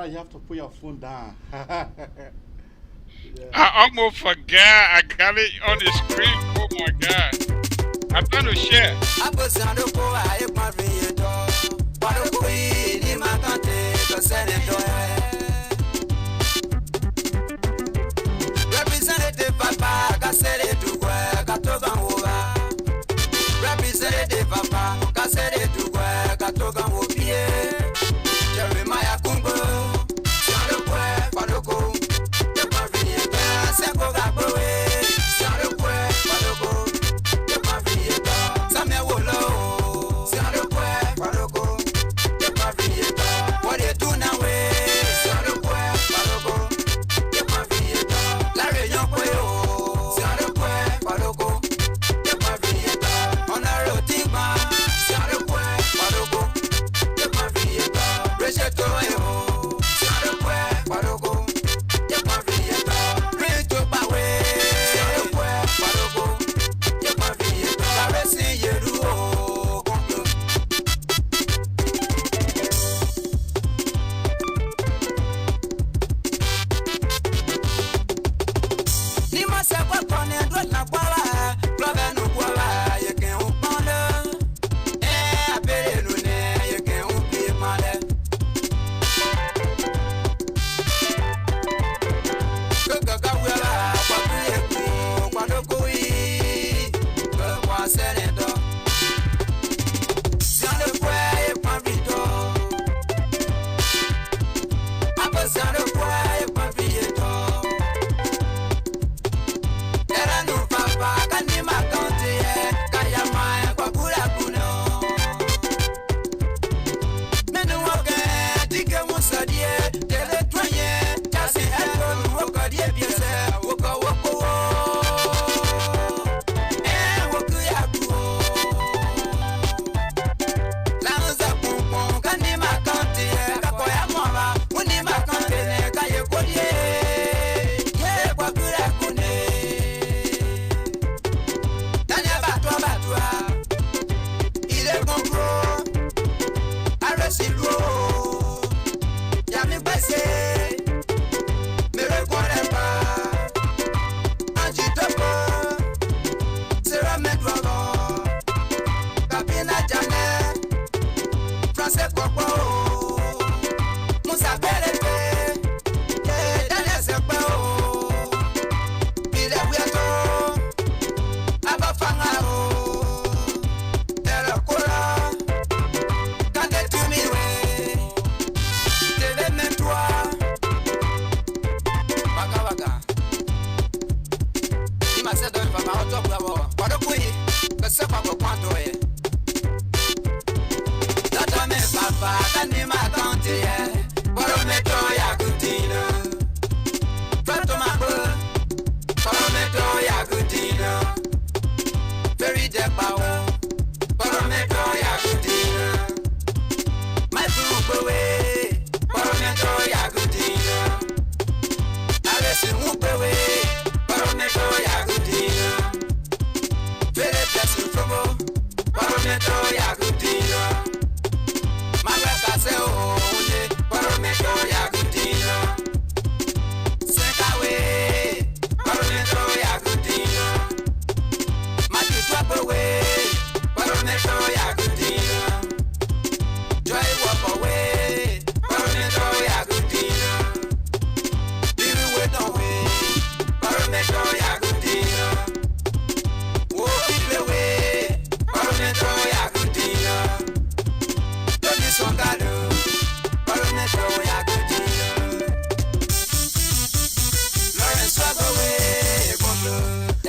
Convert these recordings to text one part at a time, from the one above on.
You have to put your phone down. Yeah. I almost forgot. I got it on the screen. Oh my God. I'm trying to share. Representative Papa, Cassette to work, Catogan over. Representative Papa, Cassette to work, Catogan over. Jeremiah Kumbo, Sandoque, Padoco, the Pavilieta, Sekoga Boe, Sandoque, Padoco, the Pavilieta, Samuel Wolo, Sandoque, Padoco, the Pavilieta, what they do now, Sandoque, Padoco, the Pavilieta, Larry Yokweo, Sandoque, Padoco, the Pavilieta, on a rotima, Sandoque, Padoco, the Pavilieta.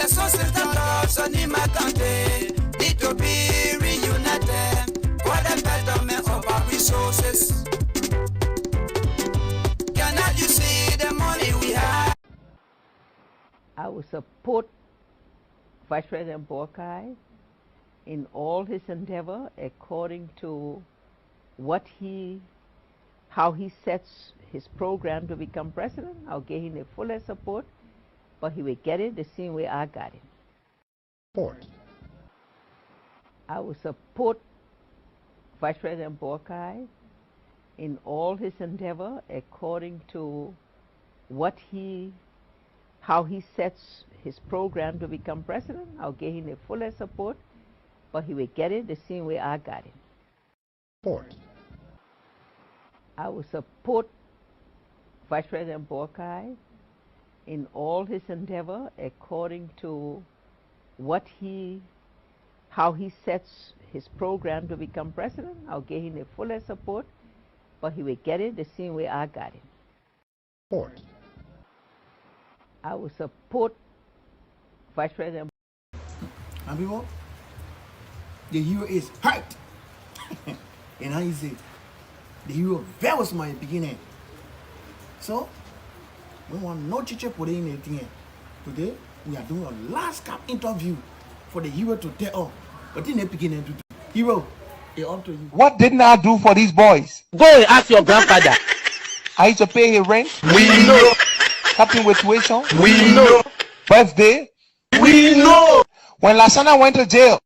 The sources that lost on him need to be reunited for the betterment of our resources. Cannot you see the money we have? I will support Vice President Borkai in all his endeavor according to how he sets his program to become president. I'll give him the fullest support, but he will get it the same way I got it. Support. I will support Vice President Borkai in all his endeavor according to how he sets his program to become president. I'll give him the fullest support, but he will get it the same way I got it. Support. I will support Vice President Borkai in all his endeavor according to how he sets his program to become president. I'll give him the fullest support, but he will get it the same way I got it. Support. I will support Vice President. And people, the hero is hurt. And how you say, the hero very was my beginning. So, we want no teacher put in anything. Today, we are doing a last cap interview for the hero to tell us. But in the beginning, to do. Hero, it's up to you. What didn't I do for these boys? Go and ask your grandfather. I used to pay his rent. We know. Help him with tuition. We know. Birthday. We know. When Lasana went to jail,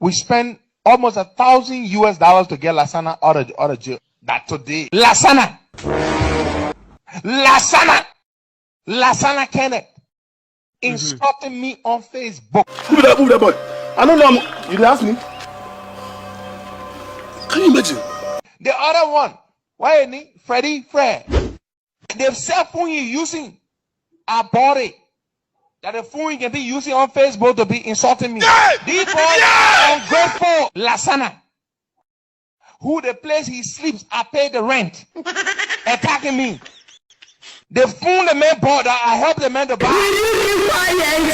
we spent almost $1,000 to get Lasana out of jail. That today, Lasana Kenneth insulting me on Facebook. Move that boy. I don't know. You didn't ask me. Can you imagine? The other one, why any Freddie Fred? They've said phone you using our body. That the phone you can be using on Facebook to be insulting me. These boys are ungrateful. Lasana, who the place he sleeps, I pay the rent. Attacking me. They phone the man bought that I help the man to buy.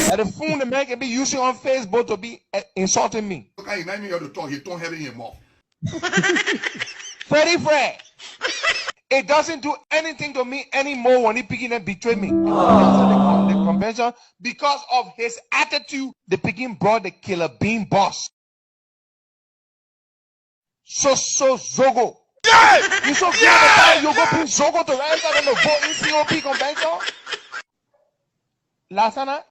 That the phone the man can be using on Facebook to be insulting me. Okay, now you have to talk. He don't have him off. Freddie Fred. It doesn't do anything to me anymore when he begin to betray me. The convention, because of his attitude, the Peking brought the killer bean boss. So Zogo. You so good at the time you go bring Zogo to rise up on the vote in COP convention. Lasana,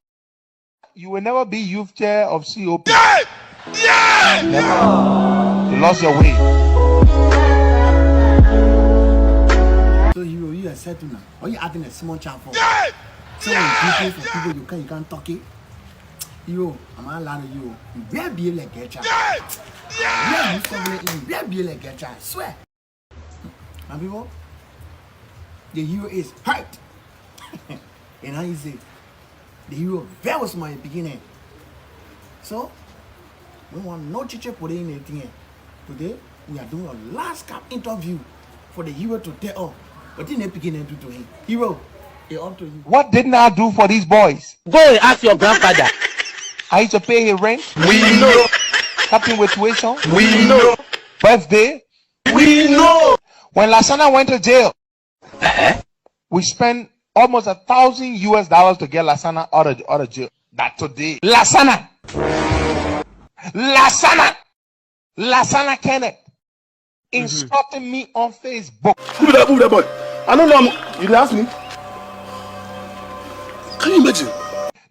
you will never be youth chair of COP. Never. You lost your way. So you are settled now. Or you adding a small child for? So when you for people you can't talk it. You, I'm a lot of you. You will be like a child. You will be like a child. Swear. And people, the hero is hurt. And how you say, the hero very was my beginning. So, we want no teacher put in anything. Today, we are doing a last cap interview for the hero to tell us. But in the beginning to do him. Hero, it's up to you. What didn't I do for these boys? Go and ask your grandfather. I used to pay his rent. We know. Help him with tuition. We know. Birthday. We know. When Lasana went to jail, we spent almost $1,000 to get Lasana out of jail. That today, Lasana Kenneth insulting me on Facebook. Move that boy. I don't know. You didn't ask me. Can you imagine?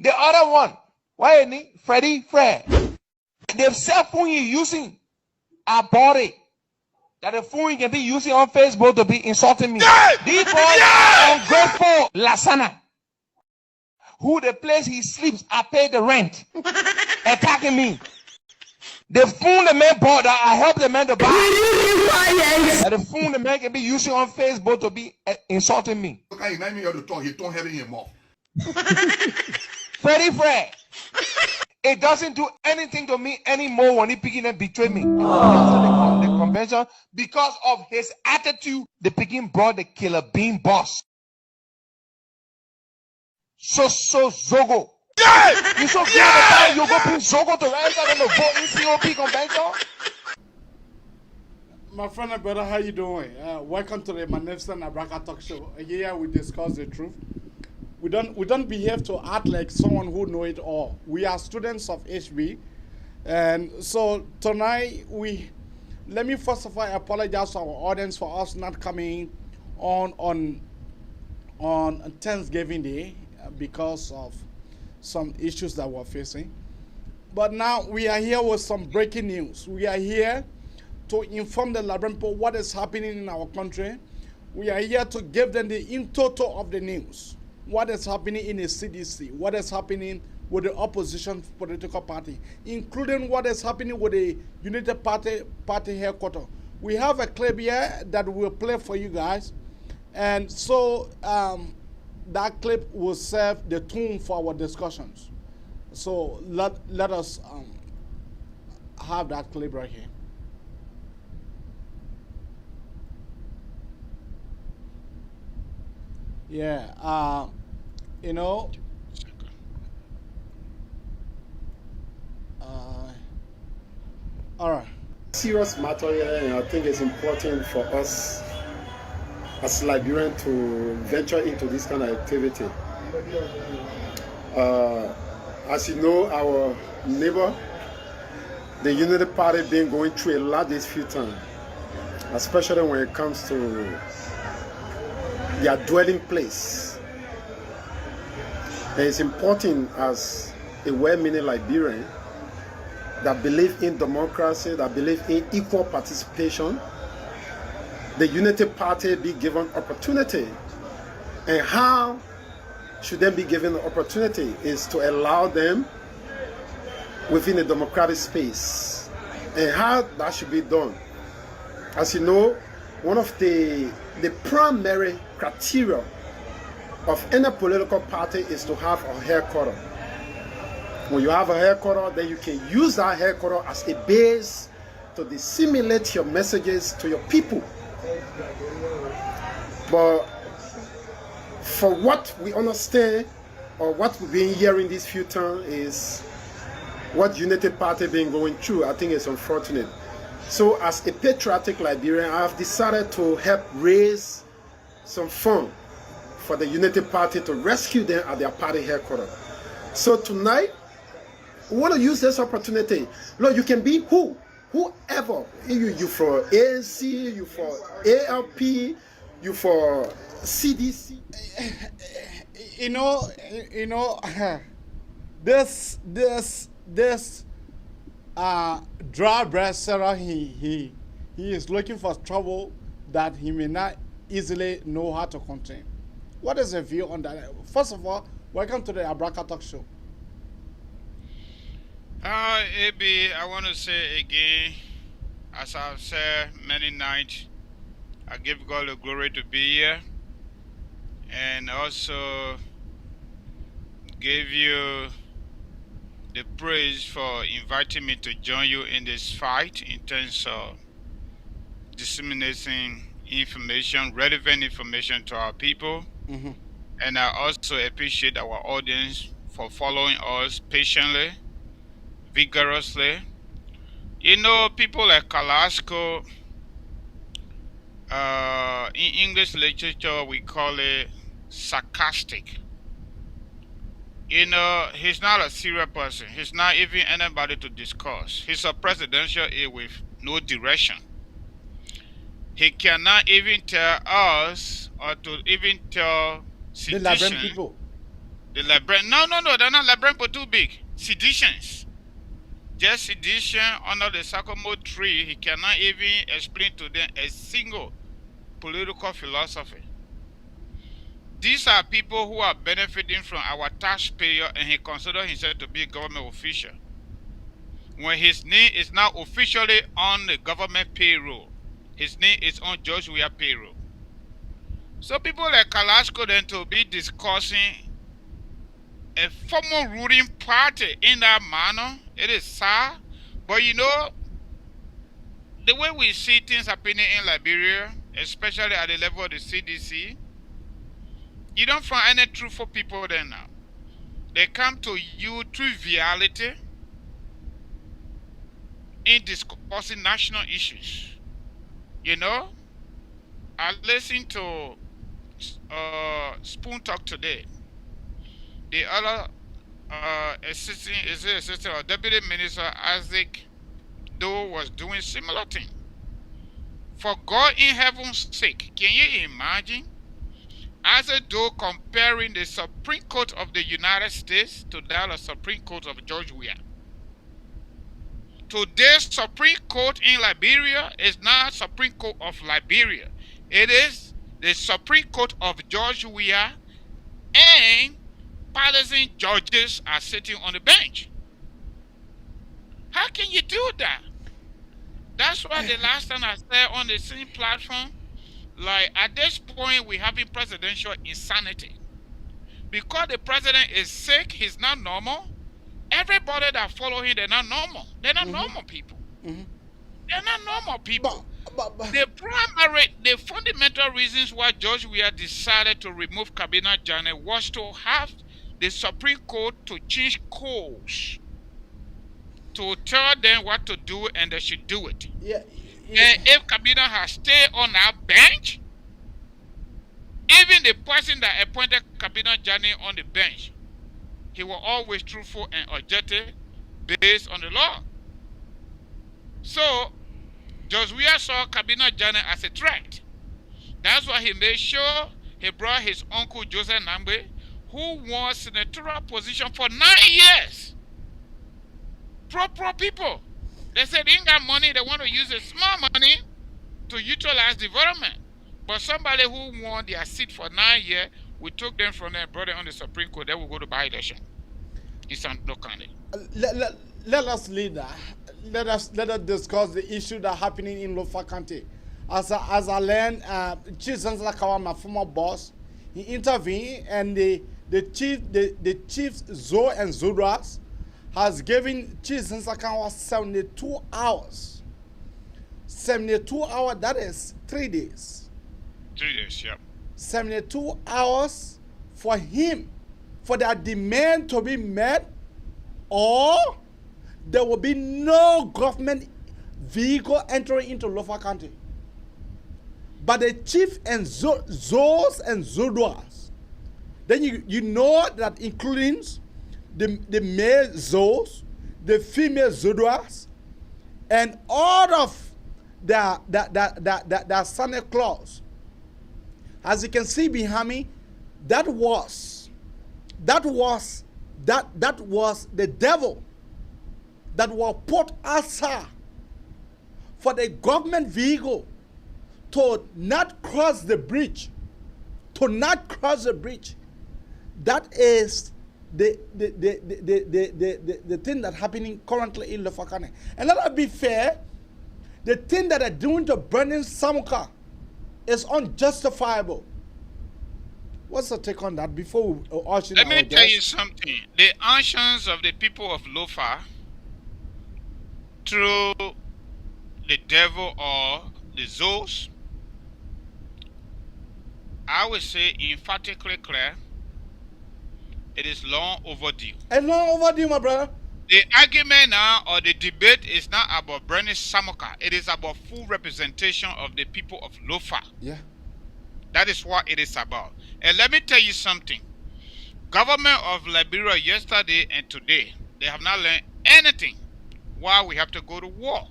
The other one, why any Freddie Fred? They've said phone you using our body. That the phone you can be using on Facebook to be insulting me. These boys are ungrateful. Lasana, who the place he sleeps, I pay the rent. Attacking me. The phone the man bought that I help the man to buy. That the phone the man can be using on Facebook to be insulting me. Okay, now you have to talk. He don't have him off. Freddie Fred. It doesn't do anything to me anymore when he begin to betray me. The convention, because of his attitude, the Peking brought the killer bean boss. So Zogo. You so good at the time, you go put Zogo to register them to vote in COP convention? My friend and brother, how you doing? Welcome to the Magnificent Abraka Talk Show. Here we discuss the truth. We don't behave to act like someone who know it all. We are students of HB, and so tonight let me first of all apologize to our audience for us not coming on Thanksgiving Day because of some issues that we're facing. But now we are here with some breaking news. We are here to inform the Liberian people what is happening in our country. We are here to give them the in total of the news. What is happening in the CDC, what is happening with the opposition political party, including what is happening with the United Party headquarters. We have a clip here that we'll play for you guys. And so that clip will serve the tone for our discussions. So let us have that clip right here. Yeah, you know, all right. Serious matter here, and I think it's important for us as Liberians to venture into this kind of activity. As you know, our neighbor, the United Party, been going through a lot this few times, especially when it comes to their dwelling place. And it's important as a well-meaning Liberian that believe in democracy, that believe in equal participation, the Unity Party be given opportunity. And how should they be given the opportunity is to allow them within a democratic space. And how that should be done. As you know, one of the primary criteria of any political party is to have a headquarters. When you have a headquarters, then you can use that headquarters as a base to disseminate your messages to your people. But for what we understand, or what we've been hearing these few times, is what Unity Party been going through. I think it's unfortunate. So as a patriotic Liberian, I have decided to help raise some funds for the Unity Party to rescue them at their party headquarters. So tonight, we want to use this opportunity. Look, you can be whoever. You for ANC, you for ALP, you for CDC. You know, this dry breath Sarah, he is looking for trouble that he may not easily know how to contain. What is your view on that? First of all, welcome to the Abraka Talk Show. AB, I want to say again, as I've said many nights, I give God the glory to be here, and also give you the praise for inviting me to join you in this fight in terms of disseminating information, relevant information to our people. Mm-hmm. And I also appreciate our audience for following us patiently, vigorously. You know, people like Kalasco, in English literature, we call it sarcastic. You know, he's not a serious person. He's not even anybody to discuss. He's a presidential aide with no direction. He cannot even tell us or to even tell The Liberian people. The Liberian, no, they're not Liberian people too big. Seditions. Just sedition under the sycamore tree. He cannot even explain to them a single political philosophy. These are people who are benefiting from our taxpayer, and he considers himself to be a government official, when his name is now officially on the government payroll. His name is on George Weah payroll. So people like Kalasco then to be discussing a former ruling party in that manner, it is sad. But you know, the way we see things happening in Liberia, especially at the level of the CDC, you don't find any truthful people there now. They come to you triviality in discussing national issues. You know, I listened to Spoon Talk today. The other assistant or deputy minister Isaac Doe was doing similar thing. For God in heaven's sake, can you imagine Isaac Doe comparing the Supreme Court of the United States to that of Supreme Court of George Weah? Today's Supreme Court in Liberia is not Supreme Court of Liberia. It is the Supreme Court of George Weah, and partisan judges are sitting on the bench. How can you do that? That's why the last time I said on the same platform, like at this point we're having presidential insanity. Because the president is sick, he's not normal. Everybody that follow him, they're not normal. They're not normal people. They're not normal people. The fundamental reasons why George Weah decided to remove Cabinet Janneh was to have the Supreme Court to change course, to tell them what to do, and they should do it. Yeah. And if Cabinet has stayed on our bench, even the person that appointed Cabinet Janneh on the bench, he was always truthful and objective based on the law. So, George Weah saw Cabinet Janneh as a threat. That's why he made sure he brought his uncle Joseph Nambe, who won senatorial position for 9 years. Pro people. They said they ain't got money, they want to use the small money to utilize development. But somebody who won their seat for 9 years, we took them from there and brought them on the Supreme Court. They will go to by election in Santo County. Let us lead that. Let us discuss the issue that happening in Lofa County. As I learned, Chief Zanzakawa, my former boss, he intervened, and the chiefs Zo and Zudras has given Chief Zanzakawa 72 hours. 72 hours, that is 3 days. 3 days, yeah. 72 hours for him, for that demand to be met, or there will be no government vehicle entering into Lofa County. But the chief and Zos and Zodwas, then you know that includes the male Zos, the female Zodwas, and all of the Santa Claus. As you can see behind me, that was the devil that was put aside for the government vehicle to not cross the bridge. That is the thing that's happening currently in Lofa County. And let us be fair, the thing that they're doing to Brendan Samuka is unjustifiable. What's the take on that before we usher in Let our me tell guest? you something. The actions of the people of Lofa through the devil or the Zos, I would say emphatically clear, it is long overdue. And long overdue, my brother. The argument now or the debate is not about Bernie Samuka. It is about full representation of the people of Lofa. Yeah. That is what it is about. And let me tell you something. Government of Liberia yesterday and today, they have not learned anything why we have to go to war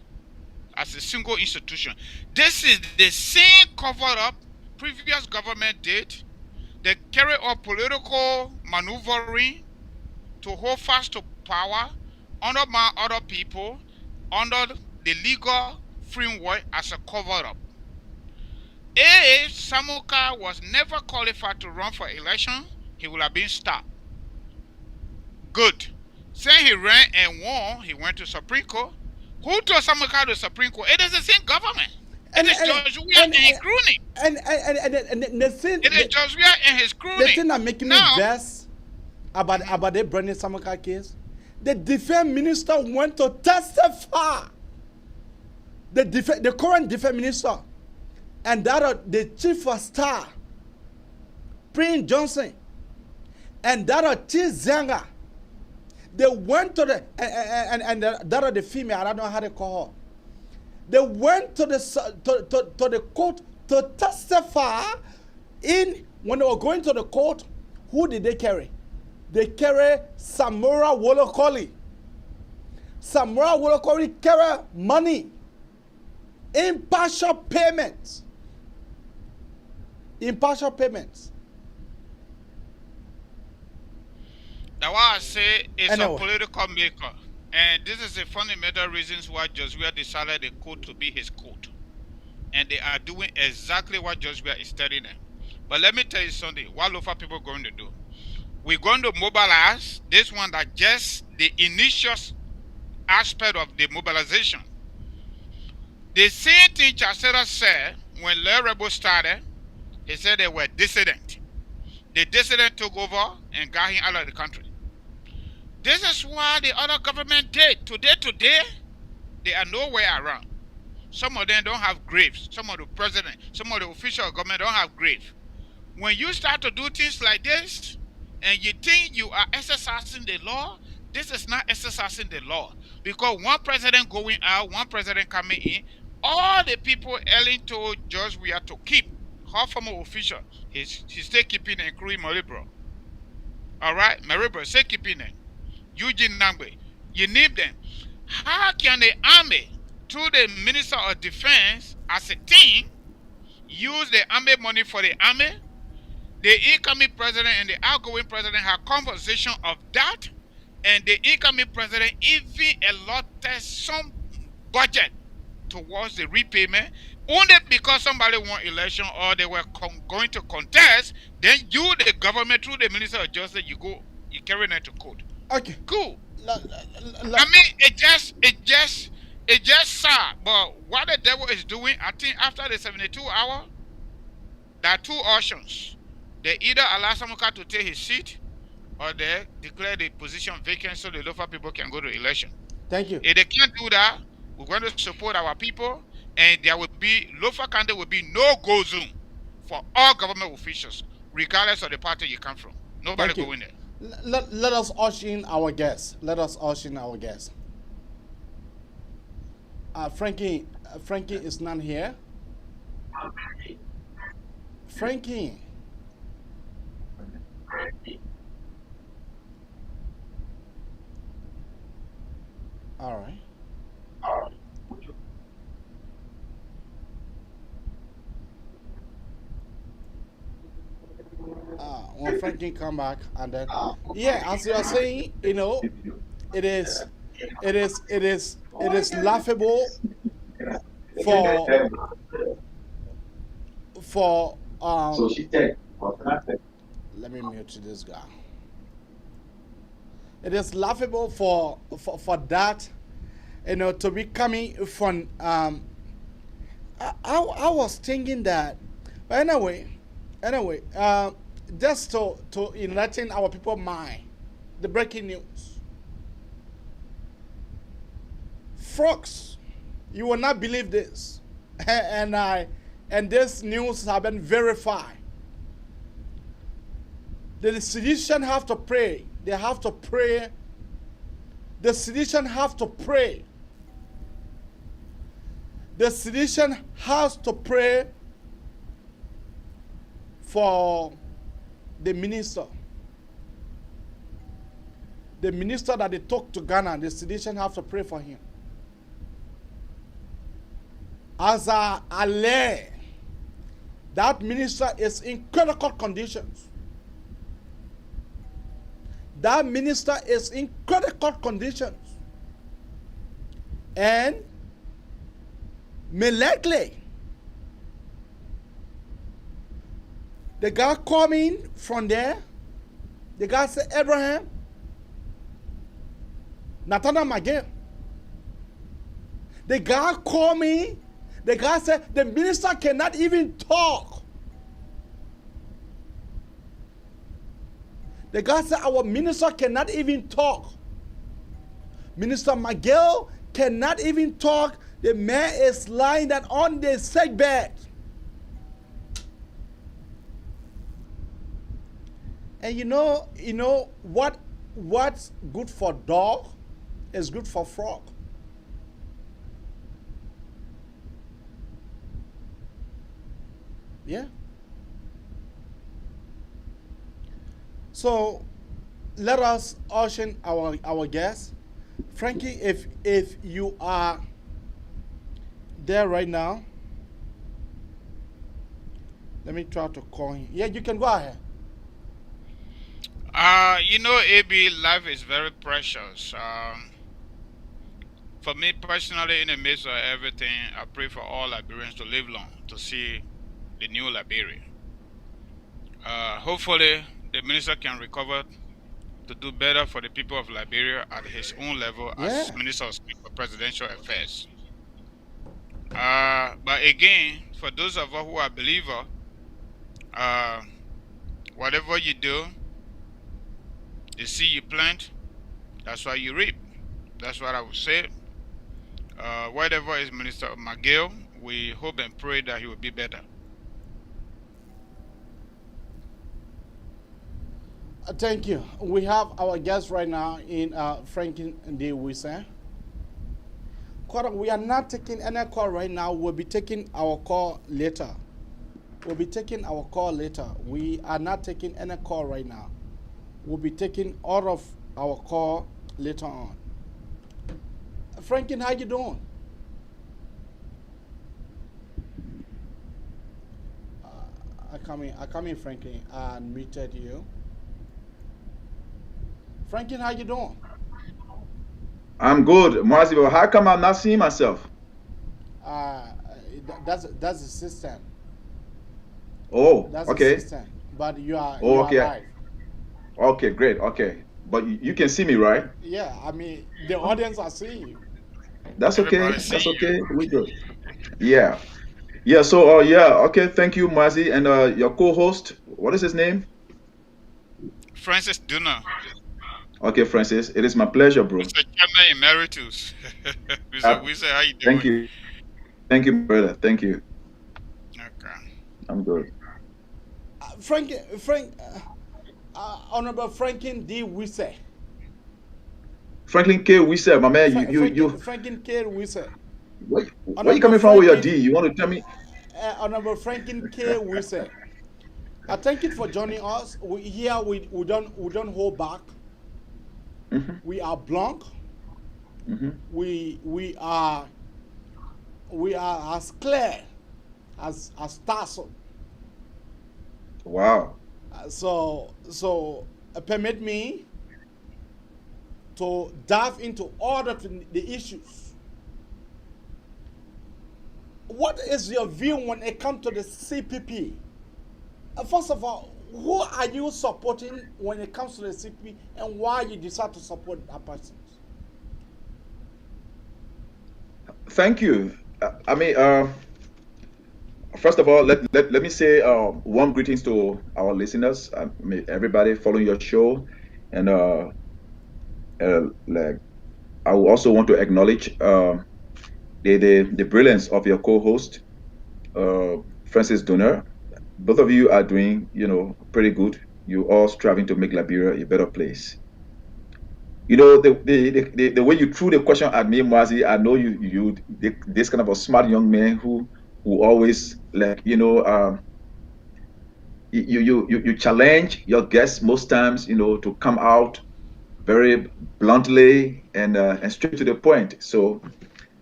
as a single institution. This is the same cover-up previous government did. They carry out political maneuvering to hold fast to power, undermine other people, under the legal framework as a cover-up. If Samuka was never qualified to run for election, he would have been stopped. Good. Saying he ran and won, he went to Supreme Court. Who told Samuka to Supreme Court? It is the same government. It is George Weah and his crony. And the thing, it is George Weah and his crony. The thing that making me best about the Bernie Samuka case, the defense minister went to testify. The current defense minister, and that the chief of staff, Prince Johnson, and that are Tizanga. They went to the and that are the female. I don't know how they call her. They went to the court to testify. When they were going to the court, who did they carry? They carry Samora Wolokoli. Samora Wolokoli carry money, impartial payments. Impartial payments. That's why I say it's Anyway. a political maker. And this is the fundamental reasons why Joshua decided the court to be his court. And they are doing exactly what Joshua is telling them. But let me tell you something. What Lofa people are going to do? We're going to mobilize this one that just the initial aspect of the mobilization. The same thing Chasera said when Le Rebel started. He said they were dissident. The dissident took over and got him out of the country. This is what the other government did. Today, they are nowhere around. Some of them don't have graves. Some of the president, some of the official government don't have graves. When you start to do things like this, and you think you are exercising the law, this is not exercising the law. Because one president going out, one president coming in, all the people Ellen told Judge we have to keep, her former official, he's still keeping them, including Maribro. All right, Maribro, still keeping them. Eugene Nangbe, you need them. How can the army, through the Minister of Defense, as a team, use the army money for the army? The incoming president and the outgoing president have conversation of that, and the incoming president even allotted some budget towards the repayment, only because somebody won election or they were going to contest. Then you, the government, through the Minister of Justice, you carry them to court. Okay. Cool. I mean, it just sad. But what the devil is doing, I think after the 72 hour, there are two options. They either allow Samuka to take his seat, or they declare the position vacant so the Lofa people can go to election. Thank you. If they can't do that, we're going to support our people, and there will be, Lofa County will be no-go zone for all government officials, regardless of the party you come from. Nobody Thank you. go in there. Let us usher in our guests. Frankie is not here. Frankie. All right. When Frankie come back, and then as you are saying, it is laughable for let me mute this guy. It is laughable for that, to be coming from. I was thinking that, but anyway, just to enlighten our people mind, the breaking news. Frogs, you will not believe this, and this news have been verified. The citizens have to pray. They have to pray. The citizens have to pray. The citizen has to pray for the minister. The minister that they took to Ghana, the citizen have to pray for him. As I allege, that minister is in critical conditions. That minister is in critical conditions. And may likely, the guy coming from there, the guy said, Abraham, Nathaniel Magin. The guy called me, the guy said, the minister cannot even talk. The guy said, our minister cannot even talk. Minister Miguel cannot even talk. The man is lying down on the sick bed. And you know what's good for dog is good for frog. Yeah. So let us usher our guest. Frankie, if you are there right now, let me try to call him. Yeah, you can go ahead. You know, AB, life is very precious. For me personally, in the midst of everything, I pray for all Liberians to live long to see the new Liberia. Hopefully, the minister can recover to do better for the people of Liberia at his own level as Yeah. Minister of State for Presidential Affairs. But again, for those of us who are believers, whatever you do, the seed you plant, that's what you reap. That's what I would say. Whatever is Minister McGill, we hope and pray that he will be better. Thank you. We have our guest right now in Franklin D. Wilson. We are not taking any call right now. We'll be taking our call later. We are not taking any call right now. We'll be taking all of our call later on. Franklin, how you doing? I come in, Franklin, and muted you. Franklin, how you doing? I'm good, Marcy, but how come I'm not seeing myself? That's the system. Oh, That's okay. the system. But you are okay. live. Okay, great. Okay, but you can see me, right? Yeah, I mean the audience are seeing you. That's okay. Everybody see That's you. okay. We good. Yeah. Yeah. So, yeah. Okay. Thank you, Marcy, and your co-host. What is his name? Francis Duna, Okay, Francis. It is my pleasure, bro. Mr. Chairman Emeritus. Mr. Uh, Wilson, how you Thank doing? you. Thank you, brother. Thank you. Okay. I'm good. Honorable Franklin D. Wisse. Franklin K. We said, my man, Franklin K. Wisse. where you coming from with your D? You want to tell me? Honorable Franklin K. Wisse. I thank you for joining us. We don't hold back. Mm-hmm. We are blunt. Mm-hmm. We are as clear as Tasso. Wow. So permit me to dive into all the issues. What is your view when it comes to the CPP? First of all, who are you supporting when it comes to the CPP, and why you decide to support that person? Thank you. I mean, first of all, let me say warm greetings to our listeners. Everybody following your show, and like I will also want to acknowledge the brilliance of your co-host, Francis Donner. Both of you are doing, pretty good. You all striving to make Liberia a better place. The way you threw the question at me, Mazi, I know this kind of a smart young man who always you challenge your guests most times, to come out very bluntly and straight to the point. So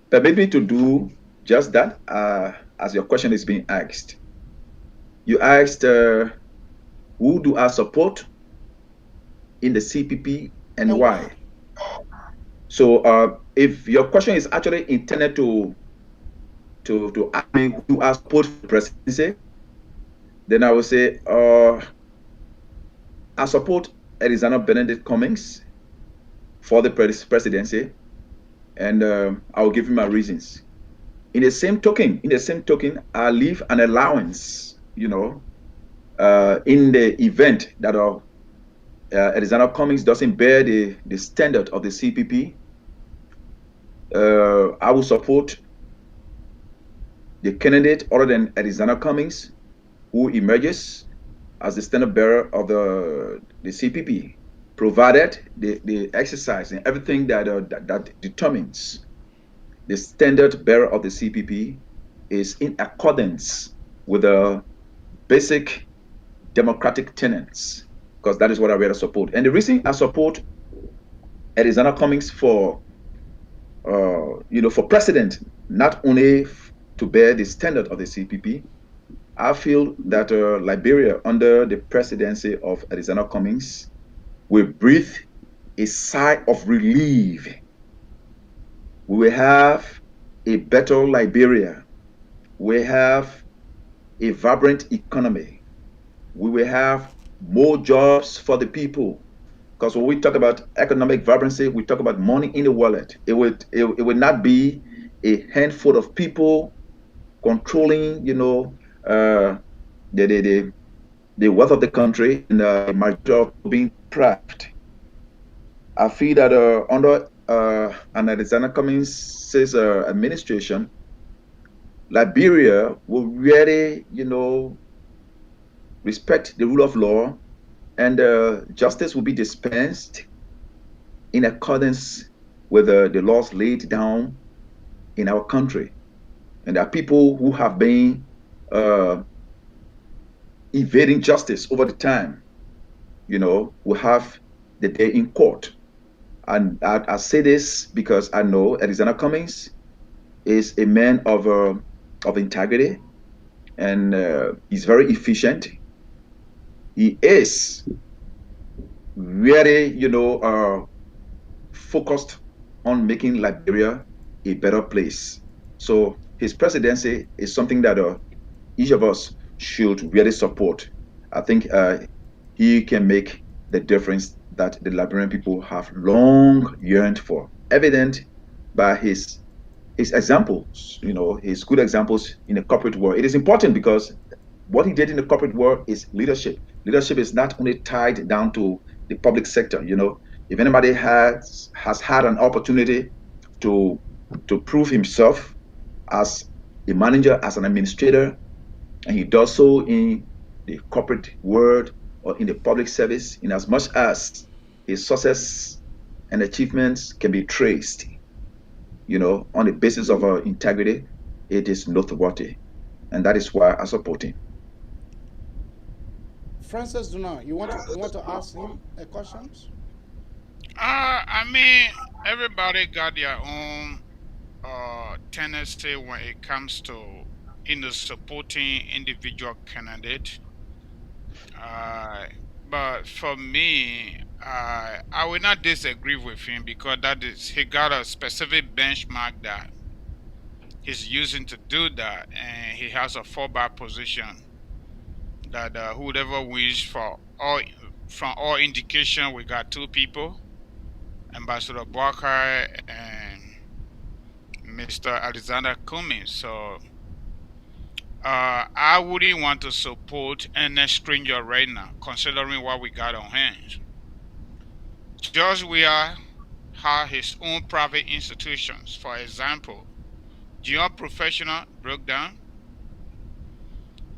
permit me to do just that, as your question is being asked. You asked, who do I support in the CPP and why? So if your question is actually intended to ask me who do I support for the presidency, then I will say I support Alexander Benedict Cummings for the presidency, and I will give you my reasons. In the same token, I leave an allowance, in the event that Alexander Cummings doesn't bear the standard of the CPP. I will support the candidate other than Alexander Cummings who emerges, as the standard bearer of the CPP, provided the exercise and everything that determines the standard bearer of the CPP is in accordance with the basic democratic tenets, because that is what I rather support. And the reason I support Alexander Cummings for for president, not only to bear the standard of the CPP, I feel that Liberia, under the presidency of Alexander Cummings, will breathe a sigh of relief. We will have a better Liberia. We have a vibrant economy. We will have more jobs for the people. Because when we talk about economic vibrancy, we talk about money in the wallet. It would not be a handful of people controlling, the wealth of the country and the majority of being deprived. I feel that under an Alexander Cummings' administration, Liberia will really, respect the rule of law, and justice will be dispensed in accordance with the laws laid down in our country. And there are people who have been evading justice over the time, will have the day in court. And I say this because I know Alexander Cummings is a man of integrity, and he's very efficient. He is really, focused on making Liberia a better place. So his presidency is something that each of us should really support. I think he can make the difference that the Liberian people have long yearned for, evident by his examples, his good examples in the corporate world. It is important because what he did in the corporate world is leadership. Leadership is not only tied down to the public sector. If anybody has had an opportunity to prove himself as a manager, as an administrator, and he does so in the corporate world or in the public service, in as much as his success and achievements can be traced, on the basis of integrity, it is noteworthy. And that is why I support him. Francis Duna, you want to ask him a question? I mean, everybody got their own tendency when it comes to supporting individual candidate. But for me, I will not disagree with him, because he got a specific benchmark that he's using to do that, and he has a fallback position that whoever wins from all indication, we got two people, Ambassador Boakai and Mr. Alexander Cummings. So I wouldn't want to support any stranger right now, considering what we got on hands. George Weah had his own private institutions. For example, Young Professional broke down.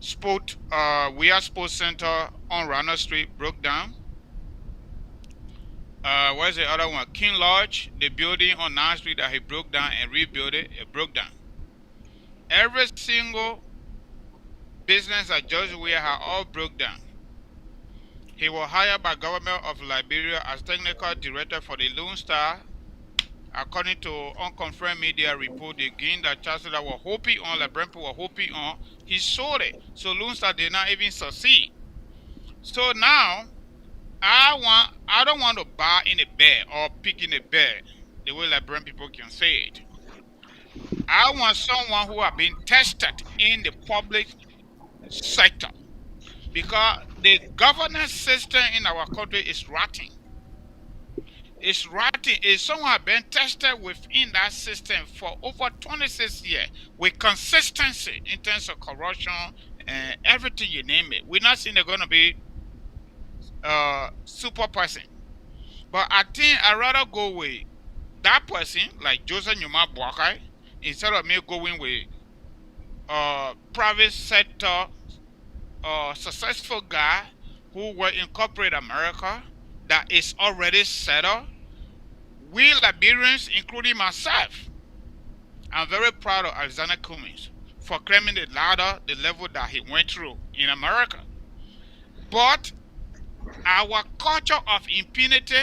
Weah Sports Center on Ronald Street broke down. Where's the other one? King Lodge, the building on 9th Street that he broke down and rebuilt it broke down. Every single business that George Weah had all broke down. He was hired by government of Liberia as technical director for the Lone Star. According to unconfirmed media report, the gain that Chancellor was hoping on, Liberian people were hoping on, he sold it. So Lone Star did not even succeed. So now, I don't want to buy in a bear or pick in a bear, the way Liberian people can say it. I want someone who has been tested in the public sector, because the governance system in our country is rotting. It's rotting. If someone has been tested within that system for over 26 years with consistency in terms of corruption and everything you name it, we're not saying they're going to be super person. But I think I'd rather go with that person, like Joseph Nyuma Boakai, instead of me going with private sector a successful guy who will incorporate America that is already settled. We Liberians, including myself, I'm very proud of Alexander Cummings for climbing the ladder, the level that he went through in America. But our culture of impunity,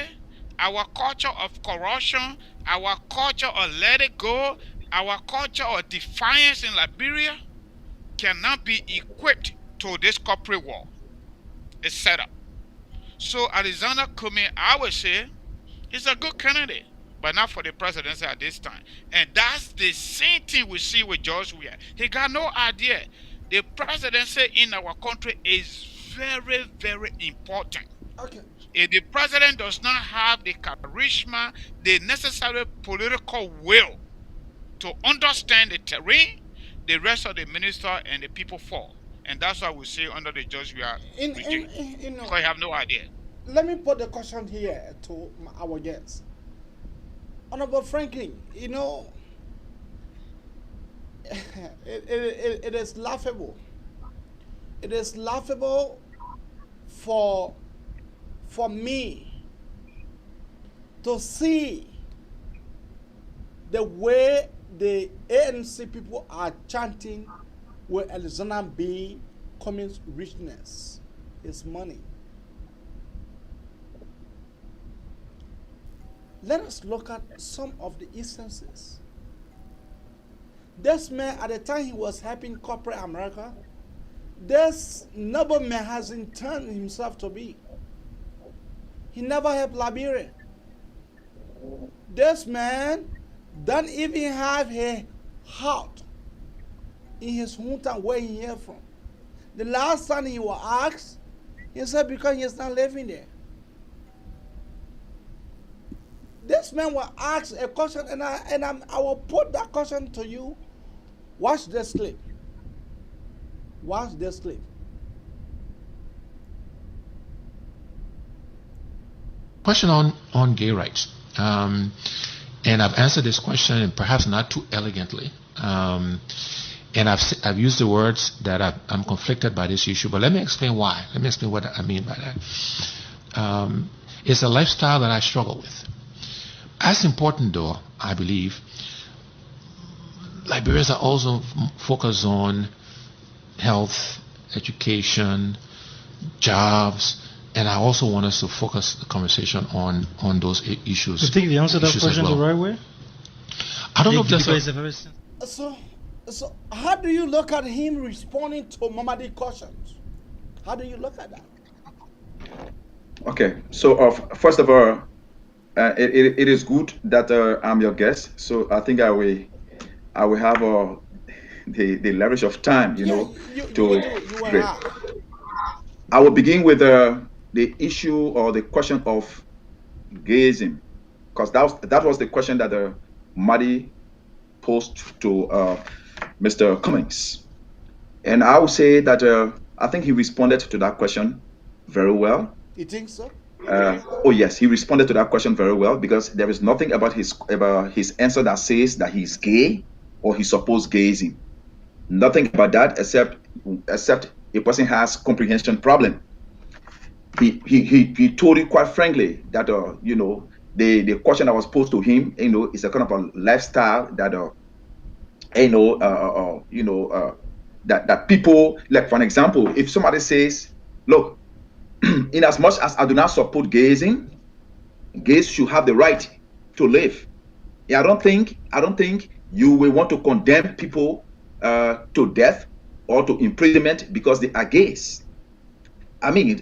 our culture of corruption, our culture of let it go, our culture of defiance in Liberia cannot be equipped to this corporate war. It's set up. So Alexander Cummings, I would say, is a good candidate, but not for the presidency at this time. And that's the same thing we see with George Weah. He got no idea. The presidency in our country is very, very important. Okay. If the president does not have the charisma, the necessary political will to understand the terrain, the rest of the minister and the people fall. And that's what we see under the George Weah regime. Because I have no idea. Let me put the question here to our guests. Honorable Franklin, you know, it is laughable. It is laughable for me to see the way the ANC people are chanting with Alexander B. Cummings' richness, his money. Let us look at some of the instances. This man, at the time he was helping corporate America, this nobleman hasn't turned himself to be. He never helped Liberia. This man don't even have a heart in his hometown where he came from. The last time he was asked, he said because he's not living there. This man was asked a question, and I will put that question to you. Watch this clip. Watch this clip. Question on gay rights. And I've answered this question, and perhaps not too elegantly. And I've used the words that I'm conflicted by this issue, but let me explain why. Let me explain what I mean by that. It's a lifestyle that I struggle with. As important, though, I believe, Liberians are also focused on health, education, jobs, and I also want us to focus the conversation on those issues. You think the answer to that question the right way? I don't know if that's So how do you look at him responding to Mamadi questions? How do you look at that? Okay, so first of all, it is good that I'm your guest. So I think I will have the leverage of time, I will begin with the issue or the question of gayism, because that was the question that Madi posed to Mr. Cummings, and I would say that I think he responded to that question very well. You think so? Oh yes, he responded to that question very well, because there is nothing about his answer that says that he's gay or he supposed gayism. Nothing about that except a person has comprehension problem. He told you quite frankly that the question that was posed to him, is a kind of a lifestyle that that people, like, for an example, if somebody says, look, in as much as I do not support gayism, gays should have the right to live. I don't think you will want to condemn people to death or to imprisonment because they are gays. I mean,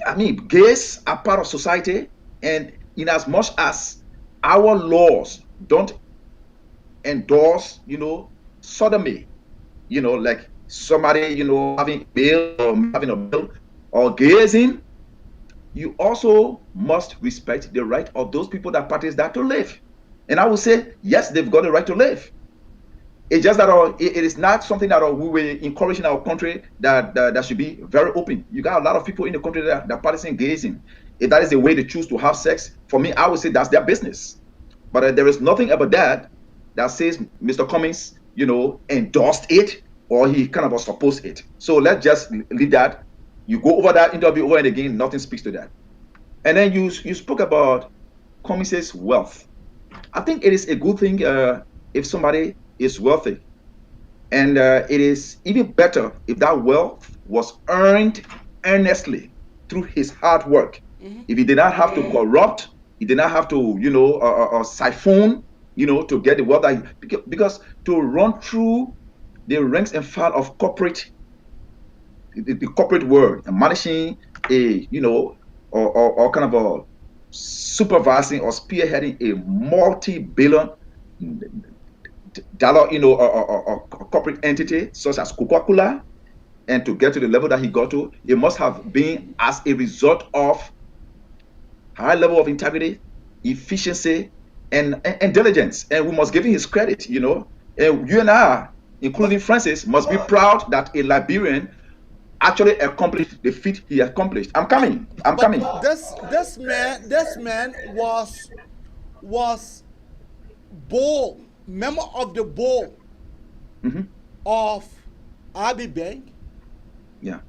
gays are part of society, and in as much as our laws don't endorse, sodomy, like somebody, having a bill or having a bill or gayism, you also must respect the right of those people that practice that to live. And I would say, yes, they've got the right to live. It's just that it is not something that we will encourage in our country that should be very open. You got a lot of people in the country that practice gayism. If that is the way they choose to have sex, for me, I would say that's their business. But there is nothing about that says Mr. Cummings, endorsed it or he kind of supposed it. So let's just leave that You go over that interview over and again, nothing speaks to that. And then you spoke about Cummings' wealth. I think it is a good thing if somebody is wealthy. And it is even better if that wealth was earned earnestly through his hard work. If he did not have to corrupt, he did not have to, siphon, to get the wealth. Because to run through the ranks and file of corporate, the corporate world, and managing or kind of a supervising or spearheading a multi-billion dollar, a corporate entity such as Coca-Cola, and to get to the level that he got to, it must have been as a result of high level of integrity, efficiency, and diligence. And we must give him his credit, And you and I, including Francis, must be proud that a Liberian actually accomplished the feat he accomplished. I'm coming. This man was board member of the board of Abbey Bank. Yeah.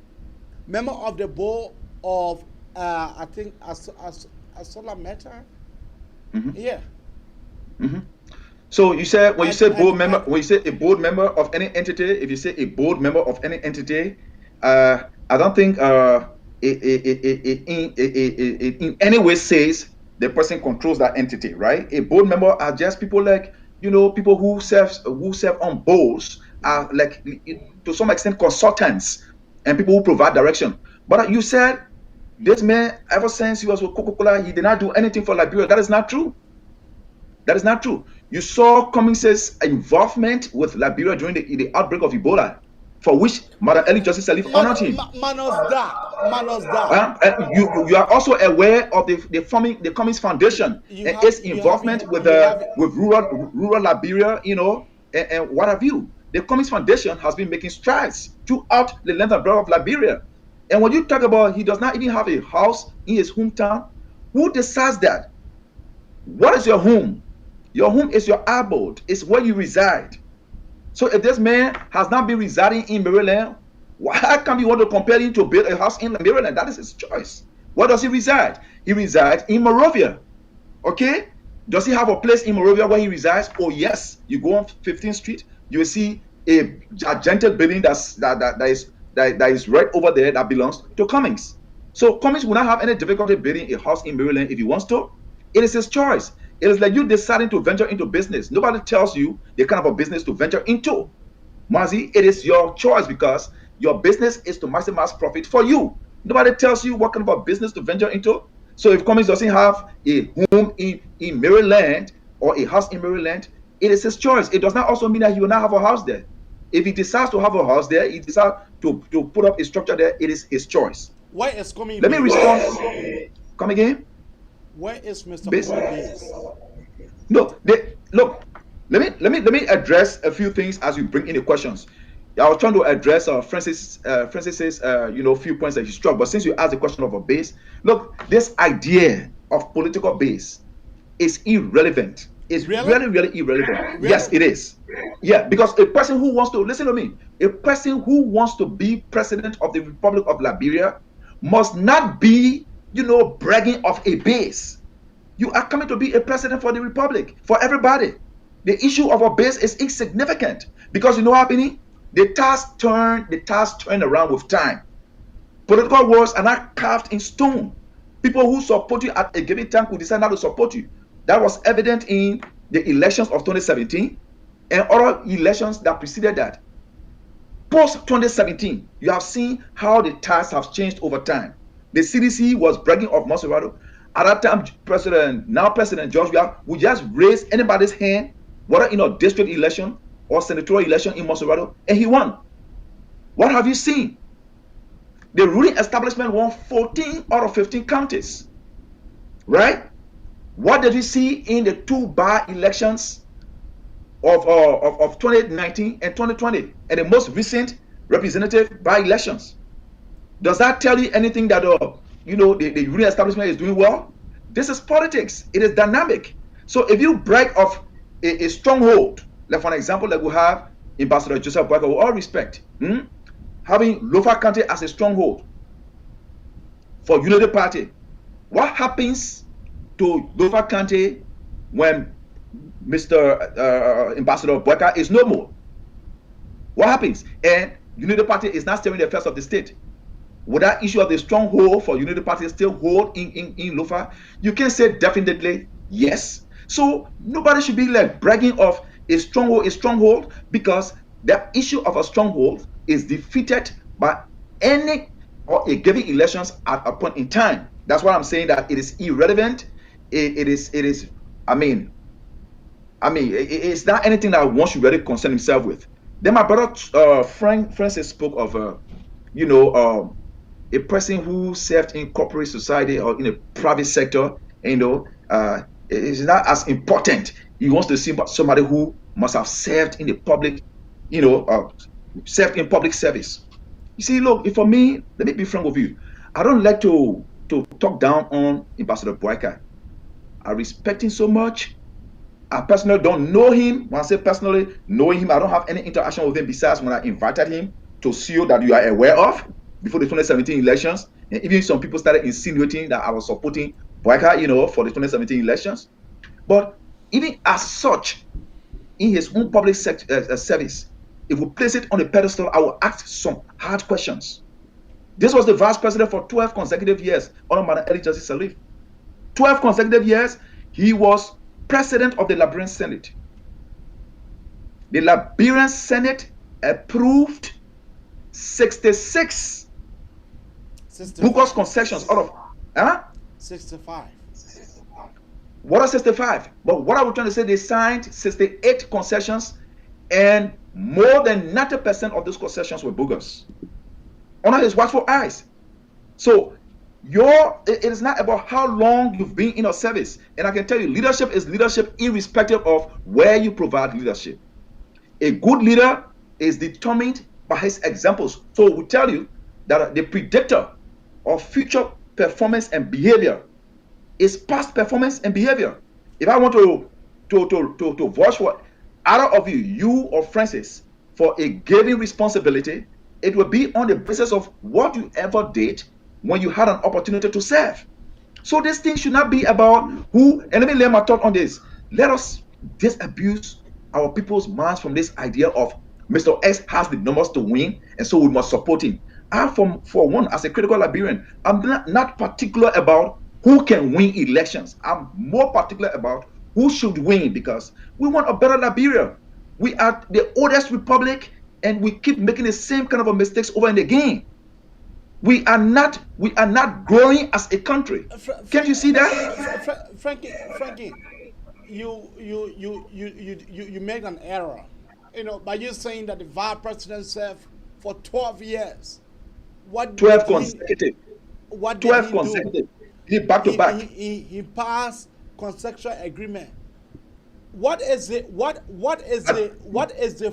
Member of the board of I think Asola Meta. Yeah. So you said when you say board member, when you say a board member of any entity, if you say a board member of any entity, I don't think it in any way says the person controls that entity, right? A board member are just people like people who serve on boards are like to some extent consultants and people who provide direction. But you said this man, ever since he was with Coca-Cola, he did not do anything for Liberia. That is not true. That is not true. You saw Cummings' involvement with Liberia during the outbreak of Ebola, for which Madam Ellie Justice Salif honored him. You are also aware of the Cummings Foundation and its involvement with rural Liberia, and what have you. The Cummings Foundation has been making strides throughout the length and breadth of Liberia. And when you talk about he does not even have a house in his hometown, who decides that? What is your home? Your home is your abode. It's where you reside. So if this man has not been residing in Maryland, how come you want to compel him to build a house in Maryland? That is his choice. Where does he reside? He resides in Monrovia. Okay? Does he have a place in Monrovia where he resides? Oh yes. You go on 15th Street, you will see a gigantic building that is right over there that belongs to Cummings. So Cummings will not have any difficulty building a house in Maryland if he wants to. It is his choice. It is like you deciding to venture into business. Nobody tells you the kind of a business to venture into. Mazi, it is your choice because your business is to maximize profit for you. Nobody tells you what kind of a business to venture into. So if Cummings doesn't have a home in Maryland or a house in Maryland, it is his choice. It does not also mean that he will not have a house there. If he decides to have a house there, he decides to put up a structure there, it is his choice. Where is Cummings? Let me respond. Come again? Where is Mr. Cummings? No, look. Let me address a few things as you bring in the questions. I was trying to address Francis's few points that he struck, but since you asked the question of a base, look, this idea of political base is irrelevant. It's really, really irrelevant. Really? Yes, it is. Yeah, because a person who wants to listen to me, a person who wants to be president of the Republic of Liberia must not be, bragging of a base. You are coming to be a president for the Republic, for everybody. The issue of a base is insignificant because you know what happening? The task turn around with time. Political wars are not carved in stone. People who support you at a given time could decide not to support you. That was evident in the elections of 2017 and other elections that preceded that. Post 2017, you have seen how the tasks have changed over time. The CDC was bragging of Monserrato. At that time, President George would just raise anybody's hand, whether in a district election or senatorial election in Monserrato, and he won. What have you seen? The ruling establishment won 14 out of 15 counties, right? What did you see in the two by-elections of 2019 and 2020 and the most recent representative by-elections? Does that tell you anything that the ruling establishment is doing well? This is politics. It is dynamic. So if you brag of a stronghold, like for an example, like we have Ambassador Joseph Boyka, with all respect, having Lofa County as a stronghold, for Unity Party. What happens to Lofa County when Mr. Ambassador Boyka is no more? What happens? And Unity Party is not steering the affairs of the state. Would that issue of the stronghold for Unity Party still hold in Lofa? You can say definitely yes. So nobody should be like bragging of a stronghold, because the issue of a stronghold is defeated by any or a given elections at a point in time. That's why I'm saying that it is irrelevant. It is. It's not anything that one should really concern himself with. Then my brother Francis spoke of a person who served in corporate society or in a private sector. It's not as important. He wants to see somebody who must have served in the public, served in public service. You see, look, for me, let me be frank with you. I don't like to talk down on Ambassador Boyka. I respect him so much. I personally don't know him. When I say personally knowing him, I don't have any interaction with him besides when I invited him to CEO that you are aware of before the 2017 elections. And even some people started insinuating that I was supporting Boyka, for the 2017 elections. But even as such, in his own public service, if we place it on a pedestal, I will ask some hard questions. This was the vice president for 12 consecutive years under Madam Elie Justice Sirleaf. 12 consecutive years, he was president of the Liberian Senate. The Liberian Senate approved 66 bogus concessions out of 65. What are 65? But what I was trying to say, they signed 68 concessions, and more than 90% of those concessions were bogus under his watchful eyes. So it is not about how long you've been in our service. And I can tell you, leadership is leadership irrespective of where you provide leadership. A good leader is determined by his examples. So we tell you that the predictor of future performance and behavior is past performance and behavior. If I want to vouch for either of you or Francis, for a given responsibility, it will be on the basis of what you ever did when you had an opportunity to serve. So this thing should not be about who, and let me lay my thought on this. Let us disabuse our people's minds from this idea of Mr. X has the numbers to win, and so we must support him. I, for one, as a critical Liberian, I'm not particular about who can win elections. I'm more particular about who should win, because we want a better Liberia. We are the oldest republic, and we keep making the same kind of mistakes over and again. We are not growing as a country. Can't you see that? Frankie, you made an error. By you saying that the vice president served for 12 years. 12 consecutive. What 12 consecutive. He back to back. He passed conceptual agreement. What is the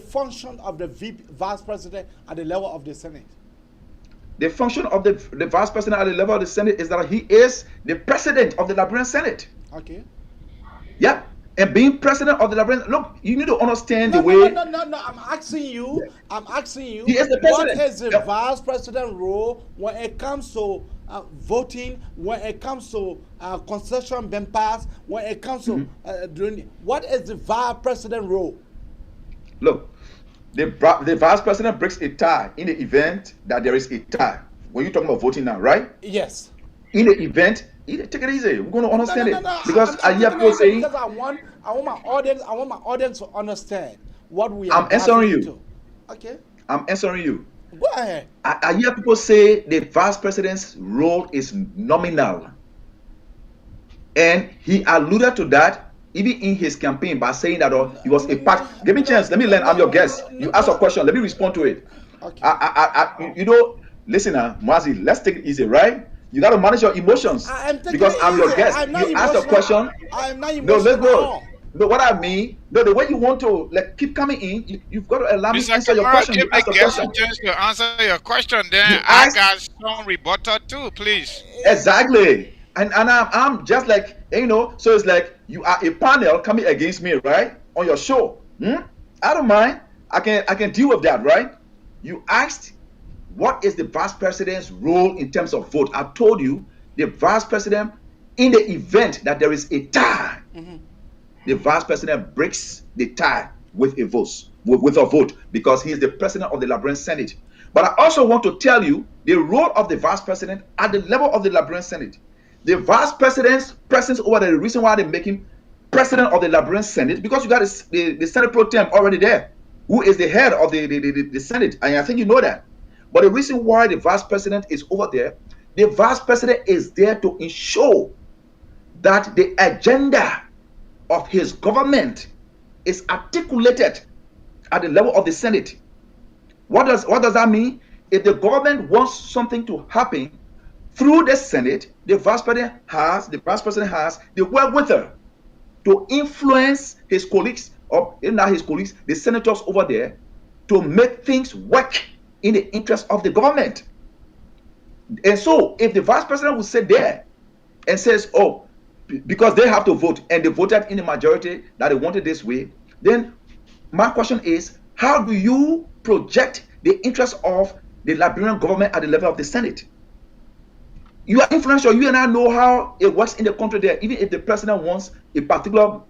function of the vice president at the level of the Senate? The function of the vice president at the level of the Senate is that he is the president of the Liberian Senate. Okay. Yeah. And being president of the Liberian, look, you need to understand No, way. No. I'm asking you. He is the president. What is the vice president role when it comes to voting, when it comes to concession being passed, when it comes to what is the vice president role? Look, the vice president breaks a tie in the event that there is a tie. When you're talking about voting now, right? Yes. In the event, take it easy. We're going to understand it because I hear people saying. Because I want my audience to understand what we are. I'm answering you. To. Okay. I'm answering you. Go ahead. I hear people say the vice president's role is nominal, and he alluded to that even in his campaign by saying that he was a part. Give me a chance. Let me learn. I'm your guest. You ask a question. Let me respond to it. Okay. Listen, Mazi. Let's take it easy, right? You got to manage your emotions because I'm your guest. You ask a question. I'm not emotional. No, let's go. No, what I mean, the way you want to keep coming in, you've got to allow me to answer your question. Give the guest a chance to answer your question. Then I got some rebuttal too, please. Exactly. And I'm just like, so it's like you are a panel coming against me, right? On your show. I don't mind. I can deal with that, right? You asked what is the vice president's role in terms of vote? I told you the vice president, in the event that there is a tie, the vice president breaks the tie with a vote because he is the president of the Liberian Senate. But I also want to tell you the role of the vice president at the level of the Liberian Senate. The vice president's presence over there, the reason why they make him president of the Liberian Senate, because you got the Senate pro tem already there, who is the head of the Senate, and I think you know that. But the reason why the vice president is over there, the vice president is there to ensure that the agenda of his government is articulated at the level of the Senate. What does that mean? If the government wants something to happen through the Senate, the vice president has the wherewithal to influence his colleagues, or not his colleagues, the senators over there, to make things work in the interest of the government. And so, if the vice president will sit there and says, "Oh, because they have to vote and they voted in the majority that they wanted this way," then my question is, how do you project the interest of the Liberian government at the level of the Senate? You are influential. You and I know how it works in the country there. Even if the president wants a particular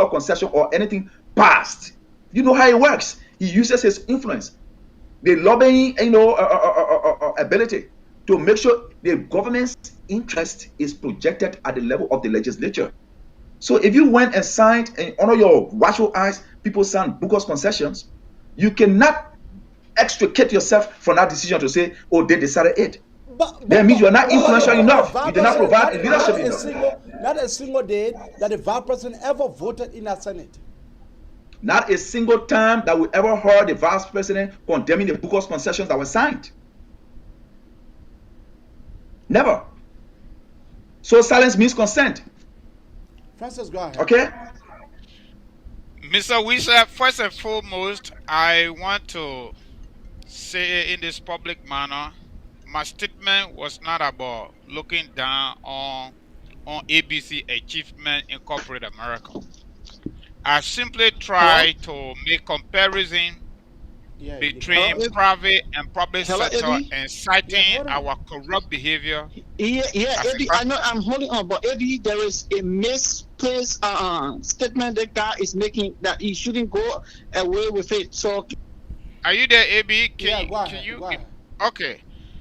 concession or anything passed, you know how it works. He uses his influence, the lobbying, ability to make sure the government's interest is projected at the level of the legislature. So if you went and signed, and under your watchful eyes, people signed bogus concessions, you cannot extricate yourself from that decision to say, "Oh, they decided it." That means you are not influential enough. You did not provide leadership enough. Not a single day that the vice president ever voted in a Senate. Not a single time that we ever heard the vice president condemning the bogus concessions that were signed. Never. So silence means consent. Francis, go ahead. Okay? Mr. Wisa, first and foremost, I want to say in this public manner, my statement was not about looking down on ABC achievement in corporate America. I simply try to make comparison between private and public sector and citing our corrupt behavior. Eddie, I know I'm holding on, but Eddie, there is a misplaced statement the guy is making that he shouldn't go away with it. So, are you there, AB? Can you? Okay.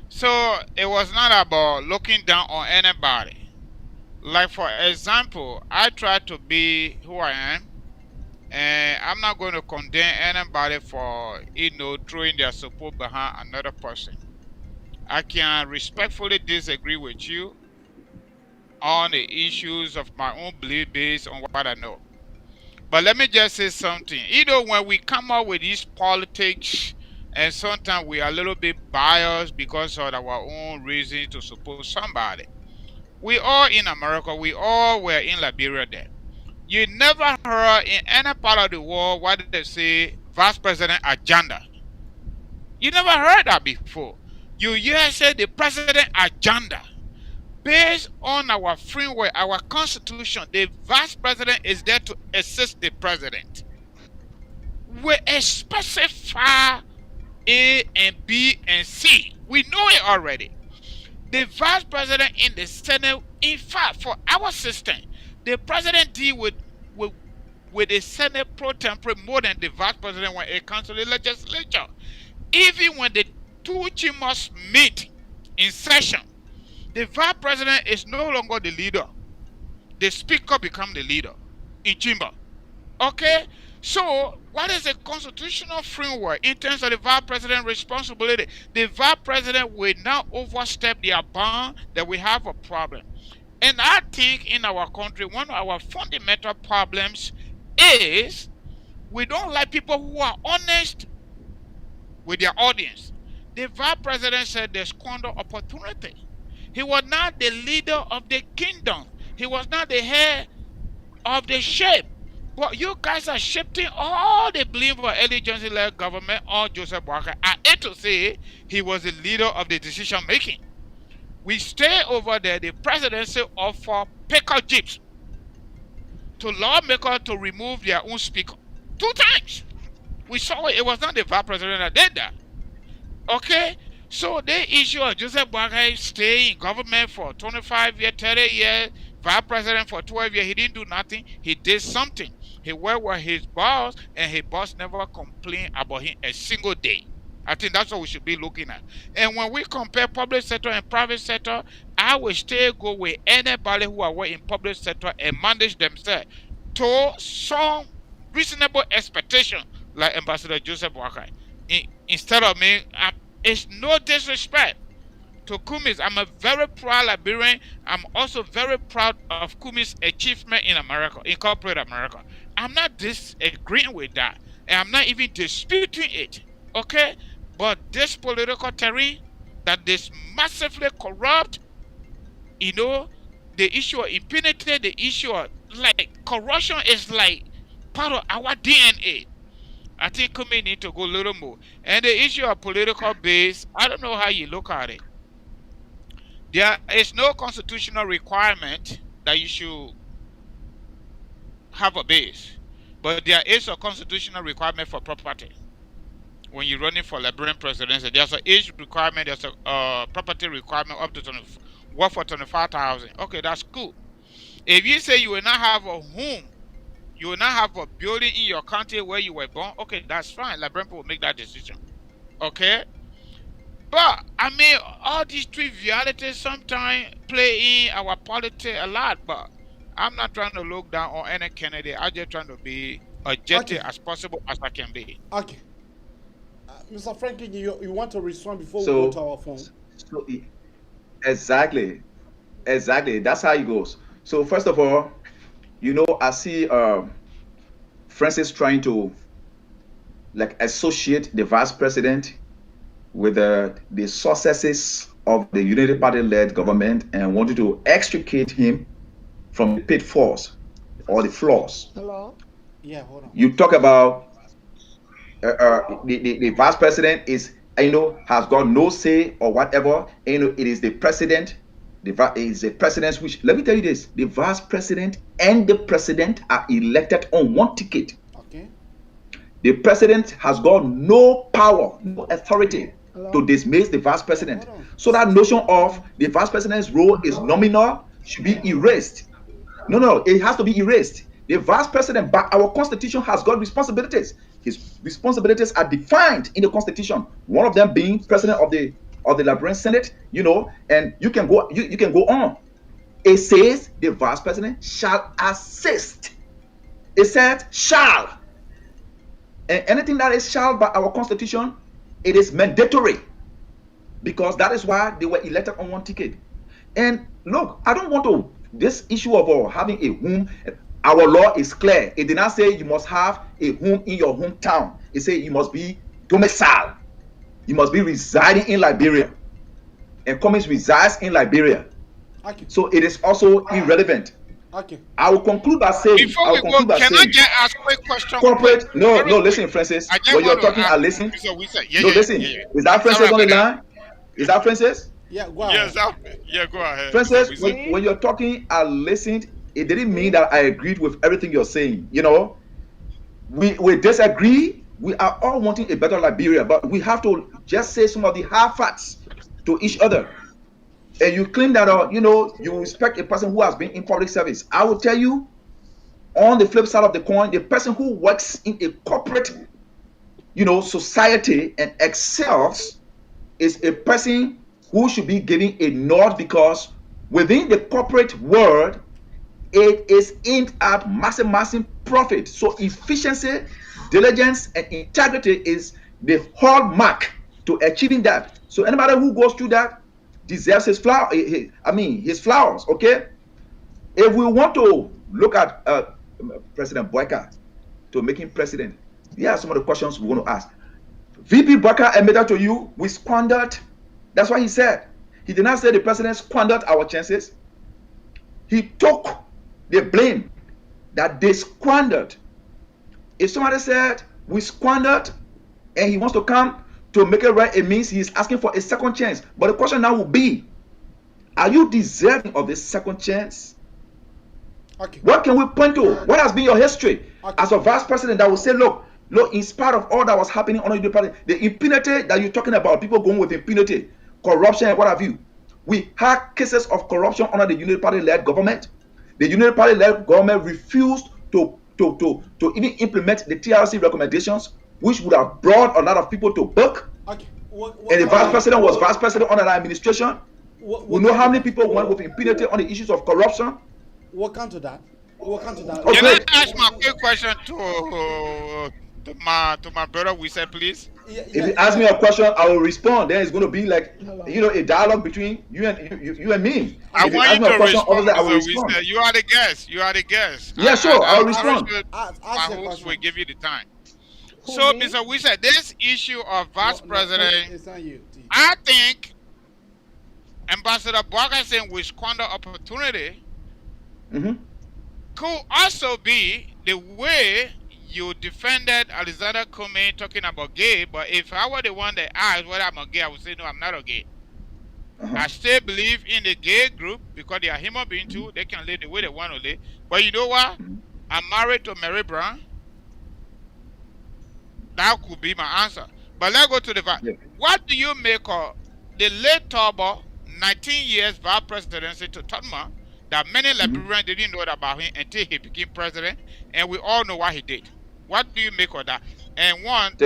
So it was not about looking down on anybody. Like, for example, I try to be who I am, and I'm not going to condemn anybody for, throwing their support behind another person. I can respectfully disagree with you on the issues of my own belief based on what I know. But let me just say something. When we come up with these politics, and sometimes we are a little bit biased because of our own reasons to support somebody. We all in America, we all were in Liberia then. You never heard in any part of the world what they say vice president agenda. You never heard that before. You hear say the president agenda. Based on our framework, our constitution, the vice president is there to assist the president. We specify A and B and C. We know it already. The vice president in the Senate, in fact, for our system, the president deal with the Senate pro tempore more than the vice president when it comes to the legislature. Even when the two chambers meet in session, the vice president is no longer the leader. The speaker becomes the leader in chamber. Okay? So, what is the constitutional framework in terms of the vice president's responsibility? The vice president will not overstep their bound, that we have a problem. And I think in our country, one of our fundamental problems is we don't like people who are honest with their audience. The vice president said they squander opportunity. He was not the leader of the kingdom. He was not the head of the ship. But you guys are shifting all the blame for Eddie Johnson-led government on Joseph Walker. I hate to say he was the leader of the decision making. We stay over there, the presidency offer picker jeeps to lawmakers to remove their own speaker. 2 times. We saw it. It was not the vice president that did that. Okay? So the issue of Joseph Boakai staying in government for 25 years, 30 years, vice president for 12 years, he didn't do nothing. He did something. He worked with his boss, and his boss never complained about him a single day. I think that's what we should be looking at. And when we compare public sector and private sector, I will still go with anybody who are working in public sector and manage themselves to some reasonable expectation, like Ambassador Joseph Boakai. Instead of me, it's no disrespect to Cummings. I'm a very proud Liberian. I'm also very proud of Cummings' achievement in America, in corporate America. I'm not disagreeing with that, and I'm not even disputing it. Okay, but this political terrain that is massively corrupt, the issue of impunity, the issue of like corruption is like part of our DNA. I think Cummings need to go a little more. And the issue of political base, I don't know how you look at it. There is no constitutional requirement that you should have a base, but there is a constitutional requirement for property. When you're running for Liberian presidency, there's an age requirement, there's a property requirement up to worth for 25,000. Okay, that's cool. If you say you will not have a home, you will not have a building in your country where you were born, okay, that's fine. Liberian people will make that decision. Okay? But, I mean, all these trivialities sometimes play in our politics a lot, but I'm not trying to look down on any candidate. I'm just trying to be objective as possible as I can be. Okay. Mr. Franklin, you want to respond before we go to our phone? Exactly. That's how it goes. So, first of all, I see Francis trying to associate the vice president with the successes of the Unity Party-led government and wanted to extricate him from the pitfalls or the flaws. Hello? Yeah, hold on. You talk about the vice president is, has got no say or whatever. It is the president. Is the president's wish. Let me tell you this: the vice president and the president are elected on one ticket. Okay. The president has got no power, no authority to dismiss the vice president. So that notion of the vice president's role is nominal should be erased. No, it has to be erased. The vice president, by our constitution, has got responsibilities. His responsibilities are defined in the constitution. One of them being president of the Liberian Senate, and you can go on. It says the vice president shall assist. It said shall. And anything that is shall by our constitution, it is mandatory. Because that is why they were elected on one ticket. And look, I don't want to, this issue of having a home, our law is clear. It did not say you must have a home in your hometown. It said you must be domiciled. You must be residing in Liberia. And Cummings resides in Liberia. Okay. So it is also irrelevant. Okay. I will conclude by saying, Before we go, can I just ask a quick question? Corporate, no, listen, Francis. When you're talking, I listen. Listen. Is that Francis on the line? Is that Francis? Yeah, go ahead. Go ahead. Francis, when you're talking, I listened. It didn't mean that I agreed with everything you're saying. We disagree. We are all wanting a better Liberia, but we have to just say some of the hard facts to each other. And you claim that you respect a person who has been in public service. I will tell you, on the flip side of the coin, the person who works in a corporate society and excels is a person who should be given a nod, because within the corporate world, it is aimed at maximizing profit. So efficiency, diligence, and integrity is the hallmark to achieving that. So anybody who goes through that deserves his flowers. Okay. If we want to look at President Boakai to make him president, here are some of the questions we want to ask. VP Boakai admitted to you we squandered. That's what he said. He did not say the president squandered our chances. He took the blame that they squandered. If somebody said we squandered and he wants to come to make it right, it means he's asking for a second chance. But the question now will be, are you deserving of this second chance? Okay. What can we point to? What has been your history as a vice president that will say, look, Look, in spite of all that was happening under the party, the impunity that you're talking about, people going with impunity, corruption, and what have you. We had cases of corruption under the Unity Party-led government. The Unity Party-led government refused to even implement the TRC recommendations, which would have brought a lot of people to book. Okay. And the vice president was vice president under the administration. We know how many people went with impunity on the issues of corruption. We'll come to that. We'll come to that. Okay. Can I ask my quick question to my brother Wisa, please? If you ask me a question, I will respond. Then it's going to be like, a dialogue between you and me. I if want you me to question, respond. I will respond. Wisa. You are the guest. You are the guest. Yeah, sure. I'll respond. My host will give you the time. So, Mr. Wisa, this issue of vice president, it's not you. I think Ambassador Borgerson will squander opportunity. Could also be the way you defended Alexander Cummings talking about gay, but if I were the one that asked whether I'm a gay, I would say no, I'm not a gay. I still believe in the gay group because they are human beings too. They can live the way they want to live. But you know what? I'm married to Mary Brown. That could be my answer. But let's go to the vice. Yeah. What do you make of the late Turbo, 19 years vice presidency to Tottenham, that many Liberians didn't know about him until he became president, and we all know what he did. What do you make of that? And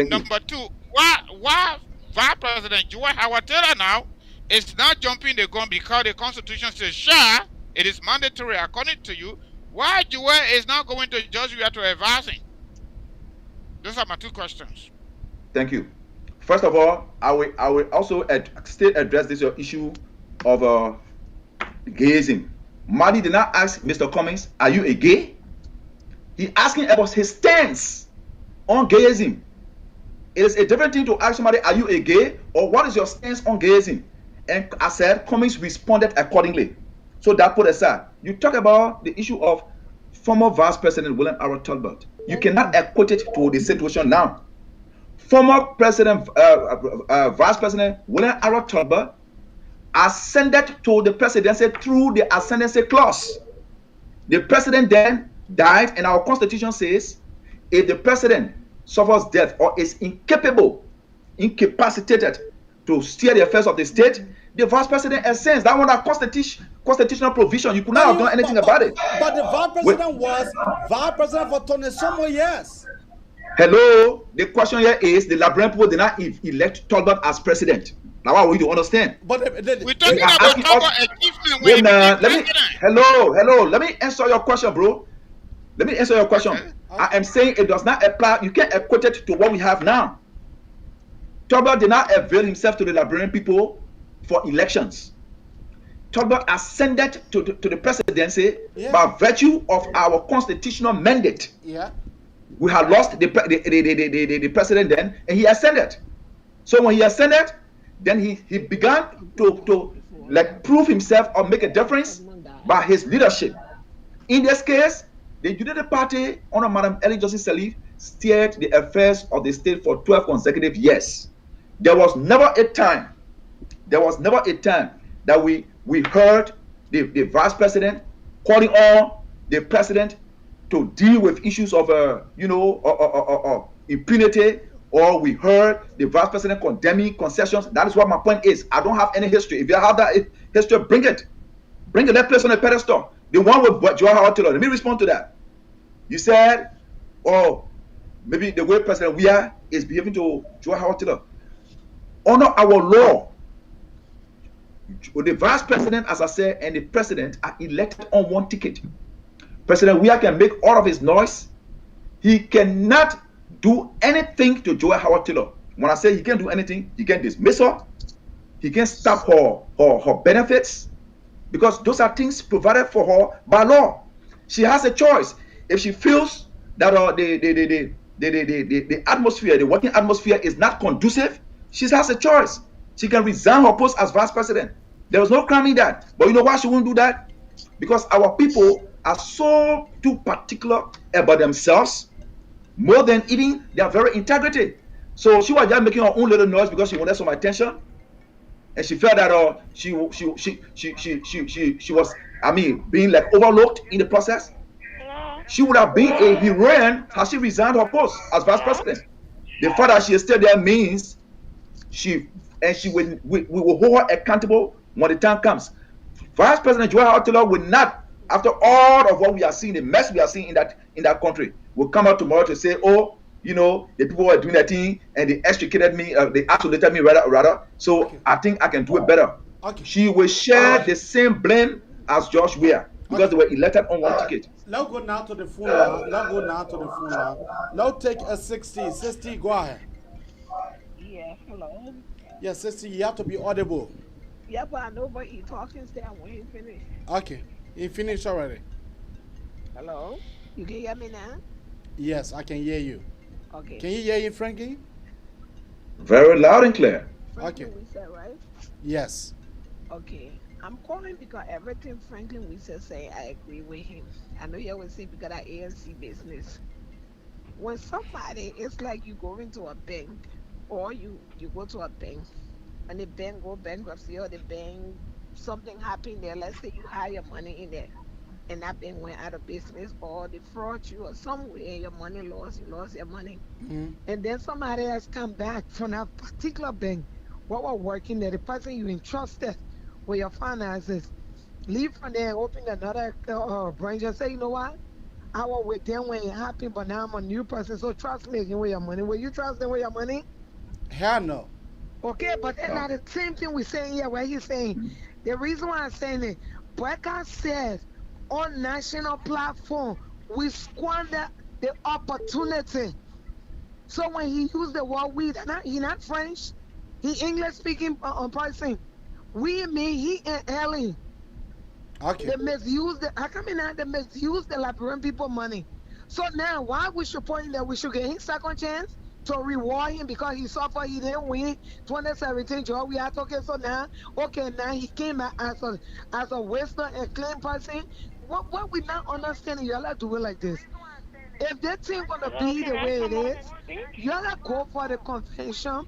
number two, why Vice President Joy Howard Taylor now is not jumping the gun because the Constitution says, sure, it is mandatory according to you. Why Joy is not going to judge you to advise him? Those are my two questions. Thank you. First of all, I will also still address this issue of gayism. Madi did not ask Mr. Cummings, are you a gay? He asking about his stance on gayism. It is a different thing to ask somebody, are you a gay? Or what is your stance on gayism? And I said, Cummings responded accordingly. So that put aside. You talk about the issue of former Vice President William R. Talbot. You cannot equate it to the situation now. Former President, Vice President William R. Talbot ascended to the presidency through the ascendancy clause. The president then died, and our constitution says if the president suffers death or is incapacitated to steer the affairs of the state, the vice president ascends. That one, that constitutional provision, you could not have done anything about it. But the vice president was vice president for 20 some more years. Hello, the question here is the Liberian people did not elect Talbot as president. Now I want you to understand. But we're talking about hello. Let me answer your question, bro. Let me answer your question. Okay. I am saying it does not apply. You can't equate it to what we have now. Talbot did not avail himself to the Liberian people for elections. Talbot ascended to the presidency by virtue of our constitutional mandate. Yeah. We had lost the president then, and he ascended. So when he ascended, then he began to like prove himself or make a difference by his leadership. In this case, the United Party under Madam Ellen Johnson Sirleaf steered the affairs of the state for 12 consecutive years. There was never a time that we heard the vice president calling on the president to deal with issues of impunity, or we heard the vice president condemning concessions. That is what my point is. I don't have any history. If you have that history, bring it. Bring it. That place on the pedestal. The one with Joe Howard Taylor. Let me respond to that. You said, maybe the way President Weah is behaving to Joe Howard Taylor. Under our law, the vice president, as I said, and the president are elected on one ticket. President Weah can make all of his noise. He cannot do anything to Joe Howard Taylor. When I say he can't do anything, he can dismiss her. He can stop her benefits, because those are things provided for her by law. She has a choice. If she feels that the atmosphere, the working atmosphere is not conducive, she has a choice. She can resign her post as vice president. There was no crime in that. But you know why she won't do that? Because our people are so too particular about themselves, more than even their very integrity. So she was just making her own little noise because she wanted some attention, and she felt that she was, being like overlooked in the process. She would have been a heroine had she resigned her post as vice president. The fact that she is still there means she will we will hold her accountable when the time comes. Vice President Joel Taylor will not, after all of what we are seeing, the mess we are seeing in that country, will come out tomorrow to say, oh, the people were doing that thing and they extricated me, they isolated me rather. So I think I can do it better. She will share the same blame as Josh Weah because they were elected on one ticket. Let's go now to the phone line. Let's take a 60. 60, go ahead. Yeah, hello. Yeah, 60, you have to be audible. Yeah, but I know, but he talking still when he finish. Okay, he finished already. Hello? You can hear me now? Yes, I can hear you. Okay. Can you hear you, Frankie? Very loud and clear. Franklin, okay. We said, right? Yes. Okay. I'm calling because everything Franklin we say, I agree with him. I know you always say because of ANC business. When somebody, it's like you go into a bank or you go to a bank and the bank go bankruptcy or the bank, something happened there. Let's say you hire money in there and that bank went out of business or they fraud you or somewhere your money lost, you lost your money. Mm-hmm. And then somebody else come back from that particular bank, what were working there, the person you entrusted with your finances, leave from there and open another branch and say, you know what? I was with them when it happened, but now I'm a new person, so trust me again with your money. Will you trust them with your money? Hell no. Okay, but that's not the same thing we're saying here, where he's saying, the reason why I'm saying it, Brecker says on national platform, we squander the opportunity. So when he used the word we, he not French, he English speaking person. We mean he and Ellie. Okay. They misuse they misuse the Liberian people money. So now why we should point that we should get him second chance to reward him because he suffered, he didn't win 2017 job. We are talking so now he came back as a wisdom and clean person. What we not understanding, y'all do it like this. If that thing gonna be the way it is, y'all go for the convention.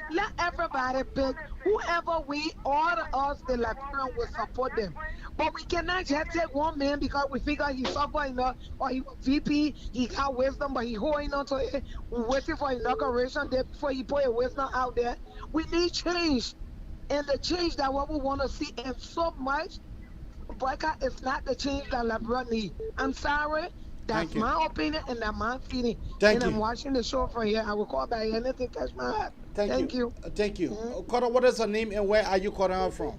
Let everybody pick whoever we order us, the Liberian will support them. But we cannot just take one man because we figure he suffered enough or he was VP, he got wisdom, but he holding on to it, waiting for inauguration day before he put a wisdom out there. We need change. And the change that what we want to see, and so much, Brecker is not the change that Liberian need. I'm sorry. That's my opinion and that's my feeling. Thank you. I'm watching the show from here. I will call back anything catch my heart. Thank you. Thank you. Carter, what is her name and where are you calling her from?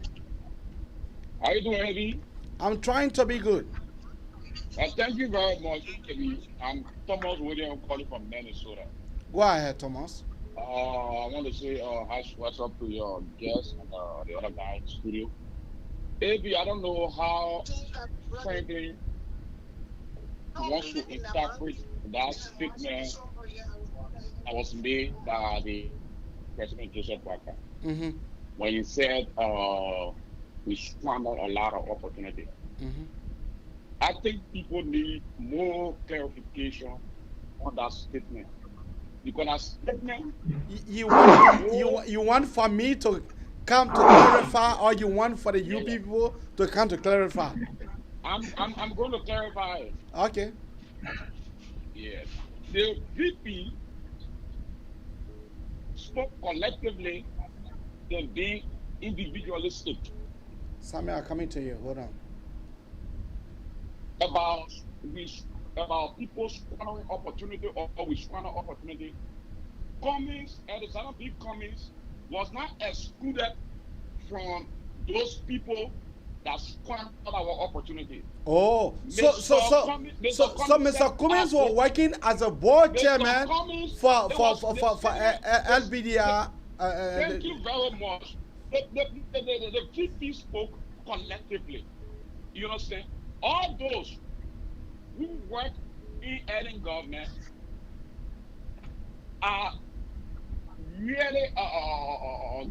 How you doing, Eddie? I'm trying to be good. Thank you very much, Eddie. I'm Thomas William calling from Minnesota. Go ahead, Thomas. I want to say what's up to your guest and the other guy in the studio. Eddie, I don't know how Franklin wants to interpret that statement that was made by the President Joseph Walker when he said we squandered a lot of opportunity. I think people need more clarification on that statement. Because that statement you want for me to come to clarify, or you want for the people to come to clarify? I'm going to clarify it. Okay. Yes. The VP spoke collectively than being individualistic. Sammy, I'm coming to you. Hold on. About people squandering opportunity or we squander opportunity. Cummings, Alexander B. Cummings, was not excluded from those people that squandered our opportunity. Oh, so Mr. Cummings was working as a board chairman for LBDR. Thank you very much. The VP spoke collectively. You understand? All those who work in any government are really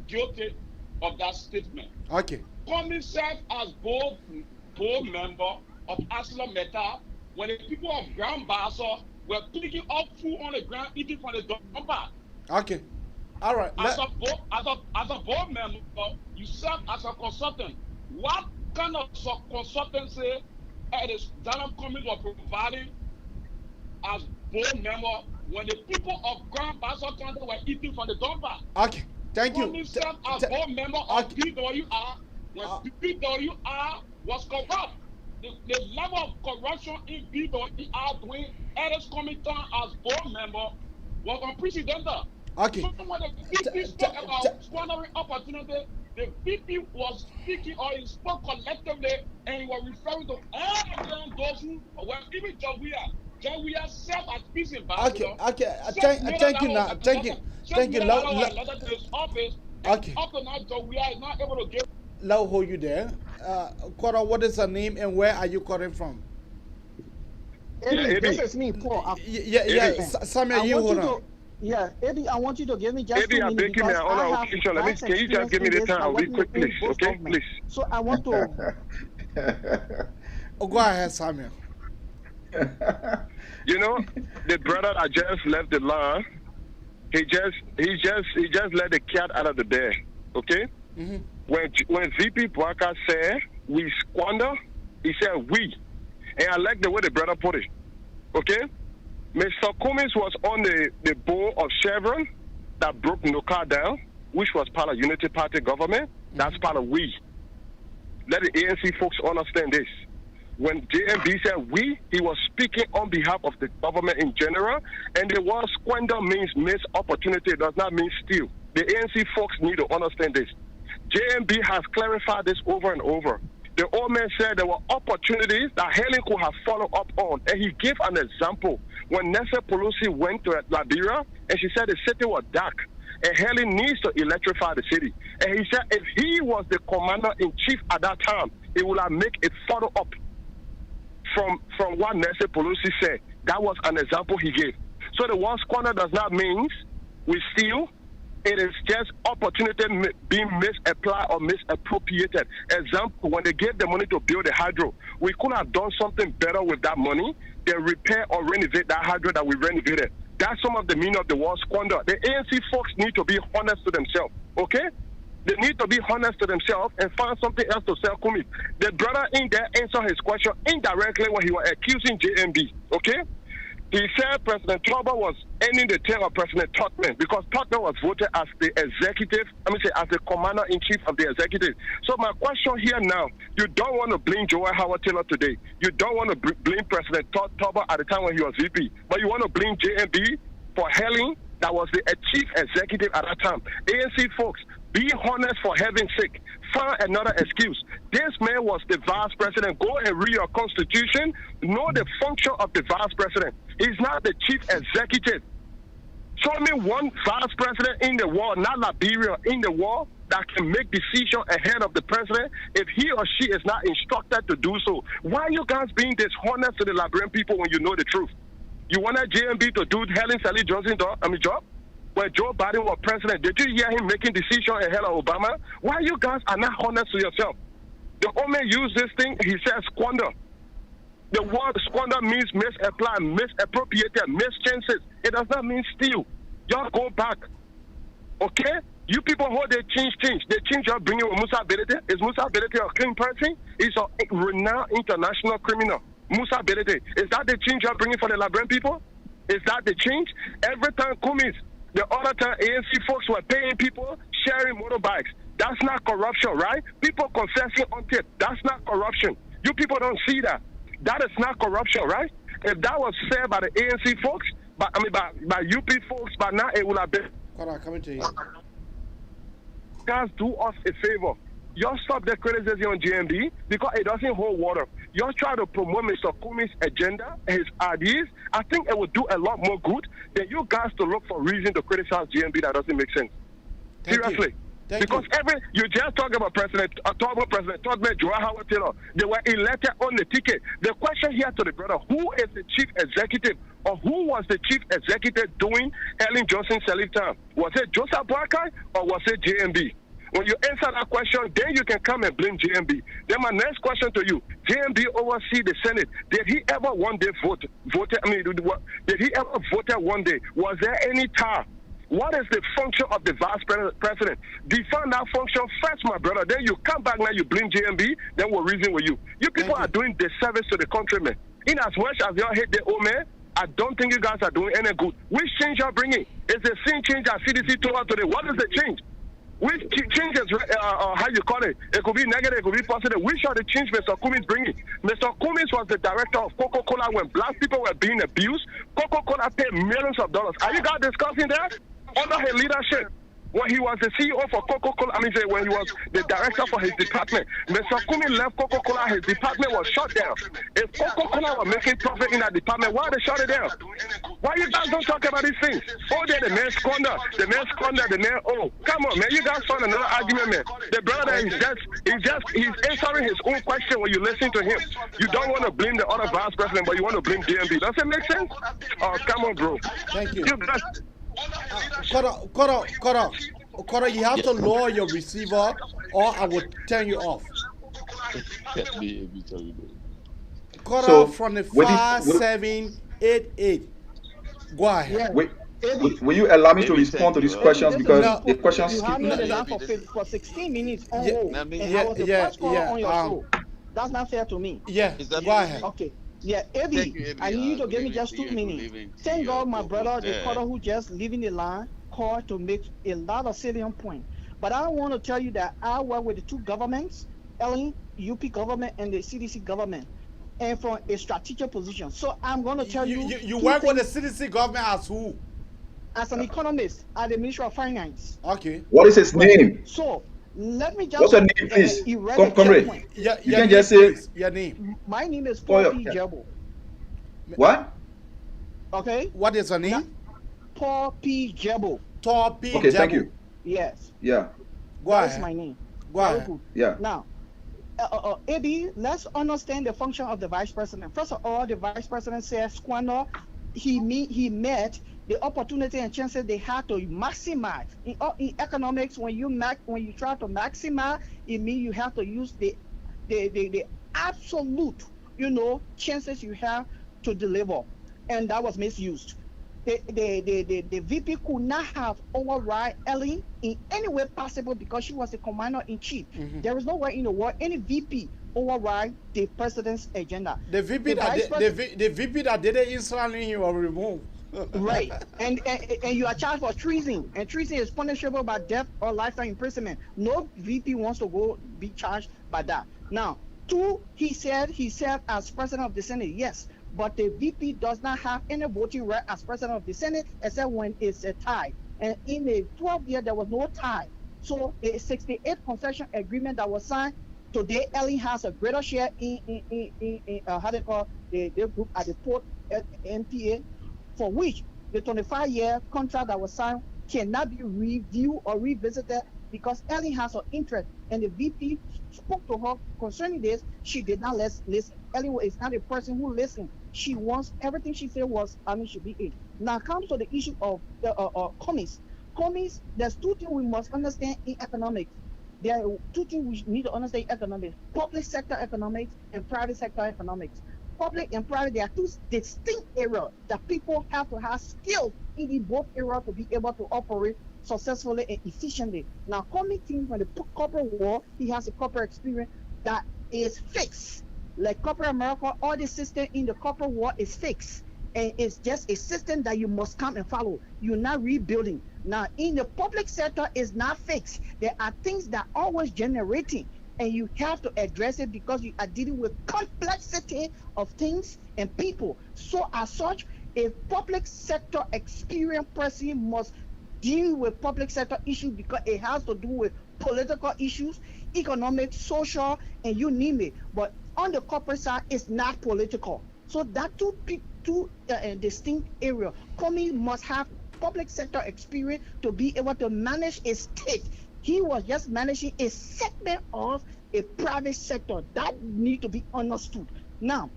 guilty of that statement. Okay. Cummings served as board member of Asla Metal when the people of Grand Bassa were picking up food on the ground, eating from the dumper. Okay. All right. As a board member, you serve as a consultant. What kind of consultancy Donald Cummings was providing as board member when the people of Grand Bassa County were eating from the dumper. Okay, thank you. Cummings served as board member of BWR when BWR was corrupt. The level of corruption in BWR during Eris Cummington as board member was unprecedented. Okay. So when the VP spoke about squandering opportunity, the VP was speaking or he spoke collectively and he was referring to all of them, those who were even John Weir served as peace ambassador. Okay. Thank you now. Thank you. Okay. Up to now, John Weir is not able to give. I'll hold you there. Kora, what is her name and where are you calling from? This is me, Paul. Samuel, you hold on. Yeah, Eddie, I want you to give me just Eddie, 2 I'm minutes making me because on I our have occasion. vast Can you just give me the time? I'll be quick, please. Okay, please. So I want to. Go ahead, Samuel. You know, the brother that just left the line, he just let the cat out of the bag. Okay. Mm-hmm. When VP Boaka said we squander, he said we, and I like the way the brother put it. Okay. Mr. Cummings was on the board of Chevron that broke Noka down, which was part of Unity Party government. That's part of we. Let the ANC folks understand this. When JMB said we, he was speaking on behalf of the government in general, and the word squander means missed opportunity. It does not mean steal. The ANC folks need to understand this. JMB has clarified this over and over. The old man said there were opportunities that Helen could have followed up on, and he gave an example. When Nancy Pelosi went to Liberia, and she said the city was dark, and Helen needs to electrify the city. And he said if he was the commander-in-chief at that time, he would have made a follow-up from what Nancy Pelosi said. That was an example he gave. So the word squander does not mean we steal. It is just opportunity being misapplied or misappropriated. Example, when they gave the money to build the hydro, we could have done something better with that money than repair or renovate that hydro that we renovated. That's some of the meaning of the word squander. The ANC folks need to be honest to themselves, okay? They need to be honest to themselves and find something else to sell Cummings. The brother in there answered his question indirectly when he was accusing JMB, okay? He said President Trump was ending the term of President Totman because Totman was voted as the executive, as the commander-in-chief of the executive. So my question here now, you don't want to blame Joel Howard Taylor today. You don't want to blame President Totman at the time when he was VP. But you want to blame JMB for Helen, that was the chief executive at that time. ANC folks, be honest for heaven's sake. Find another excuse. This man was the vice president. Go and read your constitution. Know the function of the vice president. He's not the chief executive. Show me one vice president in the world, not Liberia, in the world, that can make decisions ahead of the president if he or she is not instructed to do so. Why are you guys being dishonest to the Liberian people when you know the truth? You wanted JMB to do Helen Sally Johnson job? When Joe Biden was president, did you hear him making decisions ahead of Obama? Why you guys are not honest to yourself? The woman used this thing, he said squander. The word squander means misapply, misappropriated, mischances. It does not mean steal. Y'all go back. Okay? You people hold they change. They change your bringing with Musa Belete. Is Musa Belete a clean person? He's a renowned international criminal. Musa Belete. Is that the change you're bringing for the Liberian people? Is that the change? Every time Cummings, the other time ANC folks were paying people, sharing motorbikes. That's not corruption, right? People confessing on tape. That's not corruption. You people don't see that. That is not corruption, right? If that was said by the ANC folks, by UP folks, by now it would have been. Coming to you. Guys, do us a favor. Y'all stop the criticism on GMB because it doesn't hold water. Y'all try to promote Mr. Cummings' agenda and his ideas. I think it would do a lot more good than you guys to look for reason to criticize GMB that doesn't make sense. Seriously. Because you just talk about President Totman, Joel Howard Taylor. They were elected on the ticket. The question here to the brother, who is the chief executive or who was the chief executive doing Helen Johnson's selling time? Was it Joseph Boakai or was it JMB? When you answer that question, then you can come and blame JMB. Then my next question to you, JMB oversee the Senate. Did he ever one day vote? Did he ever vote one day? Was there any time? What is the function of the vice president? Define that function first, my brother. Then you come back now, you blame JMB, then we'll reason with you. You people are doing disservice to the countrymen. In as much as y'all hate the old man, I don't think you guys are doing any good. Which change you're bringing? It's the same change that CDC told us today. What is the change? Which changes, how you call it? It could be negative, it could be positive. Which are the change Mr. Cummings bringing? Mr. Cummings was the director of Coca-Cola when black people were being abused. Coca-Cola paid millions of dollars. Are you guys discussing that? Under his leadership, when he was the CEO for Coca-Cola, when he was the director for his department, Mr. Cummings left Coca-Cola, his department was shut down. If Coca-Cola were making profit in that department, why they shut it down? Why you guys don't talk about these things? Oh, the man squander, oh, come on, man, you guys found another argument, man. The brother he's answering his own question when you listen to him. You don't want to blame the other vice president, but you want to blame DMB. Does it make sense? Oh, come on, bro. Thank you. Kora, you have to lower your receiver or I will turn you off. Kora from the 5788. Go ahead. Will you allow me to respond to these questions because the questions you have me on for 16 minutes on hold, and I was the first caller on your show. That's not fair to me. Yeah, go ahead. Okay. Yeah, Abby, I need you to give me just 2 minutes. Thank God my brother, the caller who just leaving the line, called to make a lot of salient points. But I want to tell you that I work with the two governments, UP government and the CDC government, and from a strategic position. So I'm going to tell you. You work with the CDC government as who? As an economist at the Ministry of Finance. Okay. What is his name? So let me just. What's your name, please? Comrade. You can just say your name. My name is Paul P. Jebo. What? Okay. What is your name? Paul P. Jebo. Paul P. Okay, Jebo. thank you. Yes. Yeah. Go ahead. That's my name. Go ahead. Yeah. Now, AB, let's understand the function of the vice president. First of all, the vice president says squander. He met the opportunity and chances they had to maximize. In economics, when you try to maximize, it means you have to use the absolute, chances you have to deliver, and that was misused. The VP could not have override Ellen in any way possible because she was the commander-in-chief. There is no way in the world any VP override the president's agenda. The VP that did it instantly, he was removed. Right, and you are charged for treason, and treason is punishable by death or lifetime imprisonment. No VP wants to go be charged by that. Now, two, he said as president of the Senate, yes, but the VP does not have any voting right as president of the Senate except when it's a tie. And in the 12th year, there was no tie. So the 68 concession agreement that was signed today, Ellen has a greater share in how they call the group at the port NPA, for which the 25-year contract that was signed cannot be reviewed or revisited because Ellen has an interest, and the VP spoke to her concerning this. She did not listen. Ellen is not a person who listens. She wants everything she said should be it. Now comes to the issue of the Cummings. Cummings, there's two things we must understand in economics. There are two things we need to understand in economics: public sector economics and private sector economics. Public and private, there are two distinct areas that people have to have skills in the both areas to be able to operate successfully and efficiently. Now, Cummings team, when they put corporate war, he has a corporate experience that is fixed. Like corporate America, all the system in the corporate war is fixed. And it's just a system that you must come and follow. You're not rebuilding. Now, in the public sector, it's not fixed. There are things that are always generating, and you have to address it because you are dealing with complexity of things and people. So as such, a public sector experienced person must deal with public sector issues because it has to do with political issues, economic, social, and you name it. But on the corporate side, it's not political. So that two distinct areas. Cummings must have public sector experience to be able to manage a state. He was just managing a segment of a private sector. That need to be understood. Now,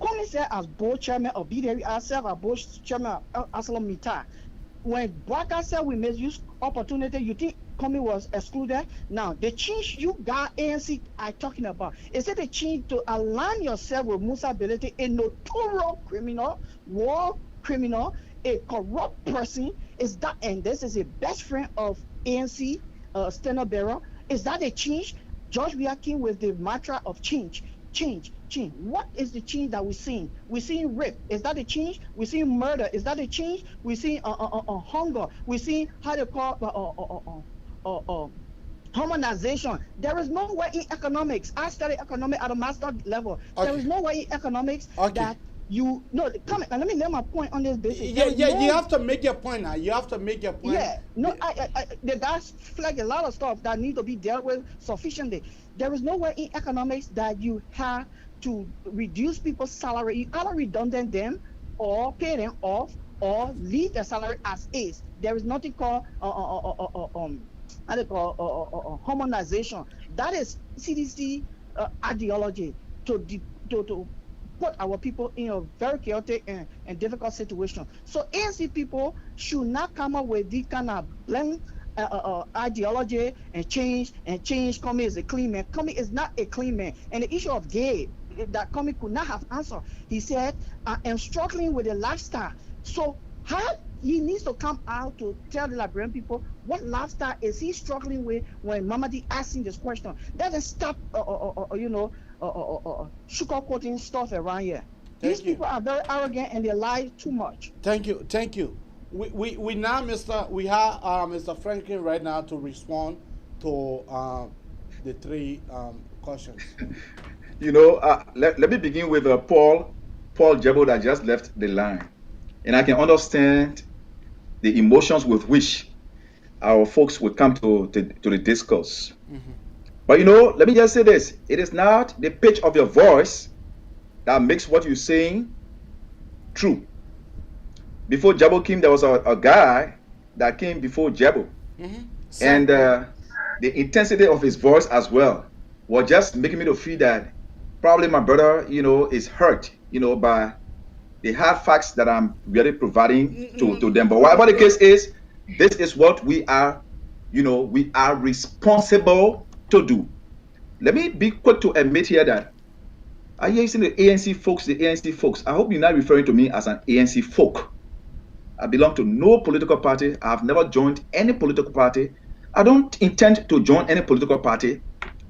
Cummings said as board chairman of BDA, I serve as board chairman of Aslam Mita. When Baka said we misuse opportunity, you think Cummings was excluded? Now, the change you got ANC are talking about, is it a change to align yourself with Musa Belete, a notorious criminal, war criminal, a corrupt person? Is that, and this is a best friend of ANC, Steno Bearer. Is that a change? George Weah came with the mantra of change. change. What is the change that we're seeing? We're seeing rape. Is that a change? We're seeing murder. Is that a change? We're seeing hunger. We're seeing how they call harmonization. There is no way in economics. I study economics at a master level. Okay. There is no way in economics that you come. Let me make my point on this basis. You have to make your point now. You have to make your point. Yeah, no, the guys flag a lot of stuff that need to be dealt with sufficiently. There is no way in economics that you have to reduce people's salary. You either redundant them or pay them off or leave their salary as is. There is nothing called harmonization. That is CDC ideology to put our people in a very chaotic and difficult situation. So ANC people should not come up with this kind of blank ideology and change. Cummings is a clean man. Cummings is not a clean man. And the issue of gay that Cummings could not have answered. He said, I am struggling with a lifestyle. So how he needs to come out to tell the Liberian people what lifestyle is he struggling with when Mamadi asking this question. That doesn't stop sugarcoating stuff around here. These people are very arrogant and they lie too much. Thank you. We now, we have Mr. Franklin right now to respond to the three questions. Let me begin with Paul Jebo that just left the line, and I can understand the emotions with which our folks will come to the discourse. Mm-hmm. But let me just say this: it is not the pitch of your voice that makes what you're saying true. Before Jabo came, there was a guy that came before Jabo, and the intensity of his voice as well was just making me to feel that probably my brother, is hurt, by the hard facts that I'm really providing to them. But whatever the case is, this is what we are, we are responsible to do. Let me be quick to admit here that I hear you saying the ANC folks. I hope you're not referring to me as an ANC folk. I belong to no political party. I've never joined any political party. I don't intend to join any political party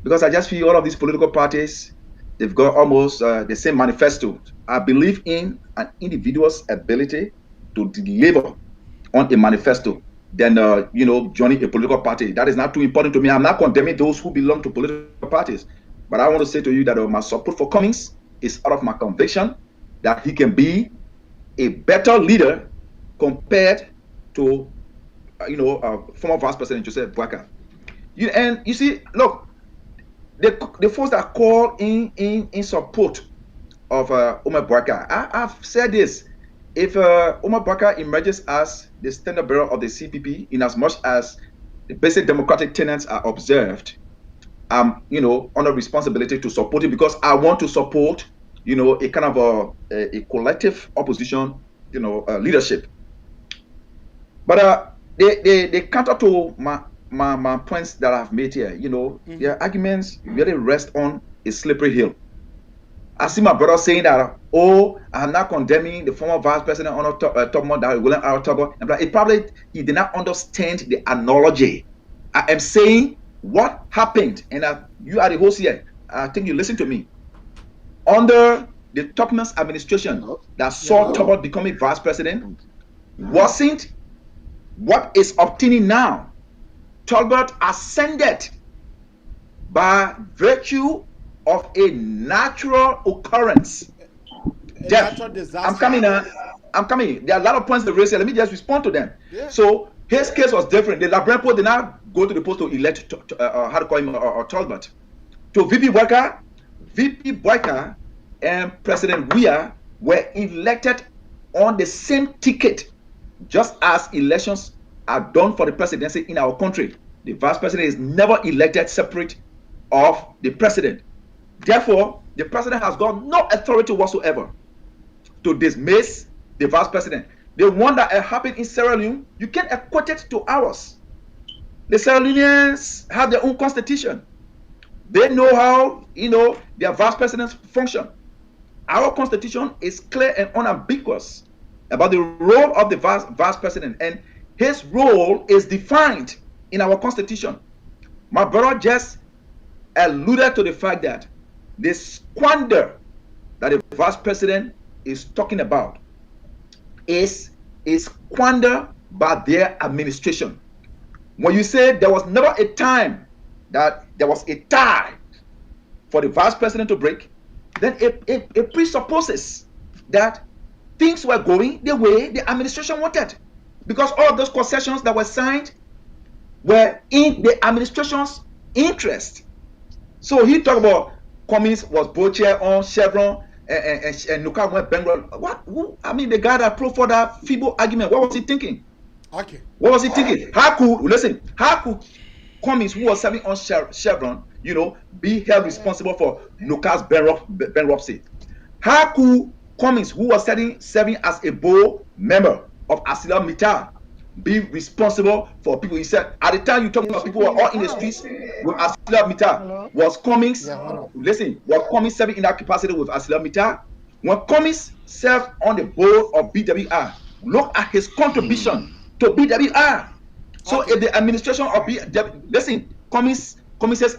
because I just feel all of these political parties, they've got almost the same manifesto. I believe in an individual's ability to deliver on a manifesto than joining a political party. That is not too important to me. I'm not condemning those who belong to political parties. But I want to say to you that my support for Cummings is out of my conviction that he can be a better leader compared to former Vice President Joseph Boakai. And you see, look, the folks that call in support of Omar Boakai, I've said this: if Omar Boakai emerges as the standard bearer of the CPP, in as much as the basic democratic tenets are observed, I'm under responsibility to support it because I want to support a kind of a collective opposition leadership. But they counter to my points that I've made here. Their arguments really rest on a slippery hill. I see my brother saying that, I'm not condemning the former Vice President on top that William R. Togo. He did not understand the analogy. I am saying what happened, and you are the host here. I think you listen to me. Under the Tubman's administration that saw Tubman becoming Vice President, wasn't what is obtaining now. Talbot ascended by virtue of a natural occurrence. Death. I'm coming. There are a lot of points to raise here. Let me just respond to them. Yeah. So his case was different. The Liberian People did not go to the post to elect Talbot. To VP Boakai and President Weah were elected on the same ticket, just as elections are done for the presidency in our country. The vice president is never elected separate of the president. Therefore, the president has got no authority whatsoever to dismiss the vice president. The one that happened in Sierra Leone, you can't equate it to ours. The Sierra Leoneans have their own constitution. They know how, their vice presidents function. Our constitution is clear and unambiguous about the role of the vice president, and his role is defined in our constitution. My brother just alluded to the fact that the squander that the vice president is talking about is squandered by their administration. When you say there was never a time that there was a tie for the vice president to break, then it presupposes that things were going the way the administration wanted, because all of those concessions that were signed were in the administration's interest. So he talked about Cummings was both chair on Chevron and Nuka went bankrupt. I mean, the guy that proved for that feeble argument, what was he thinking? Okay. What was he thinking? How could Cummings, who was serving on Chevron, be held responsible for Nuka's bankruptcy? How could Cummings, who was serving as a board member of ArcelorMittal, be responsible for people? He said at the time you talk about people who were all in the streets with ArcelorMittal. Was Cummings, was Cummings serving in that capacity with ArcelorMittal? When Cummings served on the board of BWR, look at his contribution to BWR. So if the administration of Cummings'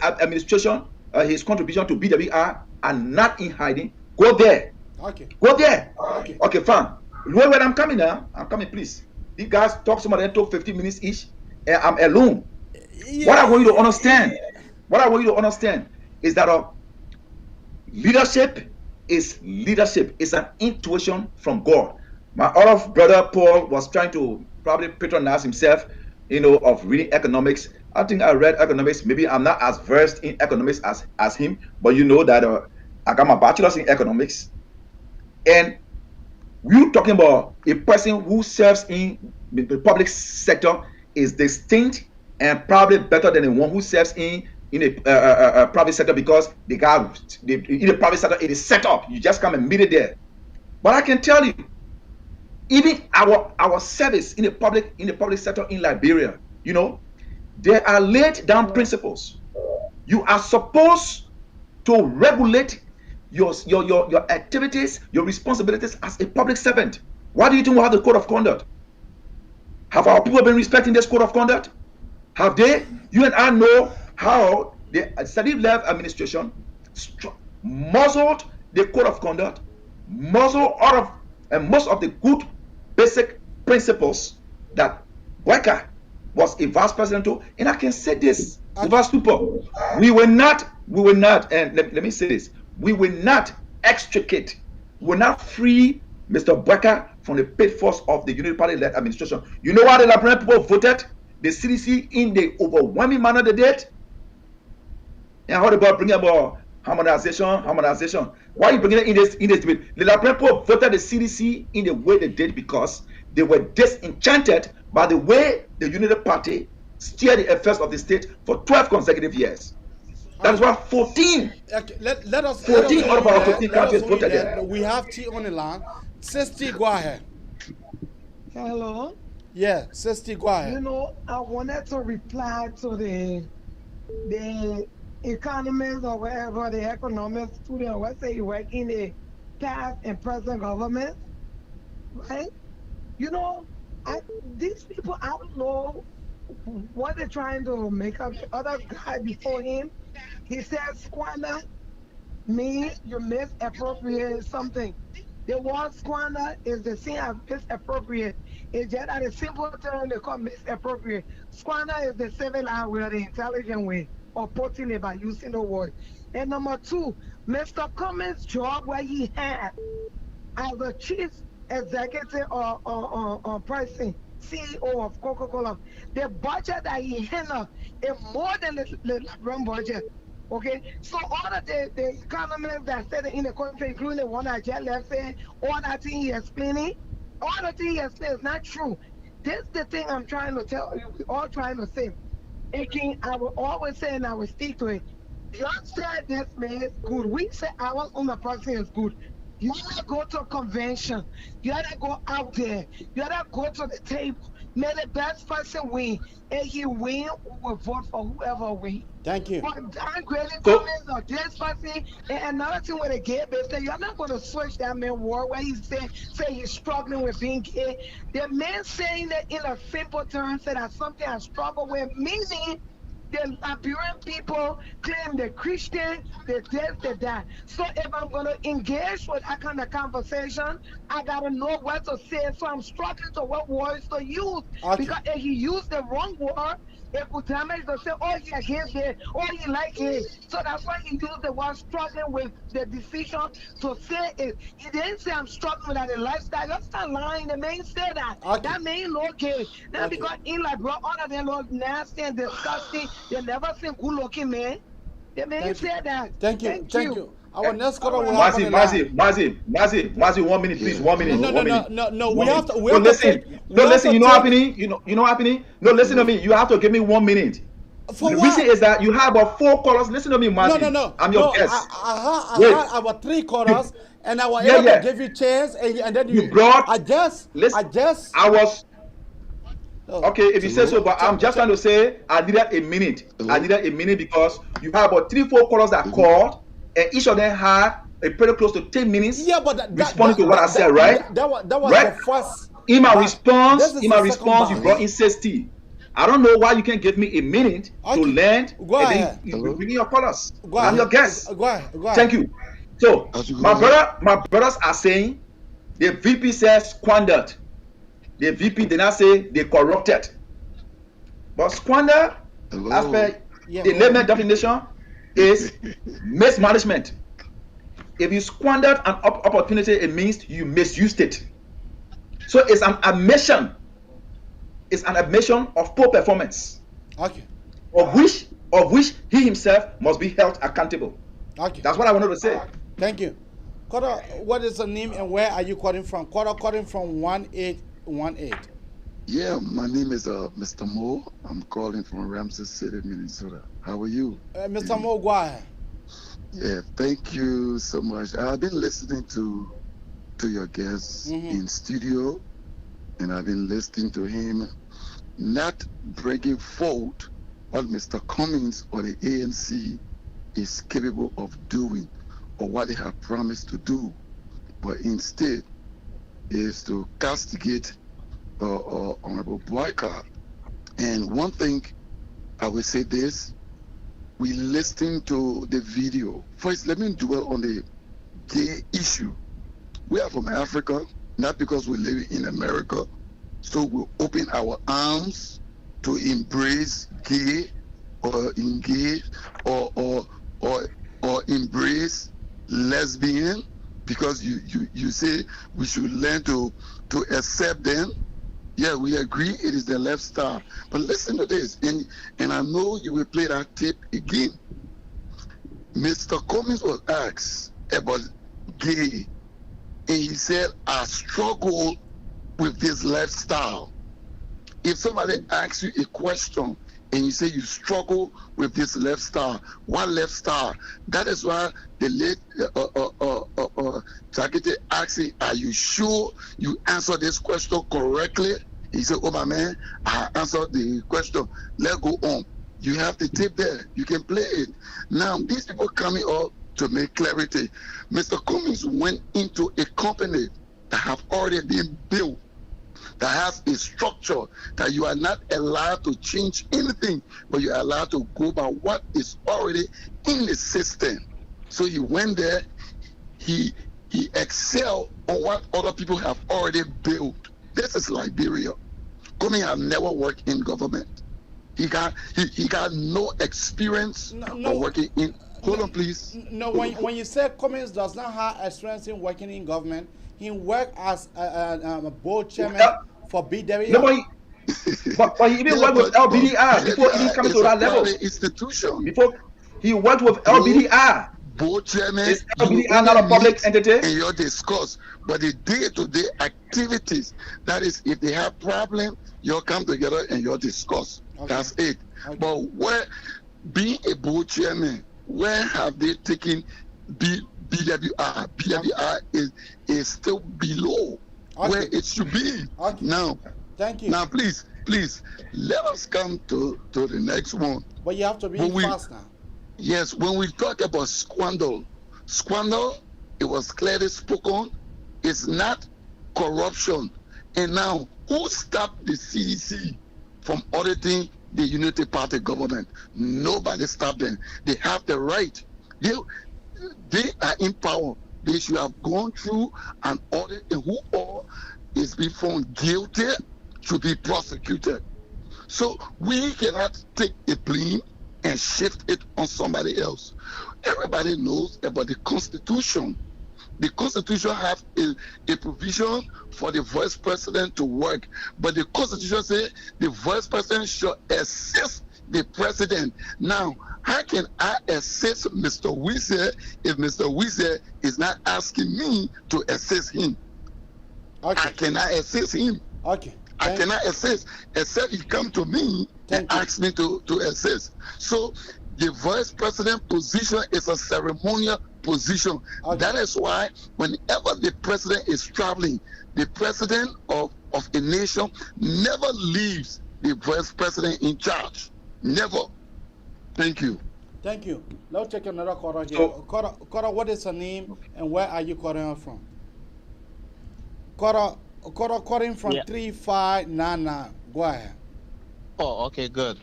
administration, his contribution to BWR are not in hiding, go there. Okay. Go there. Okay, fine. Where I'm coming now? I'm coming, please. These guys talk, some of them talk 15 minutes each, and I'm alone. Yeah. What I want you to understand is that leadership is leadership. It's an intuition from God. My other brother Paul was trying to probably patronize himself, of reading economics. I think I read economics. Maybe I'm not as versed in economics as him, but you know that I got my bachelor's in economics. And we're talking about a person who serves in the public sector is distinct and probably better than the one who serves in a private sector, because in the private sector it is set up. You just come and meet it there. But I can tell you, even our service in the public sector in Liberia, there are laid down principles. You are supposed to regulate your activities, your responsibilities as a public servant. Why do you think we have the code of conduct? Have our people been respecting this code of conduct? Have they? You and I know how the Salif-led administration muzzled the code of conduct, muzzled most of the good basic principles that Weka was a vice president to. And I can say this, vice people, we will not, and let me say this, we will not extricate, we will not free Mr. Weka from the pitfalls of the Unity Party-led administration. You know why the Liberian people voted the CDC in the overwhelming manner they did? And how about bringing about harmonization? Why are you bringing it in this debate? The Liberian people voted the CDC in the way they did because they were disenchanted by the way the Unity Party steered the affairs of the state for 12 consecutive years. That is why 14. Okay, let us 14 out of our 15 countries voted there. We have T on the line. Sister, go ahead. Hello. Yeah, Sister, go ahead. I wanted to reply to the economists or whatever, the economics student, let's say you work in the past and present government, right? These people, I don't know what they're trying to make up. The other guy before him, he said squander means you misappropriate something. The word squander is the same as misappropriate. It's just that a simple term they call misappropriate. Squander is the civilized way, the intelligent way of putting it by using the word. And number two, Mr. Cummings' job where he had as a chief executive or pricing CEO of Coca-Cola, the budget that he handled is more than the Liberian budget. Okay, so all of the economists that said in the country, including the one that just left, saying all that thing he explaining, all the thing he explained is not true. This is the thing I'm trying to tell you, we all trying to say. Again, I will always say and I will stick to it. You said this man is good. We say our own person is good. You gotta go to a convention. You gotta go out there. You gotta go to the table. May the best person win. And he win, we will vote for whoever wins. Thank you. But Don Grady Cummings or this person, and another thing with the gay business, you're not going to switch that man word where he say he's struggling with being gay. The man saying that in a simple term, said that something I struggle with, meaning the Liberian people claim the Christian, the this, the that. So if I'm gonna engage with that kind of conversation, I gotta know what to say. So I'm struggling to what words to use. Because if he used the wrong word, it would damage to say, oh, he against it, oh, he like it. So that's why he used the word struggling with the decision to say it. He didn't say I'm struggling with that lifestyle. Just start lying. The man said that. That man look gay. Now because in like bro, all of them look nasty and disgusting. They never seen good looking man. The man said that. Thank you. Our next caller will Mazi, 1 minute, please. 1 minute. No. We have to. Listen. You know happening. You know happening. No, listen to me. You have to give me 1 minute. For the what? reason is that you have about 4 callers. Listen to me, Mazi. No. I'm your guest. I had our 3 callers, and I was able to give you chance, and then you brought. I was. Okay, if you say so, but I'm just trying to say I needed a minute. I needed a minute because you have about 3-4 callers that called, and each of them had a pretty close to 10 minutes. Yeah, but responding to what I said, right? That was right? the first. In my response, you brought in 60. I don't know why you can't give me a minute to land. Go ahead. Then you bring in your callers. I'm I'm your guest. Go ahead. Thank you. So my brothers are saying the VP says squandered. The VP did not say they corrupted. But squander, as per the layman definition, is mismanagement. If you squandered an opportunity, it means you misused it. So it's an admission. It's an admission of poor performance. Okay. Of which he himself must be held accountable. Okay. That's what I wanted to say. Thank you. Kota, what is the name and where are you calling from? Kota calling from 1818. Yeah, my name is Mr. Mo. I'm calling from Ramsey City, Minnesota. How are you? Mr. Mo, go ahead. Yeah, thank you so much. I've been listening to your guests in studio, and I've been listening to him not bringing forth what Mr. Cummings or the ANC is capable of doing or what they have promised to do, but instead is to castigate Honorable Boycott. And one thing I will say this, we listening to the video. First, let me dwell on the gay issue. We are from Africa, not because we live in America, so we open our arms to embrace gay or engage or embrace lesbian, because you say we should learn to accept them. Yeah, we agree it is the lifestyle. But listen to this, and I know you will play that tape again. Mr. Cummings was asked about gay, and he said, I struggle with this lifestyle. If somebody asks you a question and you say you struggle with this lifestyle, what lifestyle? That is why the late Chakete asked him, are you sure you answer this question correctly? He said, oh my man, I answered the question. Let's go on. You have the tape there. You can play it. Now, these people coming up to make clarity. Mr. Cummings went into a company that have already been built, that has a structure, that you are not allowed to change anything, but you are allowed to go by what is already in the system. So he went there, he excelled on what other people have already built. This is Liberia. Cummings have never worked in government. He got no experience of working in. Hold on, please. No, when you say Cummings does not have experience in working in government, he worked as a board chairman for BWI. No, but he even worked with LBDR before even coming to that level. Institution. Before he worked with LBDR. Board chairman. Is LBDR not a public entity? In your discourse, but the day-to-day activities, that is, if they have problem, you'll come together and you'll discuss. Okay. That's it. Okay. But where, being a board chairman, where have they taken BWI? BWI is still below where it should be. Now, thank you. Now, please, let us come to the next one. But you have to be fast now. Yes, when we talk about squander, it was clearly spoken, it's not corruption. And now, who stopped the CDC from auditing the Unity Party government. Nobody stopped them. They have the right. They are in power. They should have gone through an audit, and who all is being found guilty should be prosecuted. So we cannot take a blame and shift it on somebody else. Everybody knows about the Constitution. The Constitution has a provision for the vice president to work, but the Constitution says the vice president should assist the president. Now, how can I assist Mr. Wise if Mr. Wise is not asking me to assist him? Okay. I cannot assist him. Okay. I cannot assist except he come to me and ask me to assist. So the vice president position is a ceremonial position. Okay. That is why whenever the president is traveling, the president of a nation never leaves the vice president in charge. Never. Thank you. Thank you. Let's take another caller here. Caller, what is her name and where are you calling from? Caller calling from 3599. Go ahead. Oh, okay, good.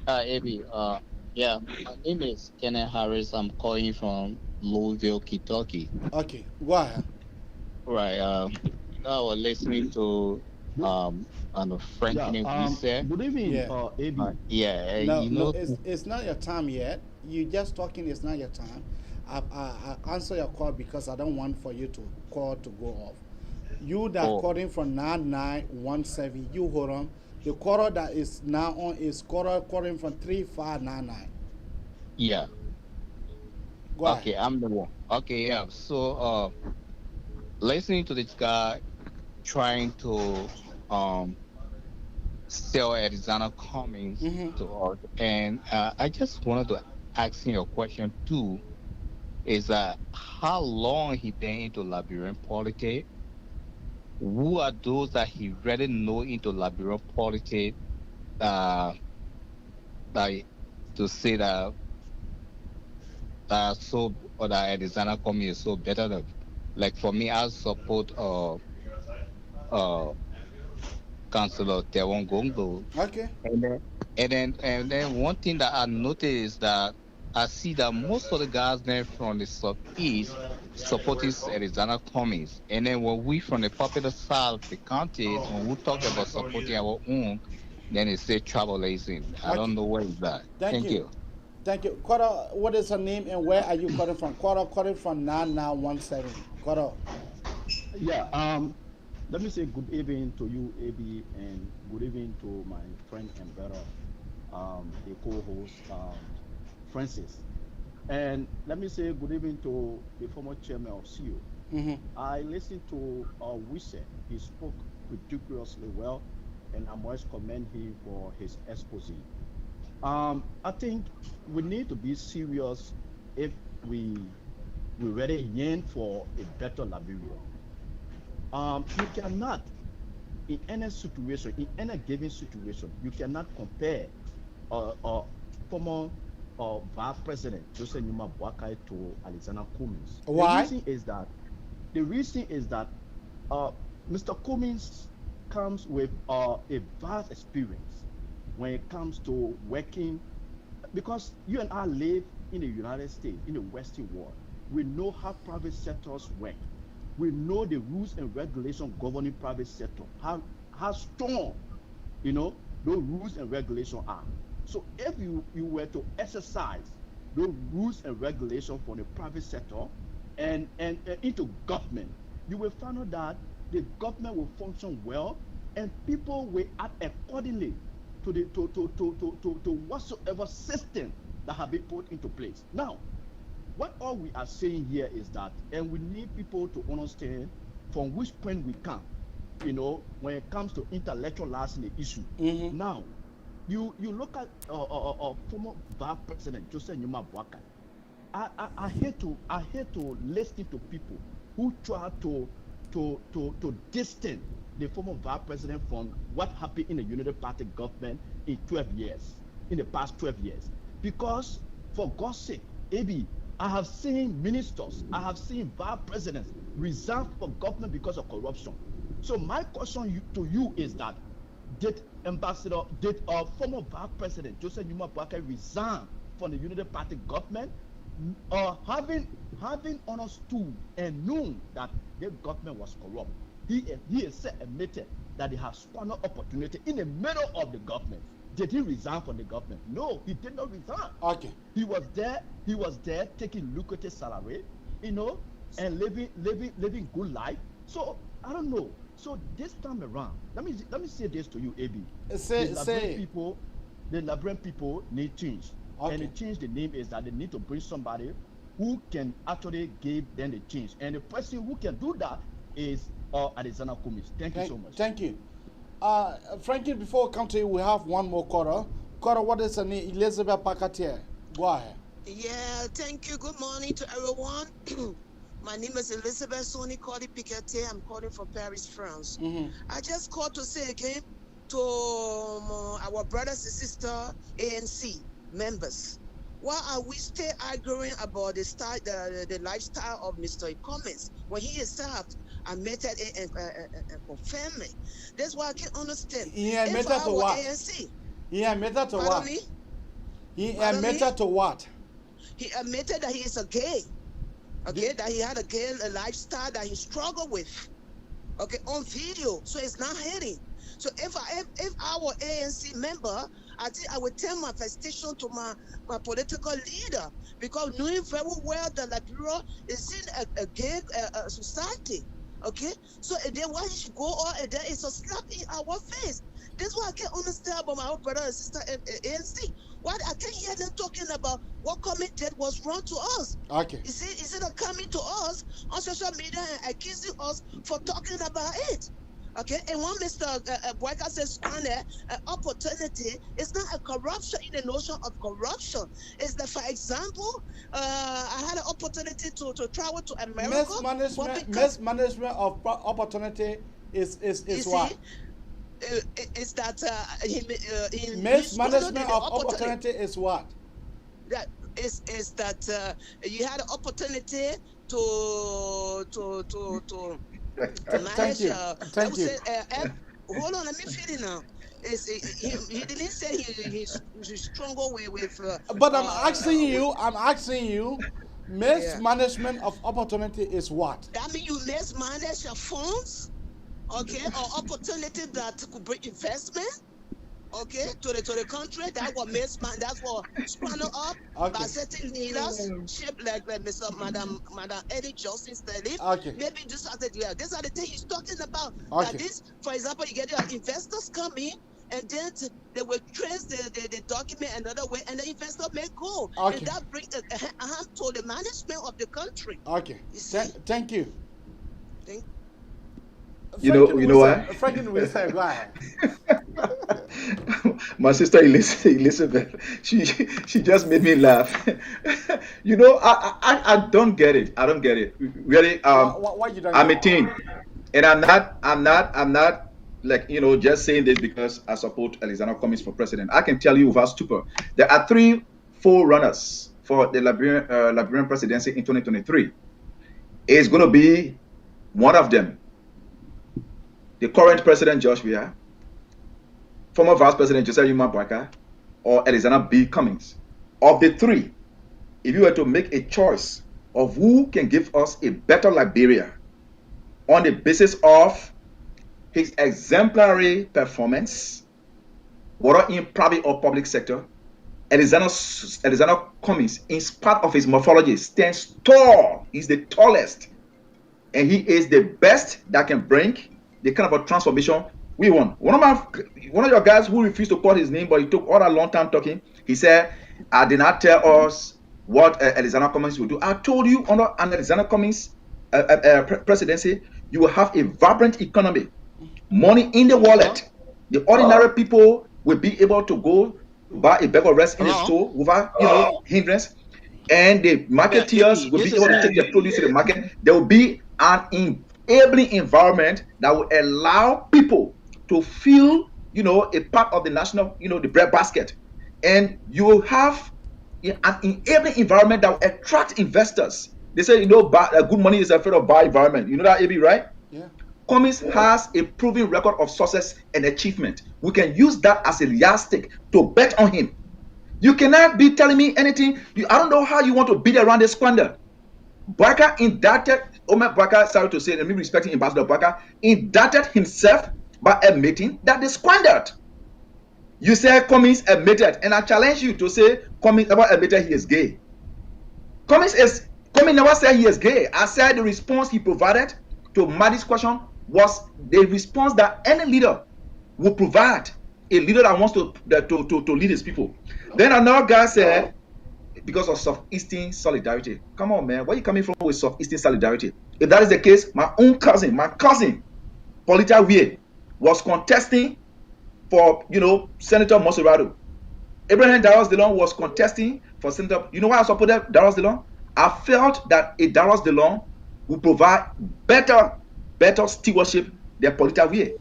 AB, yeah, my name is Kenneth Harris. I'm calling from Louisville, Kentucky. Okay, go ahead. Right. I was listening to Franklin said. Good evening, AB. No, it's not your time yet. You just talking. It's not your time. I answer your call because I don't want for you to call to go off. You that calling from 9917. You hold on. The caller that is now on is calling from 3599. Yeah. Go ahead. Okay, I'm the one. Okay, yeah. So, listening to this guy trying to sell Arizona Cummings to us, and I just wanted to ask him a question too. Is that how long he been into Liberian politics? Who are those that he really know into Liberian politics? Like to say that so or that Arizona Cummings is so better than, like for me, I support Councilor Tewon Gongo. Okay. And then one thing that I noticed is that I see that most of the guys there from the southeast supporting Arizona Cummings. And then when we from the popular side of the county, when we talk about supporting our own, then it says trailblazing. I don't know where is that. Thank you. Thank you. Kora, what is her name and where are you calling from? Kora calling from 9917. Kora. Yeah, let me say good evening to you, AB, and good evening to my friend and brother, the co-host, Francis. And let me say good evening to the former chairman of CEO. I listened to Wise. He spoke ridiculously well, and I must commend him for his expose. I think we need to be serious if we really yearn for a better Liberia. You cannot, in any situation, in any given situation, you cannot compare former Vice President Joseph Numa Boakai to Alexander Cummings. Why? The reason is that Mr. Cummings comes with a vast experience when it comes to working, because you and I live in the United States, in the Western world. We know how private sectors work. We know the rules and regulations governing private sector, how strong, those rules and regulations are. So if you were to exercise those rules and regulations for the private sector and into government, you will find out that the government will function well and people will act accordingly to whatsoever system that have been put into place. Now, what all we are saying here is that, and we need people to understand from which point we come, when it comes to intellectualizing the issue. Now, you look at former Vice President Joseph Numa Boakai. I hate to listen to people who try to distance the former Vice President from what happened in the Unity Party government in the past 12 years. Because, for God's sake, AB, I have seen ministers, I have seen Vice Presidents resign from government because of corruption. So my question to you is that, did former Vice President Joseph Numa Boakai resign from the Unity Party government, or having understood and known that the government was corrupt? He admitted that he has squandered opportunity in the middle of the government. Did he resign from the government? No, he did not resign. Okay. He was there taking lucrative salary, and living good life. So I don't know. So this time around, let me say this to you, AB. The Liberian people need change. Okay. And the change, the name is that they need to bring somebody who can actually give them the change. And the person who can do that is Alexander Cummings. Thank you so much. Thank you. Frankie, before we come to you, we have one more caller. Caller, what is the name? Elizabeth Pacatier. Go ahead. Yeah, thank you. Good morning to everyone. My name is Elizabeth Soni Cordy Picatier. I'm calling from Paris, France. I just called to say again to our brothers and sisters, ANC members, why are we still arguing about the lifestyle of Mr. Cummings when he himself admitted it and confirmed it? That's why I can't understand. He admitted to what? ANC, he admitted to what? me? He admitted to what? He admitted that he is a gay. Okay, that he had a gay lifestyle that he struggled with. Okay, on video, so it's not hiding. So if our ANC member, I think I would tell my manifestation to my political leader, because knowing very well that Liberia is in a gay society. Okay, so then why he should go on and there is a slap in our face. That's why I can't understand about my own brother and sister and ANC. Why I can't hear them talking about what Cummings did was wrong to us. Okay. You see, instead of coming to us on social media and accusing us for talking about it. Okay, and when Mr. Boyka says opportunity, it's not a corruption in the notion of corruption. It's that, for example, I had an opportunity to travel to America. Mismanagement of opportunity is what? It's that mismanagement of opportunity is what? That is that you had an opportunity to manage. Thank you. Thank you. Hold on, let me finish now. He didn't say he's stronger with. But I'm asking you. Mismanagement of opportunity is what? That means you mismanage your funds. Okay, or opportunity that could bring investment, okay, to the country. That was that's what sprung up by certain leaders, shaped like Madam Eddie Johnson Sterling. Okay. Maybe these are the things he's talking about. Okay. That this, for example, you get your investors come in, and then they will trace the document another way, and the investor may go. Okay. And that brings a harm to the management of the country. Okay. Thank you. You know what? Franklin will say, go ahead. My sister Elizabeth, she just made me laugh. I don't get it. I don't get it. Really, why you don't? I'm a teen, and I'm not like just saying this because I support Alexander Cummings for president. I can tell you without stupor, there are 3 runners for the Liberian presidency in 2023. It's going to be one of them. The current president, Josh Weah, former vice president, Joseph Yuma Boyka, or Alexander B. Cummings. Of the 3, if you were to make a choice of who can give us a better Liberia on the basis of his exemplary performance, whether in private or public sector, Alexander Cummings, in spite of his morphology, stands tall. He's the tallest. And he is the best that can bring the kind of a transformation we want. One of your guys who refused to call his name, but he took all that long time talking. He said, "I did not tell us what Alexander Cummings will do." I told you under Alexander Cummings' presidency, you will have a vibrant economy, money in the wallet. The ordinary people will be able to go buy a bag of rice in the store without hindrance, and the marketeers will be able to take their produce to the market. There will be an enabling environment that will allow people to feel, a part of the national, the bread basket. And you will have an enabling environment that will attract investors. They say, good money is afraid of bad environment. You know that, AB, right? Yeah. Cummings has a proven record of success and achievement. We can use that as a yardstick to bet on him. You cannot be telling me anything. I don't know how you want to beat around the squander. Barker indicted, Omar Barker, sorry to say, let me respecting Ambassador Barker, indicted himself by admitting that they squandered. You say Cummings admitted, and I challenge you to say Cummings never admitted he is gay. Cummings never said he is gay. I said the response he provided to Maddie's question was the response that any leader would provide. A leader that wants to lead his people. Then another guy said, because of Southeastern solidarity. Come on, man. Where are you coming from with Southeastern solidarity? If that is the case, my cousin, Polita Wie, was contesting for, Senator Monserrato. Abraham Darius DeLong was contesting for Senator. You know why I supported Darius DeLong? I felt that a Darius DeLong would provide better stewardship than Polita Wie.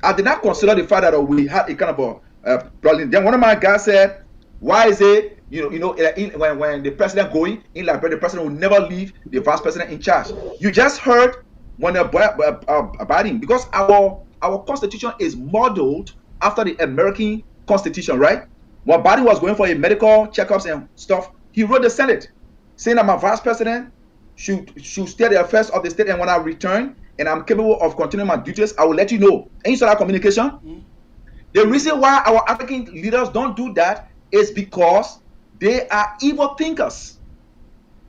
I did not consider the fact that we had a kind of a problem. Then one of my guys said, why is it, when the president going in Liberia, the president will never leave the vice president in charge. You just heard when Biden, because our constitution is modeled after the American constitution, right? When Biden was going for a medical checkups and stuff, he wrote the Senate saying that my vice president should steer the affairs of the state, and when I return and I'm capable of continuing my duties, I will let you know. And you saw that communication. The reason why our African leaders don't do that is because they are evil thinkers.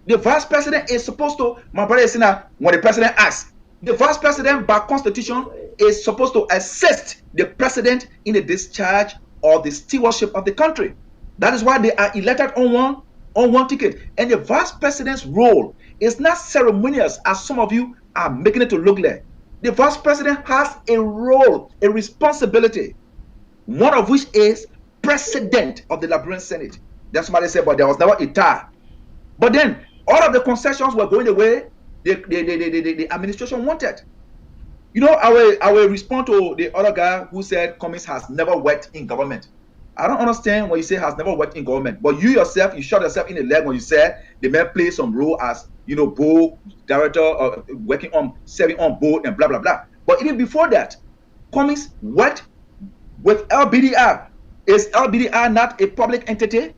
The vice president is supposed to, my brother is saying that when the president asks, the vice president by constitution is supposed to assist the president in the discharge of the stewardship of the country. That is why they are elected on one ticket. And the vice president's role is not ceremonious as some of you are making it to look like. The vice president has a role, a responsibility, one of which is president of the Liberian Senate. That's what they said, but there was never a tie. But then all of the concessions were going the way the administration wanted. I will respond to the other guy who said Cummings has never worked in government. I don't understand when you say has never worked in government, but you yourself, you shot yourself in the leg when you said the man played some role as board director, serving on board and blah blah blah. But even before that, Cummings worked with LBDR. Is LBDR not a public entity?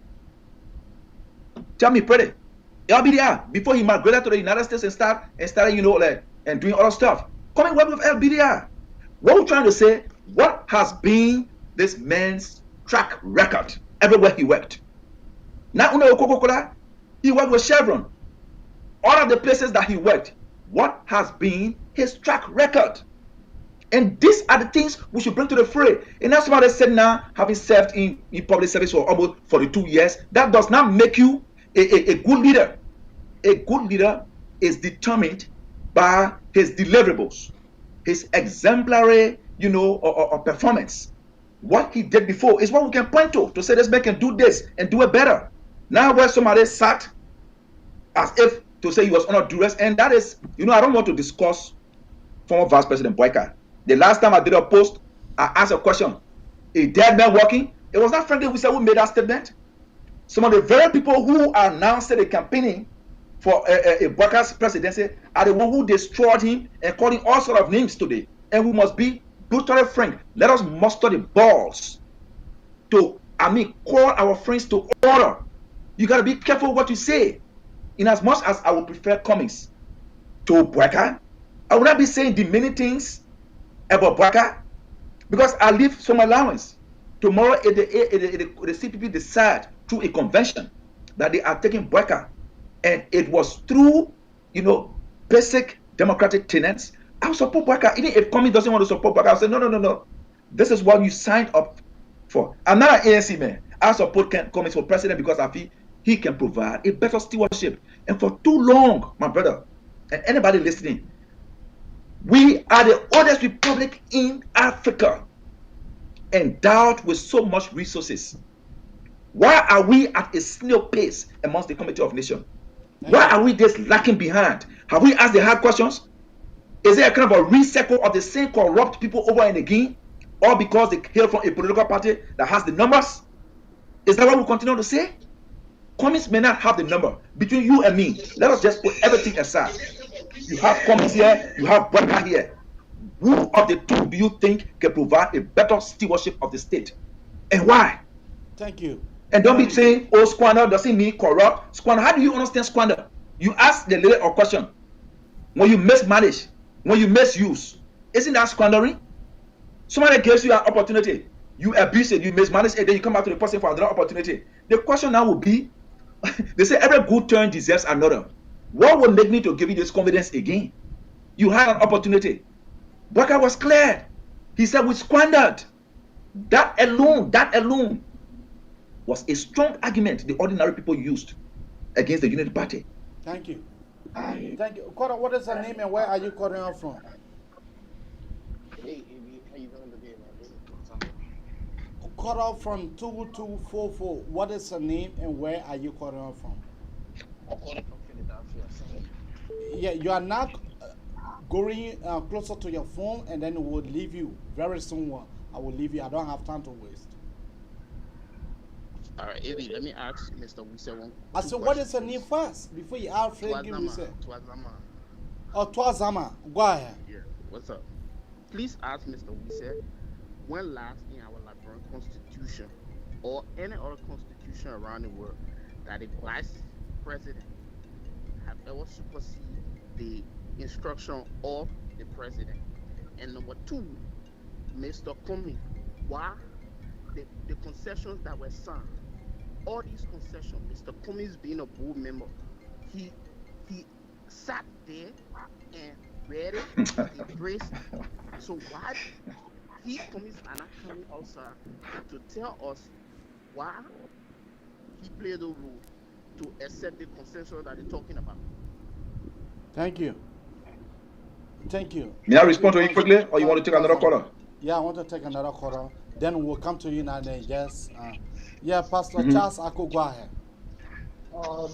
Tell me, pretty. LBDR, before he migrated to the United States and started, and doing other stuff. Cummings worked with LBDR. What we're trying to say, what has been this man's track record everywhere he worked? Not only Coca-Cola, he worked with Chevron. All of the places that he worked, what has been his track record? And these are the things we should bring to the fray. And that's why they said now, having served in public service for almost 42 years, that does not make you a good leader. A good leader is determined by his deliverables, his exemplary, or performance. What he did before is what we can point to say this man can do this and do it better. Now where somebody sat as if to say he was under duress, and that is, I don't want to discuss former Vice President Boyka. The last time I did a post, I asked a question: a dead man walking? It was not Franklin who made that statement. Some of the very people who are now still campaigning for a Boyka's presidency are the one who destroyed him and calling all sorts of names today. And we must be brutally frank. Let us muster the balls to, call our friends to order. You got to be careful what you say. In as much as I would prefer Cummings to Boyka, I would not be saying the many things about Boyka because I leave some allowance. Tomorrow, if the CPP decide through a convention that they are taking Boyka, and it was through, basic democratic tenets, I'll support Boyka. Even if Cummings doesn't want to support Boyka, I'll say, no. This is what you signed up for. I'm not an ANC man. I support Cummings for president because I feel he can provide a better stewardship. And for too long, my brother, and anybody listening, we are the oldest republic in Africa, endowed with so much resources. Why are we at a snail pace amongst the Committee of Nations? Why are we just lacking behind? Have we asked the hard questions? Is there a kind of a recycle of the same corrupt people over and again? Or because they hail from a political party that has the numbers? Is that what we continue to say? Cummings may not have the number. Between you and me, let us just put everything aside. You have Cummings here, you have Boyka here. Who of the two do you think can provide a better stewardship of the state? And why? Thank you. And don't be saying, oh, squander doesn't mean corrupt. Squander, how do you understand squander? You ask the lady a question. When you mismanage, when you misuse, isn't that squandering? Somebody gives you an opportunity, you abuse it, you mismanage it, then you come back to the person for another opportunity. The question now will be, they say every good turn deserves another. What will make me to give you this confidence again? You had an opportunity. Baka was clear. He said we squandered. That alone was a strong argument the ordinary people used against the Unity Party. Thank you. Thank you. Kora, what is her name and where are you calling her from? Kora from 2244. What is her name and where are you calling her from? Yeah, you are not going closer to your phone, and then we'll leave you very soon. I will leave you. I don't have time to waste. All right, Evie, let me ask Mr. Wise one. I said, what is her name first before you ask Frankie Wise? Twazama. Oh, Twazama. Go ahead. Yeah. What's up? Please ask Mr. Wise when last in our Liberian Constitution or any other constitution around the world that a vice president have ever superseded the instruction of the president. And number two, Mr. Cummings, why the concessions that were signed, all these concessions, Mr. Cummings being a board member, he sat there and read it, embraced it. So why he Cummings are not coming outside to tell us why he played a role to accept the concession that they're talking about? Thank you. Thank you. May I respond to you quickly, or you want to take another caller? Yeah, I want to take another caller. Then we'll come to you now. Then yes, yeah, Pastor Charles, I could go ahead.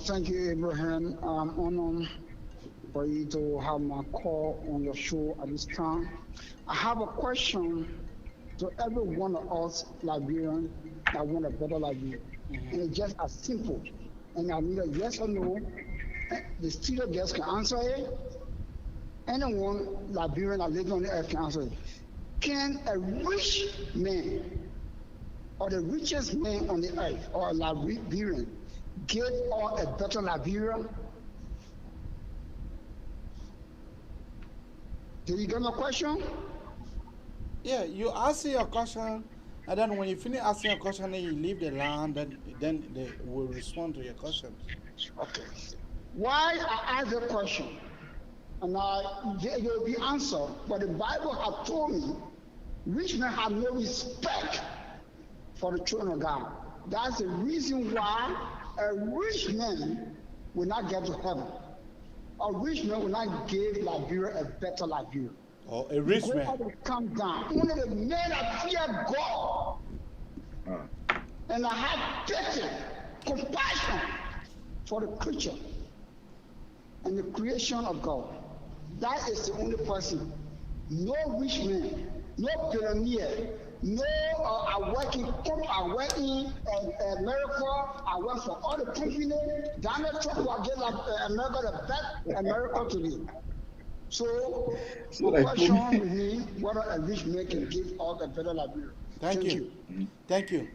Thank you, Abraham. I'm honored for you to have my call on your show at this time. I have a question to every one of us Liberians that want a better Liberia, and it's just as simple. And I need a yes or no. The studio guests can answer it. Anyone Liberian that lives on the earth can answer it. Can a rich man or the richest man on the earth or a Liberian get on a better Liberia? Do you get my question? Yeah, you ask your question, and then when you finish asking your question, then you leave the line, then they will respond to your question. Okay. Why I ask the question? And there will be answer, but the Bible has told me rich men have no respect for the children of God. That's the reason why a rich man will not get to heaven. A rich man will not give Liberia a better Liberia. Oh, a rich man. God will come down. Only the men that fear God and I have pity, compassion for the creature and the creation of God. That is the only person. No rich man, no billionaire, no I work in America, I work for other companies. Donald Trump will get America the best America to live. So the question with me, whether a rich man can give us a better Liberia. Thank you. Thank you.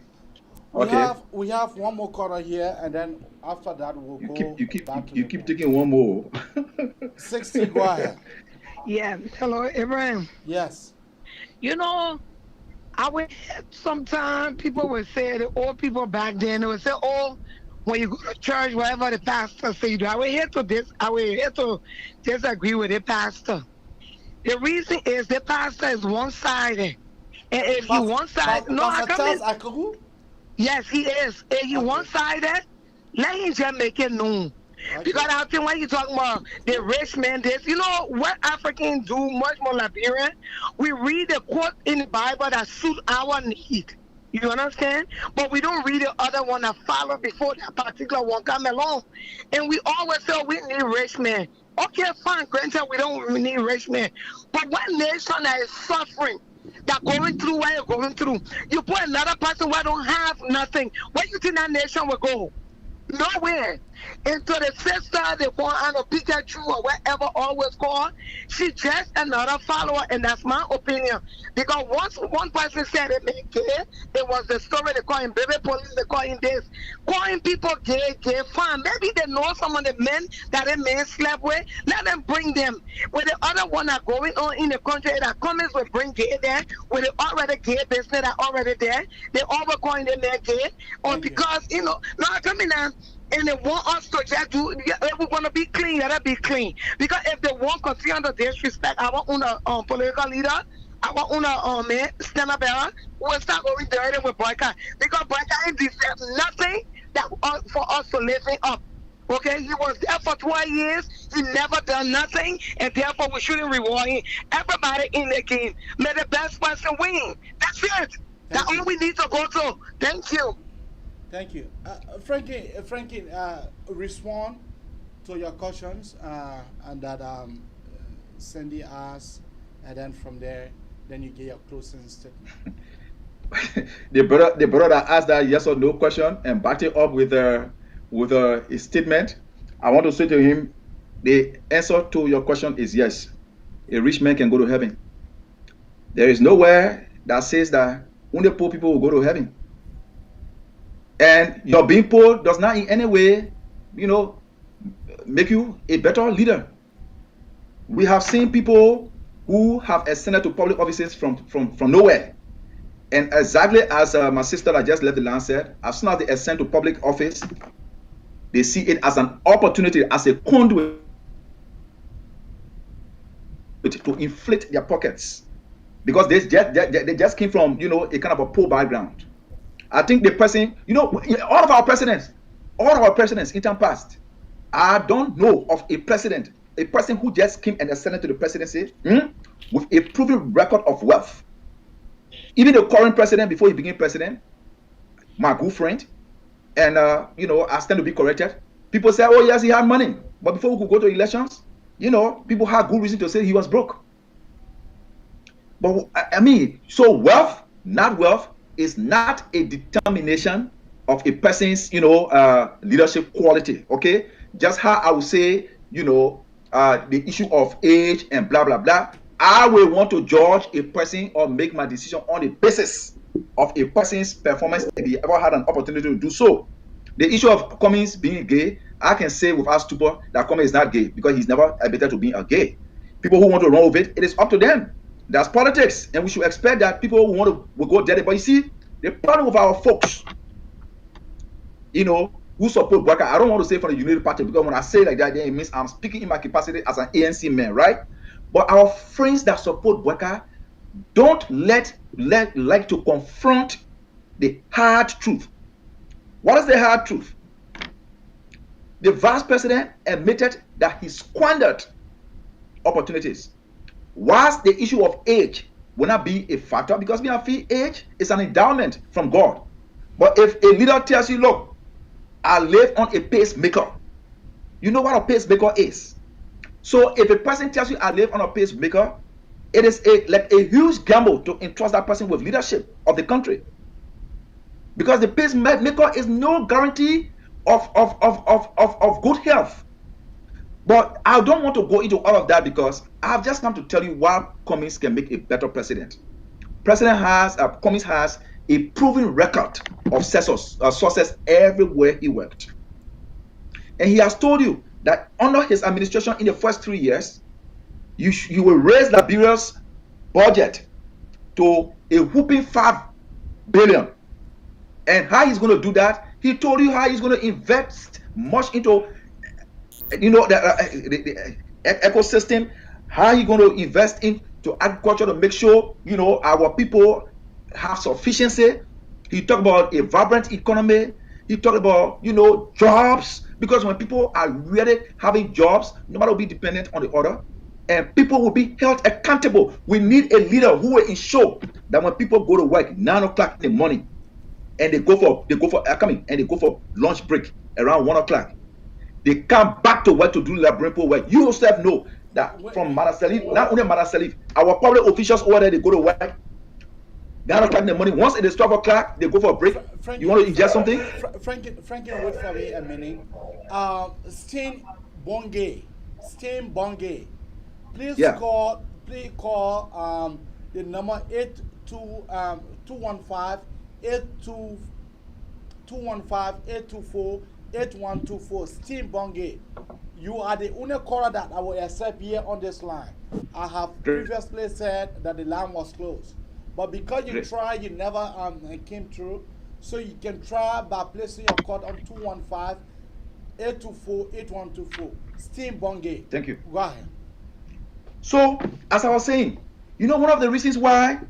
Okay. We have one more caller here, and then after that we'll go. You keep taking one more. 60, go ahead. Yeah. Hello, Abraham. Yes. You know, I would sometimes people would say, the old people back then, they would say, oh, when you go to church, whatever the pastor say, I would hear to disagree with the pastor. The reason is the pastor is one-sided. And if he one-sided, no, I come in. Yes, he is. If he one-sided, let him just make it known. Okay. Because I think when you talk about the rich man, this, you know what Africans do much more Liberian? We read the quote in the Bible that suit our need. You understand? But we don't read the other one that follow before that particular one come along. And we always say we need rich men. Okay, fine, granted we don't need rich men. But one nation that is suffering, that going through what you're going through, you put another person who don't have nothing, where you think that nation will go? Nowhere. And to the sister, the one on the Pikachu or whatever always called, she just another follower, and that's my opinion. Because once one person said it meant gay, it was the story they call him baby police, they call him this. Calling people gay, fine. Maybe they know some of the men that a man slept with. Let them bring them. With the other one that going on in the country that Cummings will bring gay there, with the already gay business that already there, they all were calling them gay. Or because, now coming on. And they want us to just do, we want to be clean, let it be clean. Because if they want to continue to disrespect our own political leader, our own man, stand up there, we'll start going dirty with boycott. Because boycott deserves nothing that for us to live it up. Okay, he was there for 12 years, he never done nothing, and therefore we shouldn't reward him. Everybody in the game, may the best person win. That's it. That's all we need to go to. Thank you. Thank you. Frankie, respond to your questions and that Cindy asked, and then from there, then you get your closing statement. the brother that asked that yes or no question and backed it up with a statement. I want to say to him, the answer to your question is yes. A rich man can go to heaven. There is nowhere that says that only poor people will go to heaven. And your being poor does not in any way, make you a better leader. We have seen people who have ascended to public offices from nowhere. And exactly as my sister that just left the land said, as soon as they ascend to public office, they see it as an opportunity, as a conduit to inflate their pockets. Because they just came from, a kind of a poor background. I think the person, all of our presidents in time past, I don't know of a person who just came and ascended to the presidency with a proven record of wealth. Even the current president, before he became president, my good friend, and I stand to be corrected. People say, oh yes, he had money, but before we could go to elections, people had good reason to say he was broke. But so wealth, not wealth, is not a determination of a person's, leadership quality. Okay, just how I would say, the issue of age and blah blah blah. I will want to judge a person or make my decision on the basis of a person's performance if he ever had an opportunity to do so. The issue of Cummings being gay, I can say without stupor that Cummings is not gay because he's never admitted to being a gay. People who want to run with it, it is up to them. That's politics, and we should expect that people who want to will go dirty. But you see, the problem with our folks, who support Bwaka, I don't want to say from the United Party because when I say like that, then it means I'm speaking in my capacity as an ANC man, right? But our friends that support Bwaka don't like to confront the hard truth. What is the hard truth? The vice president admitted that he squandered opportunities. Whilst the issue of age will not be a factor, because I feel age is an endowment from God. But if a leader tells you, look, I live on a pacemaker, you know what a pacemaker is. So if a person tells you I live on a pacemaker, it is like a huge gamble to entrust that person with leadership of the country. Because the pacemaker is no guarantee of good health. But I don't want to go into all of that because I've just come to tell you why Cummings can make a better president. Cummings has a proven record of success everywhere he worked. And he has told you that under his administration in the first 3 years, you will raise Liberia's budget to a whooping $5 billion. And how he's going to do that, he told you how he's going to invest much into the ecosystem, how you going to invest into agriculture to make sure our people have sufficiency. He talked about a vibrant economy. He talked about jobs, because when people are really having jobs, nobody will be dependent on the other, and people will be held accountable. We need a leader who will ensure that when people go to work 9 o'clock in the morning and they go for lunch break around 1 o'clock, they come back to work to do Liberian work. You yourself know that from Madasalif, not only Madasalif, our public officials over there, they go to work 9 o'clock in the morning. Once it is 12 o'clock, they go for a break. You want to ingest something? Franklin, wait for me a minute. Stain Bongay. Please Yeah. call the number 215-824-8124. Stain Bongay. You are the only caller that I will accept here on this line. I have previously said that the line was closed. But because you tried, you never came through. So you can try by placing your call on 215-824-8124. Steam Bongay. Thank you. Go ahead. So, as I was saying, you know one of the reasons why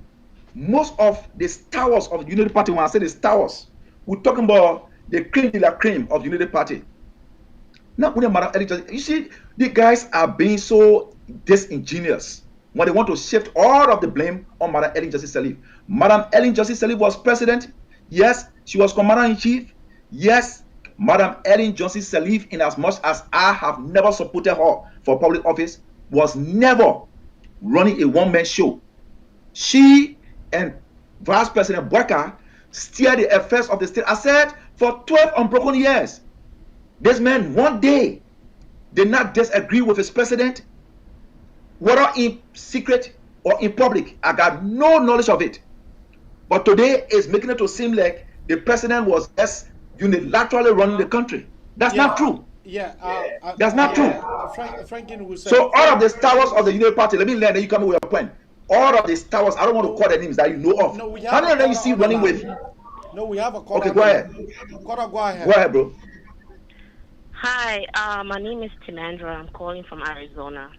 most of the stars of the Unity Party, when I say the stars, we're talking about the cream de la cream of the Unity Party. Not only Madam Ellen, you see, the guys are being so disingenuous when they want to shift all of the blame on Madam Ellen Johnson Sirleaf. Madam Ellen Johnson Sirleaf was president. Yes, she was commander-in-chief. Yes, Madam Ellen Johnson Sirleaf, in as much as I have never supported her for public office, was never running a one-man show. She and Vice President Bweka steered the affairs of the state. I said, for 12 unbroken years, this man one day did not disagree with his president, whether in secret or in public. I got no knowledge of it. But today is making it to seem like the president was just unilaterally running the country. That's not true. That's not true. Franklin will say. So all of the stars of the Unity Party, let me learn, then you come with your point. All of the stars, I don't want to call their names that you know of. No, we have How many of them you see running with? No, we have a caller. Okay, go ahead. Go ahead. Go ahead, bro. Hi, my name is Timandra. I'm calling from Arizona.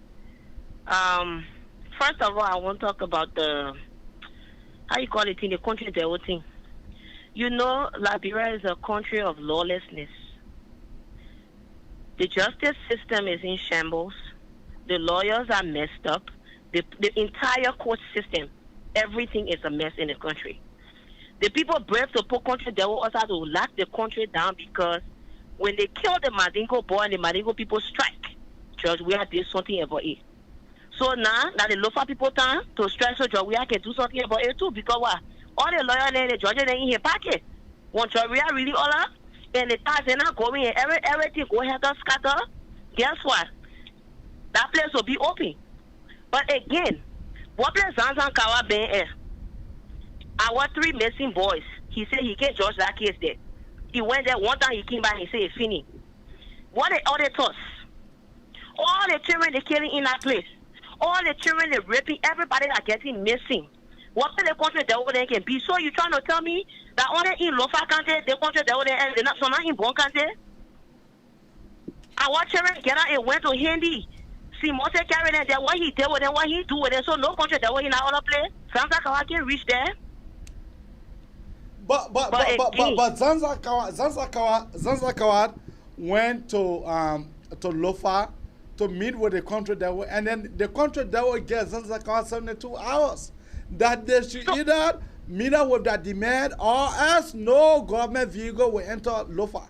First of all, I want to talk about the, how you call it, in the country they're voting. You know, Liberia is a country of lawlessness. The justice system is in shambles. The lawyers are messed up. The entire court system, everything is a mess in the country. The people brave to put country, they will also to lock the country down because when they kill the Madingo boy and the Madingo people strike, Judge, we have to do something about it. So now the Lofa people time to strike, so Judge, we have to do something about it too, because what? All the lawyers and the judges in here packet. When Judge, we are really all up, and the tax are not going, and everything go ahead and scatter. Guess what? That place will be open. But again, what place Zanzan Kawa Ben our 3 missing boys, he said he can't judge that case there. He went there one time, he came back, he said it's finished. What the other thoughts? All the children they killing in that place. All the children they raping, everybody are getting missing. What the country they over there can be? So you trying to tell me that only in Lofa County, the country they over there, and they're not in Bon County? Our children get out and went to Hindi. See, Mose carry them there, what he did with them, what he do with them, so no country they were in that other place. Santa Kawa can reach there. But Zanzakawa went to Lofa to meet with the country devil, and then the country devil gets Zanzakawa 72 hours that they should either meet up with that demand or else no government vehicle will enter Lofa.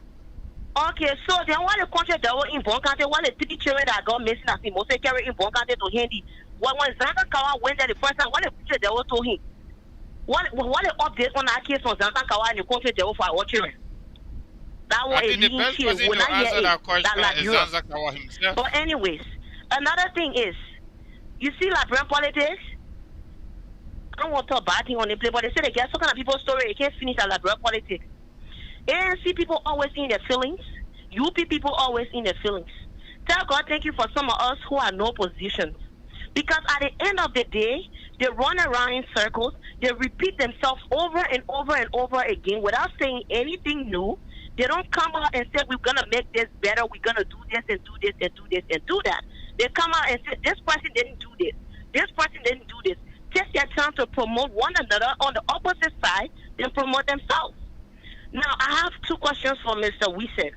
Okay, so then what the country devil in Bon County, what the 3 children that got missing as the most carry in Bon County to Hindi. When Zanzakawa went there the first time, what the country devil told him? What the update on that case on Zanzakawa and the country devil for our children? That was I think the best person to answer that question is Zanzakawa himself. But anyways, another thing is, you see Liberian politics, I don't want to talk bad thing on the play, but they say they get some kind of people's story, they can't finish at Liberian politics. ANC people always in their feelings. UP people always in their feelings. Tell God thank you for some of us who are no positions. Because at the end of the day, they run around in circles, they repeat themselves over and over and over again without saying anything new. They don't come out and say, we're going to make this better, we're going to do this and do this and do this and do that. They come out and say, this person didn't do this, this person didn't do this. Take their time to promote one another on the opposite side, then promote themselves. Now, I have 2 questions for Mr. Wisse.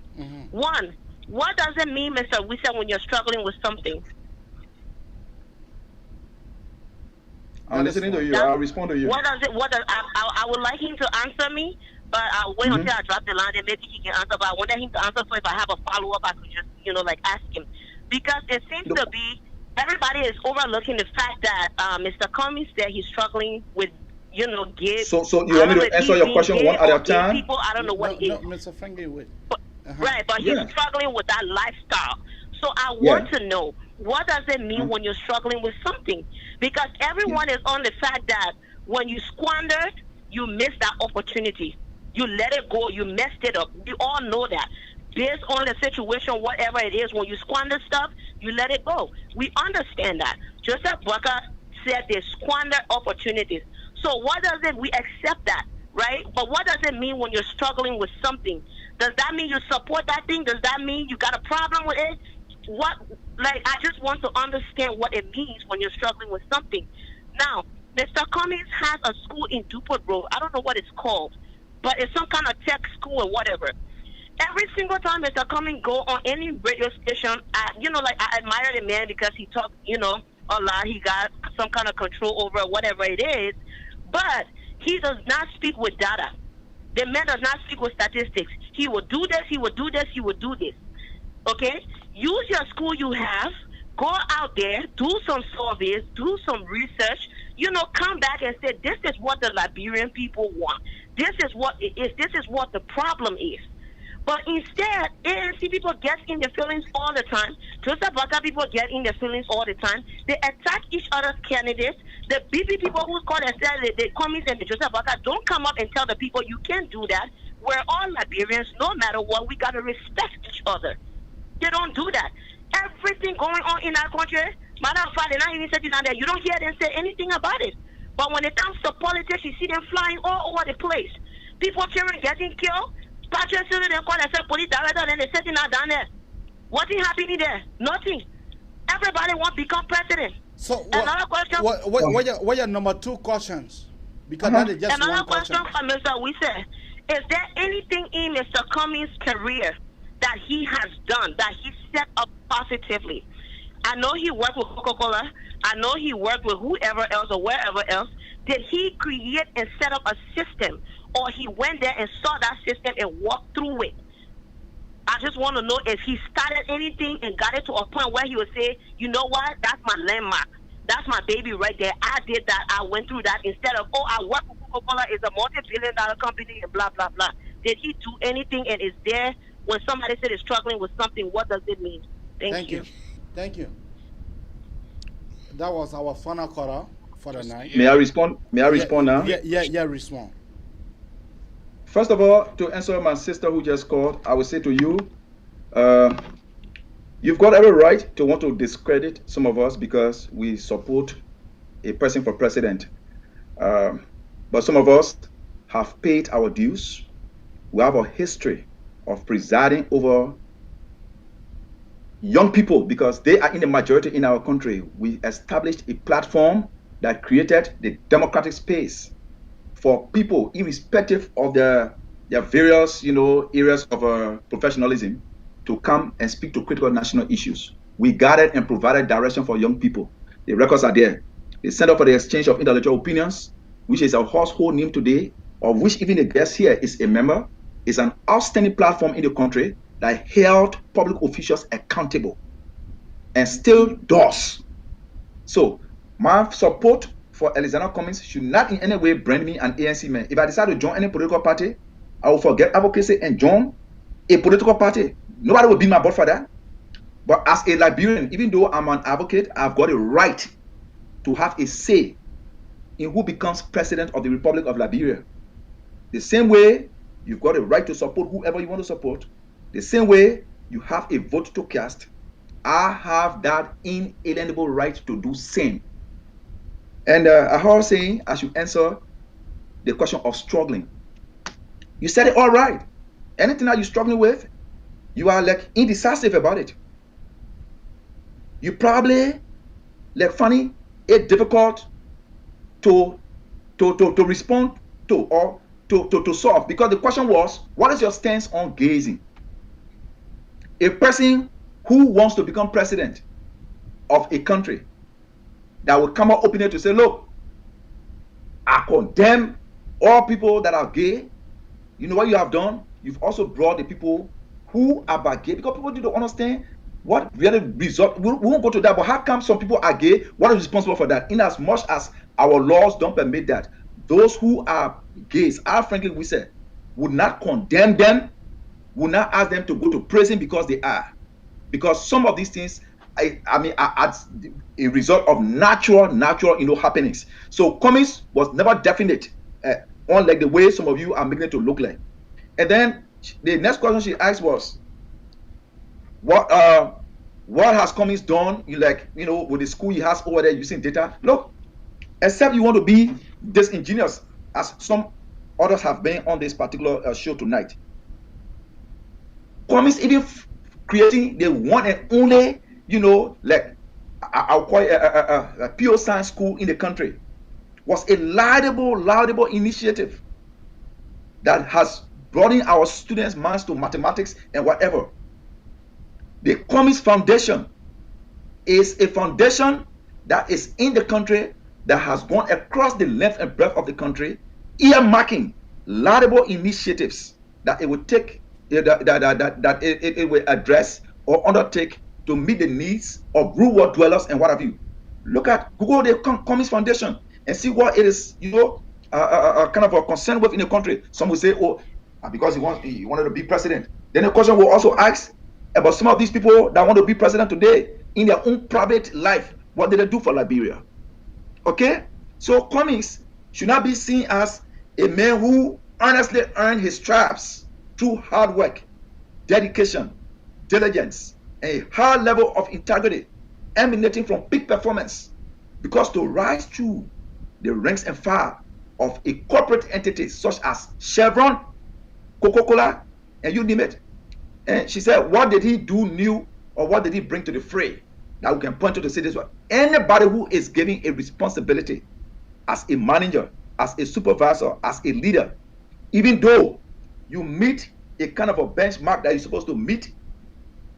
One, what does it mean, Mr. Wisse, when you're struggling with something? I'm listening to you. I'll respond to you. What does it? I would like him to answer me, but I'll wait until I drop the line, and maybe he can answer. But I wanted him to answer, so if I have a follow-up, I could just, ask him. Because it seems to be, everybody is overlooking the fact that Mr. Cummings said he's struggling with gay. So you want me to answer your question one at a time? People, I don't know what it is. No, Mr. Frankie, wait. Right, but he's struggling with that lifestyle. So I want to know, what does it mean when you're struggling with something? Because everyone is on the fact that when you squandered, you missed that opportunity. You let it go, you messed it up. We all know that. Based on the situation, whatever it is, when you squander stuff, you let it go. We understand that. Joseph Baka said they squander opportunities. So what does it, we accept that, right? But what does it mean when you're struggling with something? Does that mean you support that thing? Does that mean you got a problem with it? I just want to understand what it means when you're struggling with something. Now, Mr. Cummings has a school in Dupont Road. I don't know what it's called, but it's some kind of tech school or whatever. Every single time Mr. Cummings go on any radio station, I admire the man because he talks, a lot. He got some kind of control over whatever it is, but he does not speak with data. The man does not speak with statistics. He will do this, he will do this, he will do this. Okay? Use your school you have, go out there, do some surveys, do some research, come back and say, this is what the Liberian people want. This is what it is. This is what the problem is. But instead, ANC people get in their feelings all the time. Joseph Baka people get in their feelings all the time. They attack each other's candidates. The BP people who call themselves the Cummings and the Joseph Baka don't come up and tell the people, you can't do that. We're all Liberians, no matter what. We got to respect each other. They don't do that. Everything going on in our country, matter of fact, they're not even sitting down there. You don't hear them say anything about it. But when it comes to politics, you see them flying all over the place. People children getting killed. Patrick Sulu, they call themselves police director, then they sitting down there. What is happening there? Nothing. Everybody wants to become president. So another question. What are number 2 questions? Because that is just another one question. For Mr. Wise. Is there anything in Mr. Cummings' career that he has done, that he set up positively? I know he worked with Coca-Cola. I know he worked with whoever else or wherever else. Did he create and set up a system, or he went there and saw that system and walked through it? I just want to know if he started anything and got it to a point where he would say, you know what, that's my landmark. That's my baby right there. I did that. I went through that. Instead of, I work with Coca-Cola. It's a multi-billion-dollar company and blah, blah, blah. Did he do anything, and is there, when somebody said is struggling with something, what does it mean? Thank you. Thank you. That was our final caller for the night. May I respond? May I respond now? Yeah, respond. First of all, to answer my sister who just called, I will say to you, you've got every right to want to discredit some of us because we support a person for president. But some of us have paid our dues. We have a history of presiding over young people because they are in the majority in our country. We established a platform that created the democratic space for people, irrespective of their various, areas of professionalism, to come and speak to critical national issues. We guided and provided direction for young people. The records are there. The Center for the Exchange of Intellectual Opinions, which is a household name today, of which even the guest here is a member, is an outstanding platform in the country that held public officials accountable and still does. So my support for Alexander Cummings should not in any way brand me an ANC man. If I decide to join any political party, I will forget advocacy and join a political party. Nobody will be my butt for that. But as a Liberian, even though I'm an advocate, I've got a right to have a say in who becomes president of the Republic of Liberia. The same way you've got a right to support whoever you want to support, the same way you have a vote to cast, I have that inalienable right to do same. And I was saying, I should answer the question of struggling. You said it all right. Anything that you're struggling with, you are like indecisive about it. You probably find it difficult to respond to or to solve, because the question was, what is your stance on gazing? A person who wants to become president of a country that will come out openly to say, look, I condemn all people that are gay. You know what you have done? You've also brought the people who are but gay, because people don't understand what really result. We won't go to that, but how come some people are gay? What is responsible for that? In as much as our laws don't permit that, those who are gays, frankly, we said, would not condemn them, would not ask them to go to prison because they are. Because some of these things, I mean, are a result of natural, happenings. So Cummings was never definite, unlike the way some of you are making it to look like. And then the next question she asked was, what has Cummings done? With the school he has over there using data? Look, except you want to be disingenuous, as some others have been on this particular show tonight. Cummings even creating the one and only, I'll call it a pure science school in the country, was a laudable initiative that has broadened our students' minds to mathematics and whatever. The Cummings Foundation is a foundation that is in the country, that has gone across the length and breadth of the country, earmarking laudable initiatives that it would take, that it will address or undertake to meet the needs of rural dwellers and what have you. Google the Cummings Foundation and see what it is, kind of a concern with in the country. Some will say, oh, because he wanted to be president. Then the question will also ask about some of these people that want to be president today in their own private life. What did they do for Liberia? Okay? So Cummings should not be seen as a man who honestly earned his stripes through hard work, dedication, diligence, and a high level of integrity emanating from peak performance. Because to rise through the ranks and file of a corporate entity such as Chevron, Coca-Cola, and you name it. And she said, what did he do new, or what did he bring to the fray that we can point to say this one? Anybody who is giving a responsibility as a manager, as a supervisor, as a leader, even though you meet a kind of a benchmark that you're supposed to meet,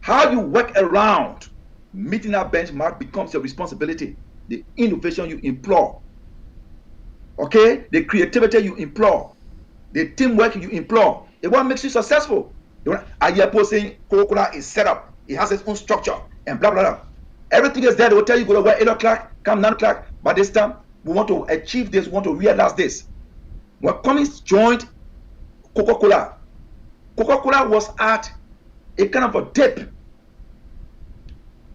how you work around meeting that benchmark becomes your responsibility. The innovation you employ, okay, the creativity you employ, the teamwork you employ, it what makes you successful. I hear people saying Coca-Cola is set up, it has its own structure, and blah blah blah. Everything is there. They will tell you go to work 8 o'clock, come 9 o'clock. By this time, we want to achieve this, we want to realize this. When Cummings joined Coca-Cola, Coca-Cola was at a kind of a dip.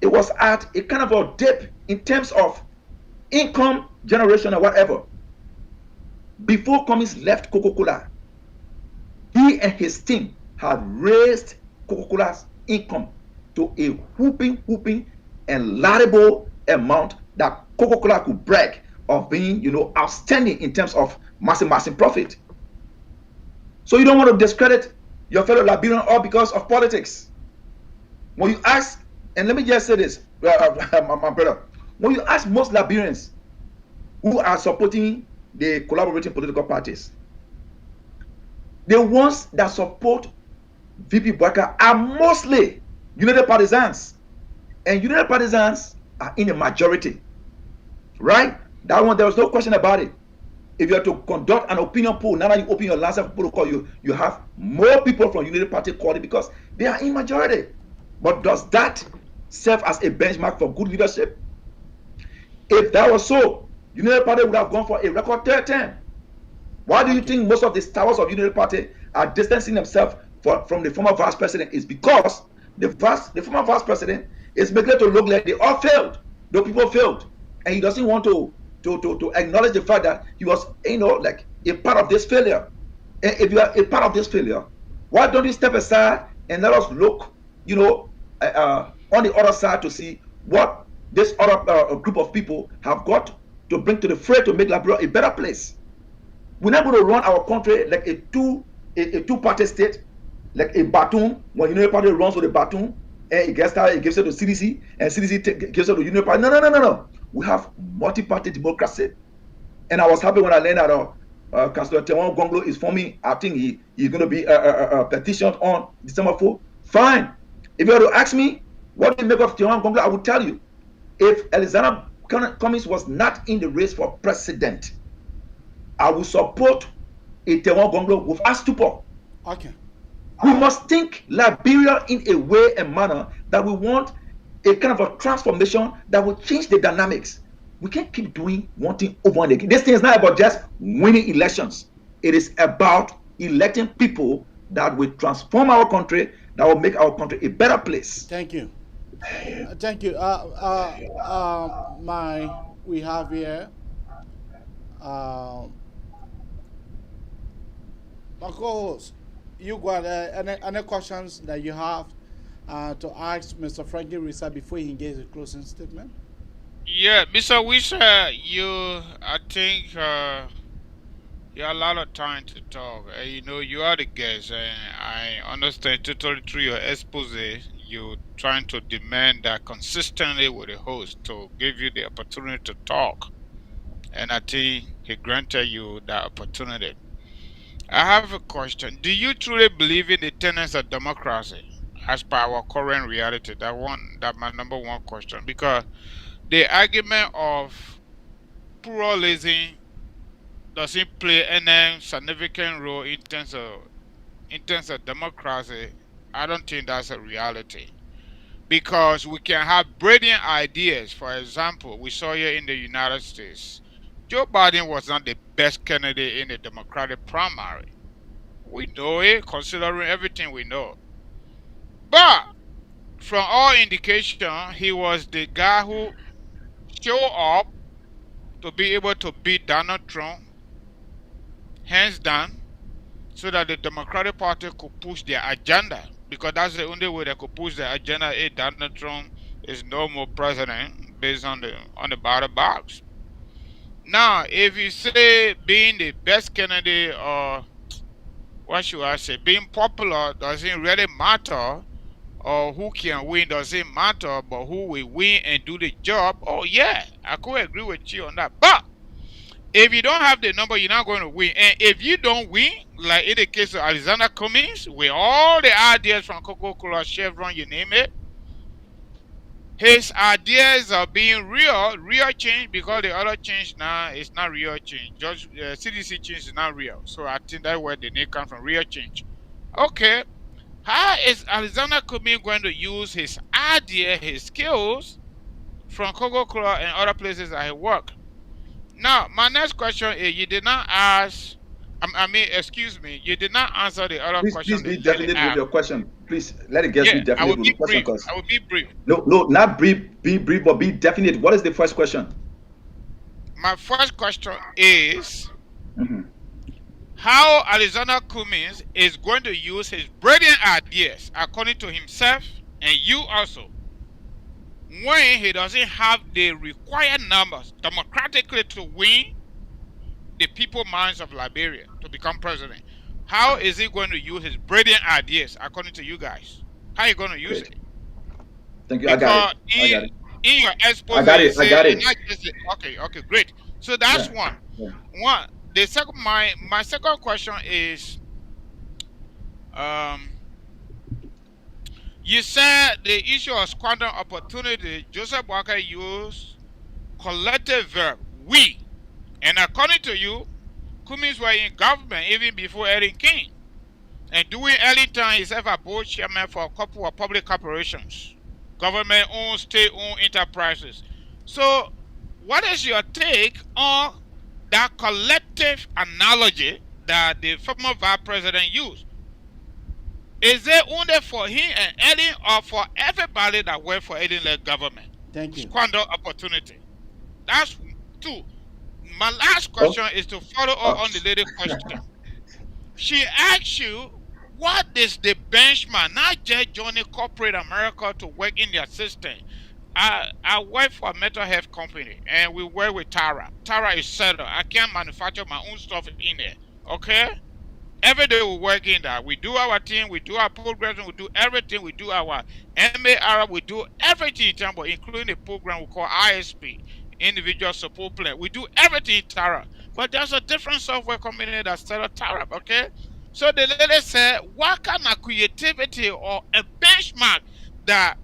It was at a kind of a dip in terms of income generation or whatever. Before Cummings left Coca-Cola, he and his team had raised Coca-Cola's income to a whooping and laudable amount that Coca-Cola could brag of being, outstanding in terms of massive profit. So you don't want to discredit your fellow Liberian all because of politics. When you ask, and let me just say this, my brother, when you ask most Liberians who are supporting the collaborating political parties, the ones that support VP Bouaka are mostly United Partisans. And United Partisans are in a majority. Right? That one, there was no question about it. If you are to conduct an opinion poll, now that you open your Lancet protocol, you have more people from United Party calling because they are in majority. But does that serve as a benchmark for good leadership? If that was so, United Party would have gone for a record third term. Why do you think most of the stars of United Party are distancing themselves from the former vice president? Is because the former vice president is making it to look like they all failed. The people failed, and he doesn't want to acknowledge the fact that he was, like a part of this failure. And if you are a part of this failure, why don't you step aside and let us look, on the other side to see what this other group of people have got to bring to the fray to make Liberia a better place. We're not going to run our country like a two-party state, like a baton. When United Party runs with a baton, and it gives it to CDC, and CDC gives it to United Party. No. We have multi-party democracy. And I was happy when I learned that Councillor Tewan Gonglo is forming. I think he's going to be a petition on December 4. Fine. If you were to ask me, what do you make of Tewan Gonglo, I would tell you. If Alexander Cummings was not in the race for president, I will support a Tewan Gonglo with a stupor. Okay. We must think Liberia in a way and manner that we want a kind of a transformation that will change the dynamics. We can't keep doing one thing over and again. This thing is not about just winning elections. It is about electing people that will transform our country, that will make our country a better place. Thank you. Thank you. We have here my co-host. You got any questions that you have to ask Mr. Frankie Risa before he gives a closing statement? Yeah, Mr. Wisha, I think you have a lot of time to talk. You are the guest, and I understand totally through your expose. You trying to demand that consistently with the host to give you the opportunity to talk, and I think he granted you that opportunity. I have a question. Do you truly believe in the tenets of democracy as per our current reality? That my number one question. Because the argument of pluralism doesn't play any significant role in terms of democracy. I don't think that's a reality. Because we can have brilliant ideas. For example, we saw here in the United States, Joe Biden was not the best candidate in the Democratic primary. We know it, considering everything we know. But from all indication, he was the guy who showed up to be able to beat Donald Trump, hands down, so that the Democratic Party could push their agenda. Because that's the only way they could push their agenda. If Donald Trump is no more president based on the ballot box. Now, if you say being the best candidate, or what should I say, being popular doesn't really matter, or who can win doesn't matter, but who will win and do the job, oh yeah, I could agree with you on that. But if you don't have the number, you're not going to win. And if you don't win, like in the case of Alexander Cummings, with all the ideas from Coca-Cola, Chevron, you name it, his ideas are being real change, because the other change now is not real change. Just CDC change is not real. So I think that's where the name comes from, real change. Okay. How is Alexander Cummings going to use his idea, his skills from Coca-Cola and other places that he worked? Now, my next question is, you did not ask, excuse me, you did not answer the other question. Please be definite with your question. Please let it get be definite with the question. I will be brief. No, not brief, be brief, but be definite. What is the first question? My first question is, how Alexander Cummings is going to use his brilliant ideas, according to himself and you also, when he doesn't have the required numbers democratically to win the people minds of Liberia to become president. How is he going to use his brilliant ideas, according to you guys? How are you going to use it? Thank you. I got it. In your expose, I got it. Okay, great. So that's one. The second, my second question is, you said the issue of squandering opportunity. Joseph Walker used collective verb we, and according to you, Cummings were in government even before Erin King, and during Ellington, he served as board chairman for a couple of public corporations, government-owned, state-owned enterprises. So, what is your take on that collective analogy that the former vice president used? Is it only for him and Ellen, or for everybody that work for Ellen-led government? Thank you. Squander opportunity. That's two. My last question is to follow up on the lady question. She asked you, what is the benchmark, not just joining corporate America to work in their system. I work for a mental health company, and we work with Tara. Tara is settled. I can't manufacture my own stuff in there. Okay? Every day we work in that. We do our thing, we do our programs, we do everything. We do our MAR, we do everything in terms of, including the program we call ISP, Individual Support Plan. We do everything in Tara. But there's a different software company that's set up Tara, okay? So the lady said, what kind of creativity or a benchmark that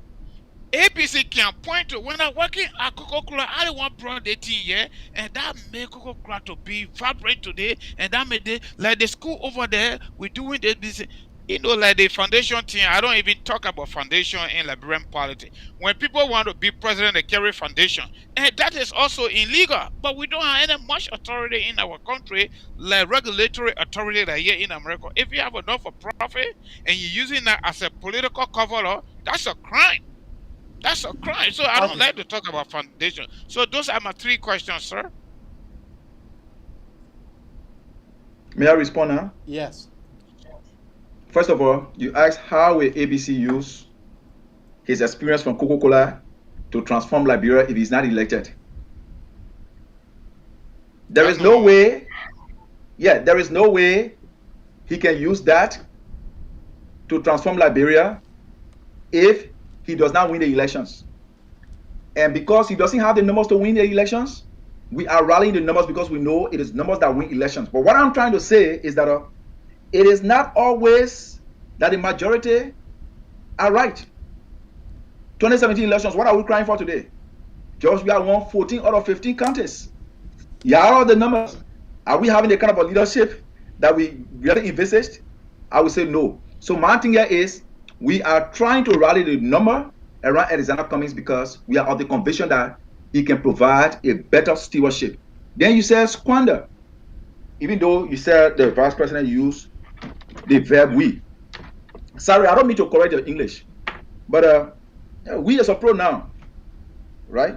APC can point to? When I'm working at Coca-Cola, I want brought 18 years, and that made Coca-Cola to be vibrant today, and that made it, like the school over there, we're doing this. You know, like the foundation thing, I don't even talk about foundation in Liberian politics. When people want to be president, they carry foundation. And that is also illegal. But we don't have any much authority in our country, like regulatory authority that here in America. If you have enough for profit and you're using that as a political cover up, that's a crime. That's a crime. So I don't like to talk about foundation. So those are my 3 questions, sir. May I respond now? Yes. First of all, you asked how will ABC use his experience from Coca-Cola to transform Liberia if he's not elected. There is no way, there is no way he can use that to transform Liberia if he does not win the elections. And because he doesn't have the numbers to win the elections, we are rallying the numbers because we know it is numbers that win elections. But what I'm trying to say is that it is not always that the majority are right. 2017 elections, what are we crying for today? Just we are won 14 out of 15 counties. Yeah, all the numbers. Are we having the kind of a leadership that we really envisaged? I would say no. So my thing here is we are trying to rally the number around Alexander Cummings because we are of the conviction that he can provide a better stewardship. Then you said squander. Even though you said the vice president used the verb we. Sorry, I don't mean to correct your English, but we is a pronoun, right?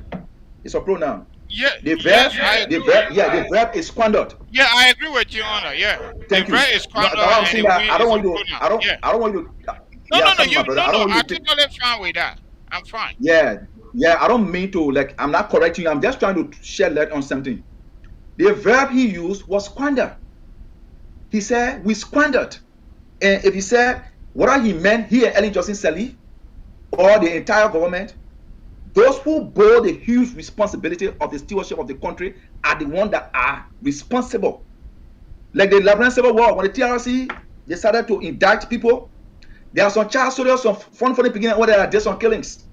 It's a pronoun. Yeah. The verb, the verb is squandered. Yeah, I agree with you, Honor. Yeah. Thank the you. verb is squandered. No, I'm saying that I don't want you to. I don't want you to. No, yeah, no, you. brother, No, no. I'm totally fine with that. I'm fine. Yeah. I don't mean to I'm not correcting you. I'm just trying to shed light on something. The verb he used was squander. He said we squandered, and if he said whether he meant he and Ellen Johnson Sirleaf or the entire government, those who bore the huge responsibility of the stewardship of the country are the ones that are responsible. Like the Liberian Civil War, when the TRC decided to indict people, there are some child soldiers, some fun for the beginning where there are just some killings.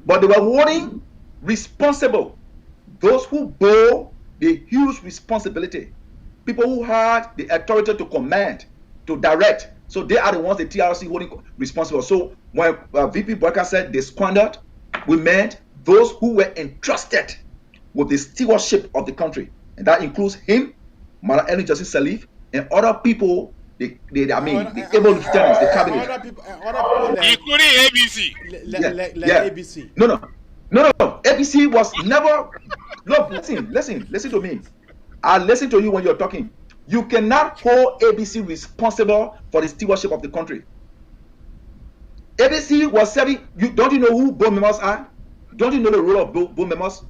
But they were holding responsible those who bore the huge responsibility, people who had the authority to command, to direct. So they are the ones the TRC holding responsible. So when VP Boyka said they squandered, we meant those who were entrusted with the stewardship of the country. And that includes him, Madam Ellen Johnson Sirleaf, and other people, the able lieutenants, the cabinet. Other people including ABC. ABC. No. ABC was never. Look, listen to me. I listen to you when you're talking. You cannot hold ABC responsible for the stewardship of the country. ABC was serving. Don't you know who board members are? Don't you know the role of board members?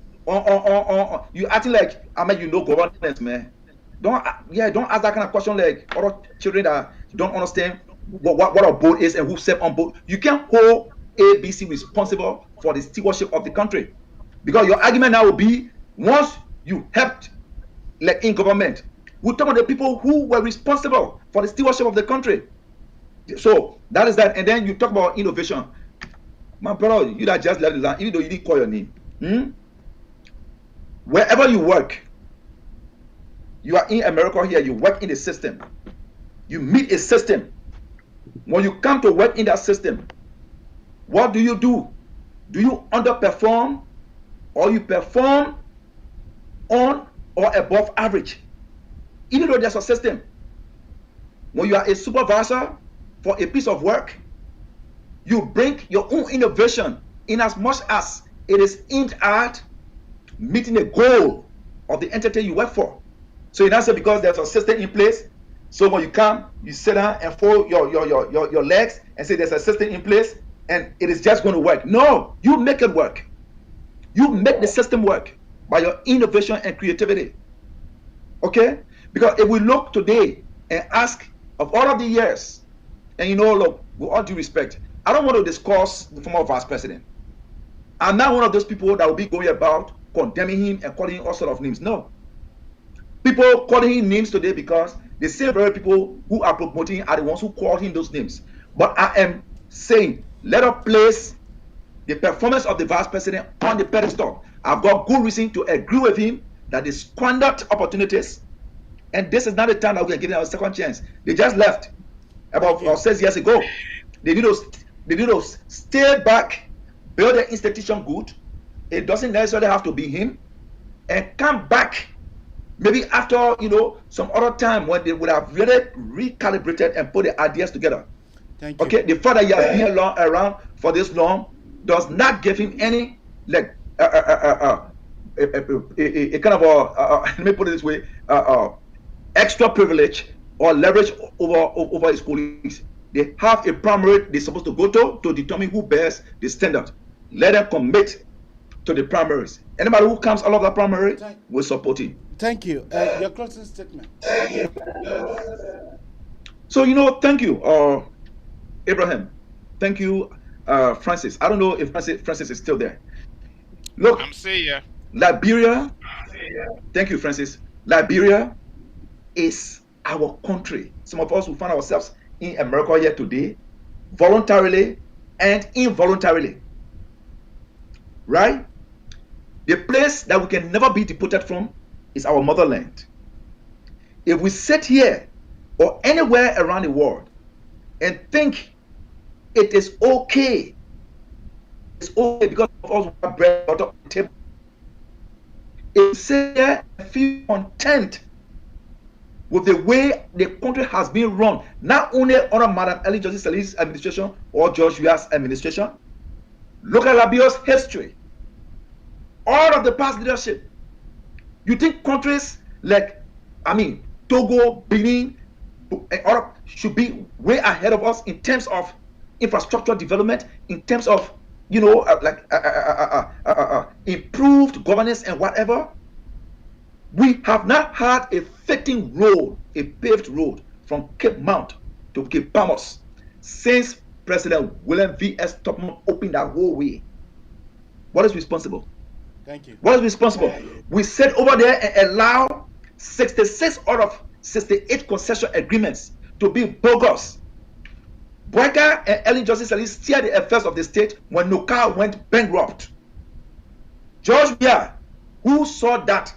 You acting like you know governance, man. Don't ask that kind of question like other children that don't understand what a board is and who serve on board. You can't hold ABC responsible for the stewardship of the country, because your argument now will be once you helped, like in government, we talk about the people who were responsible for the stewardship of the country. So that is that, and then you talk about innovation. My brother, you that just left the land, even though you didn't call your name. Wherever you work, you are in America here, you work in a system. You meet a system. When you come to work in that system, what do? Do you underperform or you perform on or above average? Even though there's a system. When you are a supervisor for a piece of work, you bring your own innovation in as much as it is aimed at meeting the goal of the entity you work for. So you don't say because there's a system in place, so when you come, you sit down and fold your legs and say there's a system in place and it is just going to work. No, you make it work. You make the system work by your innovation and creativity. Okay? Because if we look today and ask of all of the years, and look, with all due respect, I don't want to discuss the former vice president. I'm not one of those people that will be going about condemning him and calling him all sorts of names. No. People calling him names today because the same very people who are promoting are the ones who call him those names. But I am saying, let us place the performance of the vice president on the pedestal. I've got good reason to agree with him that they squandered opportunities, and this is not the time that we are giving our second chance. They just left. about 6 years ago. They need to stay back, build the institution good. It doesn't necessarily have to be him, and come back maybe after some other time when they would have really recalibrated and put the ideas together. Thank you. Okay, the fact that he has been around for this long does not give him any like a kind of let me put it this way, extra privilege or leverage over his colleagues. They have a primary they're supposed to go to determine who bears the standard. Let them commit to the primaries. Anybody who comes out of that primary will support him. Thank you. Your closing statement. So thank you, Abraham. Thank you, Francis. I don't know if Francis is still there. Look, I'm saying yeah. Liberia. Thank you, Francis. Liberia is our country. Some of us who find ourselves in America here today, voluntarily and involuntarily. Right? The place that we can never be deported from is our motherland. If we sit here or anywhere around the world and think it is okay, it's okay because of us have bread on the table. If we sit here and feel content with the way the country has been run, not only under Madam Ellen Johnson Sirleaf's administration or George Weah's administration, look at Liberia's history. All of the past leadership. You think countries like, Togo, Benin, should be way ahead of us in terms of infrastructure development, in terms of, improved governance and whatever? We have not had a fitting road, a paved road from Cape Mount to Cape Palmas since President William V.S. Tubman opened that whole way. What is responsible? Thank you. What is responsible? We sit over there and allow 66 out of 68 concession agreements to be bogus. Boyka and Ellen Johnson Sirleaf steered the affairs of the state when Noka went bankrupt. George Weah, who saw that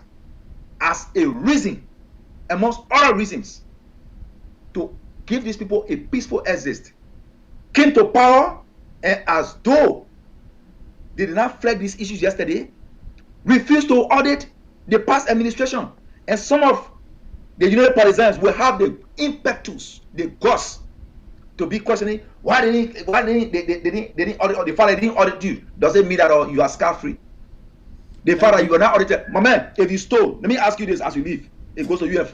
as a reason, amongst other reasons, to give these people a peaceful exit, came to power, and as though they did not flag these issues yesterday, refused to audit the past administration. And some of the United Partisans will have the impetus, the guts, to be questioning why they didn't audit, or the fact they didn't audit you doesn't mean that you are scot-free. The fact that you are not audited. My man, if you stole, let me ask you this as you leave. It goes to you.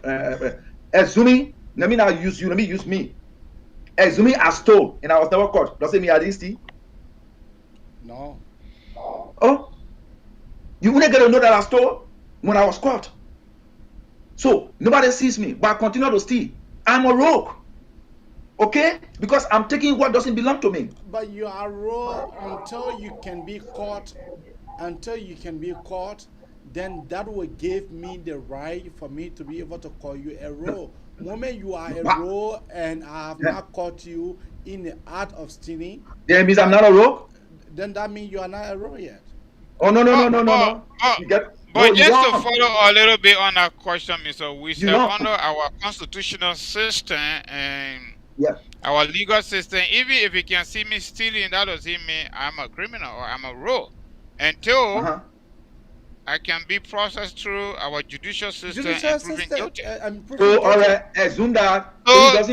Assuming, let me now use you, let me use me. Assuming I stole and I was never caught, doesn't mean I didn't steal? No. Oh? You wouldn't get to know that I stole when I was caught. So nobody sees me, but I continue to steal. I'm a rogue. Okay? Because I'm taking what doesn't belong to me. But you are rogue until you can be caught. Until you can be caught, then that will give me the right for me to be able to call you a rogue. The moment you are a rogue and I have not caught you in the act of stealing, that means I'm not a rogue? Then that means you are not a rogue yet. Oh, no. But just to follow a little bit on that question, Mr. Wissel, under our constitutional system and our legal system, even if you can see me stealing, that doesn't mean I'm a criminal or I'm a rogue. Until I can be processed through our judicial system and proven guilty. All right, assume that so the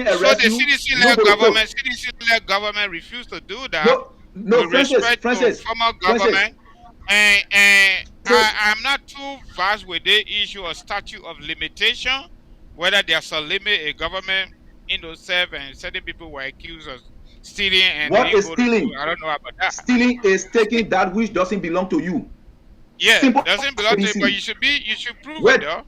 citizen-led government refused to do that. No, Francis, former government. And I'm not too vast with the issue of statute of limitation, whether there's a limit a government in themselves and certain people were accused of stealing and what is stealing? I don't know about that. Stealing is taking that which doesn't belong to you. Yeah, doesn't belong to you, but you should prove it though.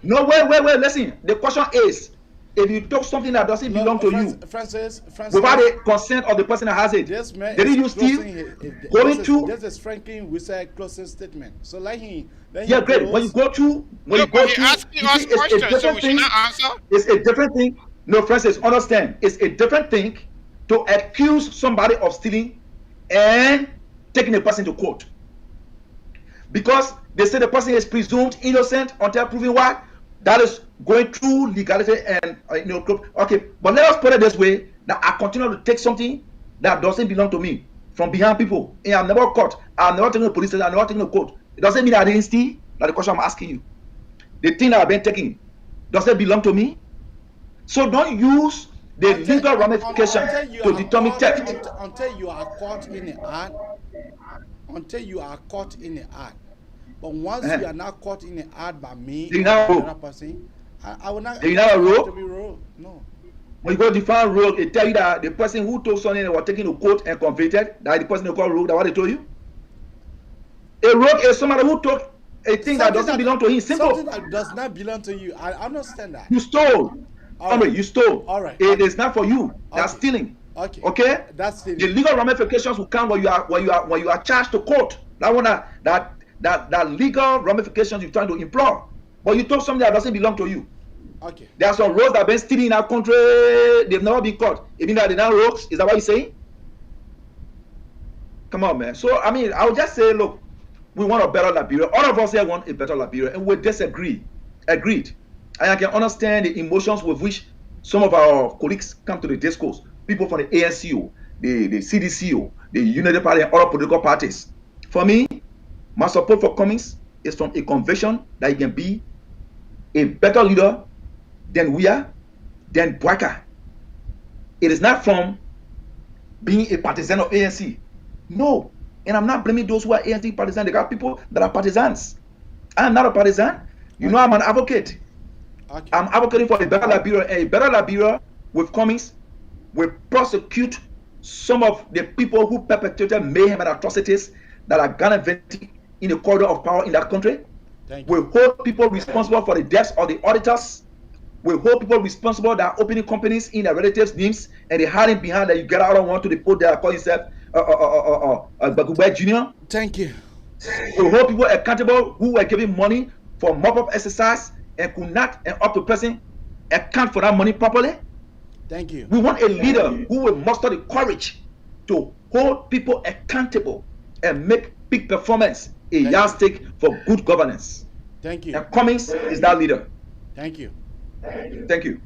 No, wait, listen. The question is, if you took something that doesn't belong to you, Francis, without the consent of the person that has it, did you steal? This is Franklin Wissel closing statement. So let him great. When you go through, asking us questions, so we should not answer. It's a different thing. No, Francis, understand. It's a different thing to accuse somebody of stealing and taking a person to court. Because they say the person is presumed innocent until proven what? that is going through legality and okay. But let us put it this way: that I continue to take something that doesn't belong to me from behind people. And I'm never caught. I'm never taking the police station. I'm never taking the court. It doesn't mean I didn't steal. That's the question I'm asking you. The thing that I've been taking, does it belong to me? So don't use the legal ramification to determine theft. Until you are caught in the act. Until you are caught in the act. But once you are not caught in the act by me or another person, I will not. You not a rope? To be rope. No. When you go to define rogue, it tell you that the person who told something they were taken to court and convicted, that the person they call rogue, that what they told you? A rogue is somebody who took a thing that doesn't belong to him. Simple. Something that does not belong to you. I understand that. You stole. You stole. All right. It is not for you. That's stealing. Okay. Okay. That's stealing. The legal ramifications will come when you are charged to court. That one that legal ramifications you're trying to employ. But you took something that doesn't belong to you. Okay. There are some rogues that have been stealing in our country. They've never been caught. You mean that they're not rogues? Is that what you're saying? Come on, man. So I mean, I would just say, look, we want a better Liberia. All of us here want a better Liberia, and we disagree. Agreed. And I can understand the emotions with which some of our colleagues come to the discourse. People from the ANCO, the CDCO, the United Party, and other political parties. For me, my support for Cummings is from a conviction that he can be a better leader than we are, than Bwaka. It is not from being a partisan of ANC. No. And I'm not blaming those who are ANC partisans. They got people that are partisans. I'm not a partisan. You know, I'm an advocate. Okay. I'm advocating for a better Liberia. A better Liberia with Cummings will prosecute some of the people who perpetrated mayhem and atrocities that are gallivanting in the corridor of power in that country. We'll hold people responsible for the deaths of the auditors. We'll hold people responsible that are opening companies in their relatives' names and they're hiding behind that you get out of one to the put there, call yourself Bagubay Jr. Thank you. We'll hold people accountable who were giving money for mop-up exercise and could not, and up to person, account for that money properly. Thank you. We want a leader who will muster the courage to hold people accountable and make big performance a yardstick for good governance. Thank you. And Cummings is that leader. Thank you. Thank you.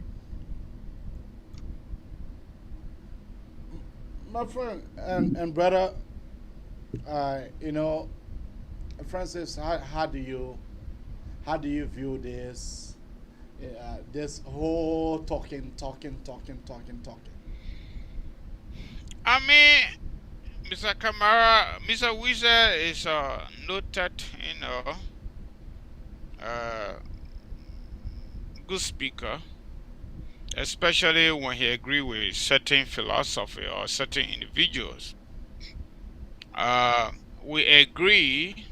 My friend and brother, you know, Francis, how do you view this this whole talking? I mean, Mr. Kamara, Mr. Weezer is a noted, good speaker, especially when he agrees with certain philosophy or certain individuals. We agree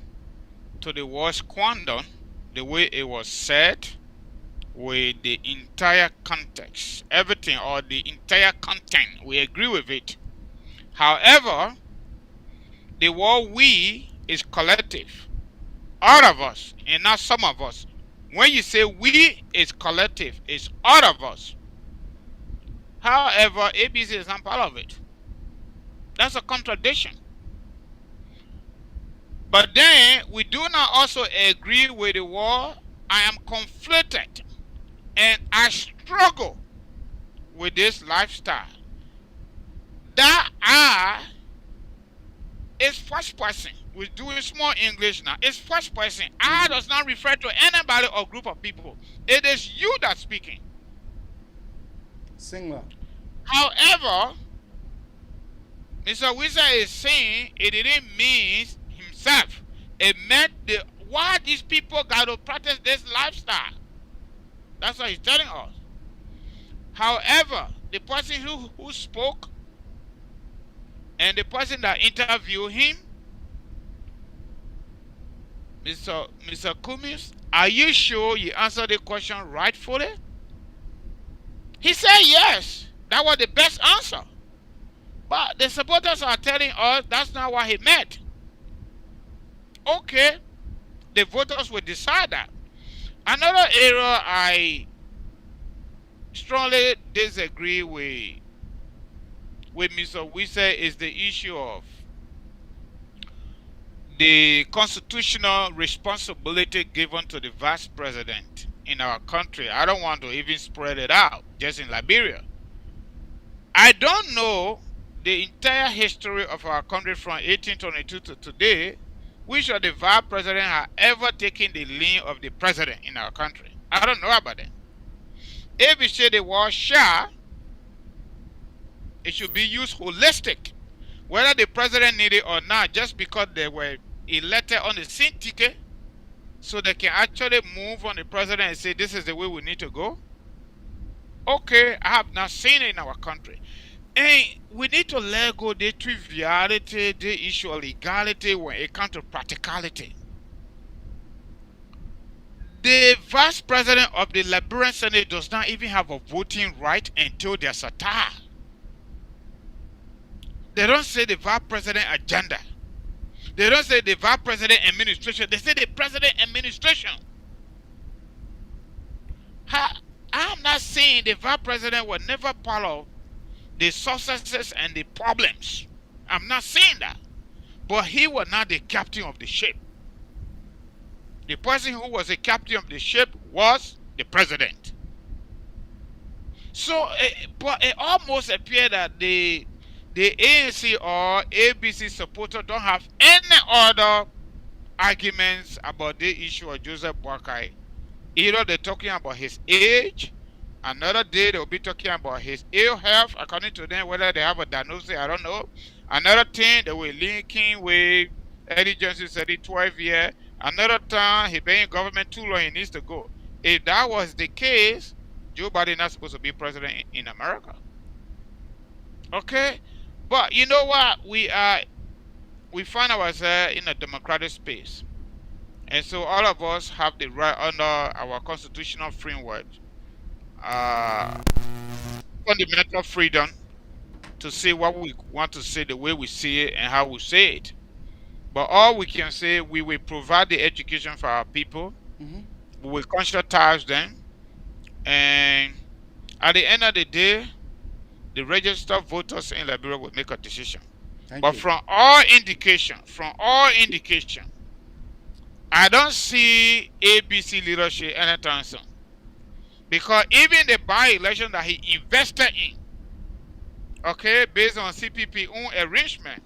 to the word squander, the way it was said, with the entire context, everything or the entire content. We agree with it. However, the word we is collective. All of us, and not some of us. When you say we is collective, it's all of us. However, ABC is not part of it. That's a contradiction. But then we do not also agree with the word I am conflicted and I struggle with this lifestyle. That I is first person. We're doing small English now. It's first person. I does not refer to anybody or group of people. It is you that's speaking. Singular. However, Mr. Weezer is saying it didn't mean himself. It meant why these people got to practice this lifestyle. That's what he's telling us. However, the person who spoke and the person that interviewed him, Mr. Cummings, are you sure you answered the question rightfully? He said yes. That was the best answer. But the supporters are telling us that's not what he meant. Okay, the voters will decide that. Another area I strongly disagree with Mr. Weezer is the issue of the constitutional responsibility given to the vice president in our country. I don't want to even spread it out, just in Liberia. I don't know the entire history of our country from 1822 to today, which of the vice president have ever taken the lead of the president in our country. I don't know about that. If we say the word share, it should be used holistic. Whether the president need it or not, just because they were elected on the same ticket, so they can actually move on the president and say this is the way we need to go. Okay, I have not seen it in our country. And we need to let go the triviality, the issue of legality when it comes to practicality. The vice president of the Liberian Senate does not even have a voting right until there's a tie. They don't say the vice president agenda. They don't say the vice president administration. They say the president administration. I'm not saying the vice president was never part of the successes and the problems. I'm not saying that. But he was not the captain of the ship. The person who was the captain of the ship was the president. So, but it almost appeared that the ANC or ABC supporters don't have any other arguments about the issue of Joseph Boakai. Either they're talking about his age, another day they'll be talking about his ill health, according to them, whether they have a diagnosis, I don't know. Another thing, they were linking with Eddie Johnson said 12 years. Another time, he been in government too long, he needs to go. If that was the case, Joe Biden not supposed to be president in America. Okay? But you know what? We find ourselves in a democratic space. And so all of us have the right under our constitutional framework, fundamental freedom to say what we want to say the way we see it and how we say it. But all we can say, we will provide the education for our people. We will conscientize them. And at the end of the day, the registered voters in Liberia will make a decision. But from all indication, I don't see ABC leadership anytime soon. Because even the by-election that he invested in, okay, based on CPP own arrangement,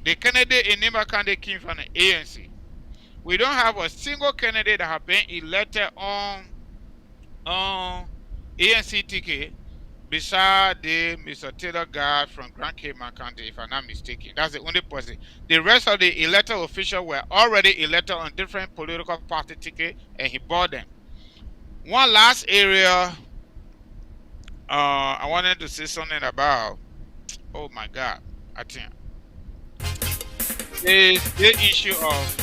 the candidate in Nimba County came from the ANC. We don't have a single candidate that have been elected on ANC ticket beside the Mr. Taylor guy from Grand Cayman County, if I'm not mistaken. That's the only person. The rest of the elected officials were already elected on different political party ticket, and he bought them. One last area I wanted to say something about. Oh my God, I think is the issue of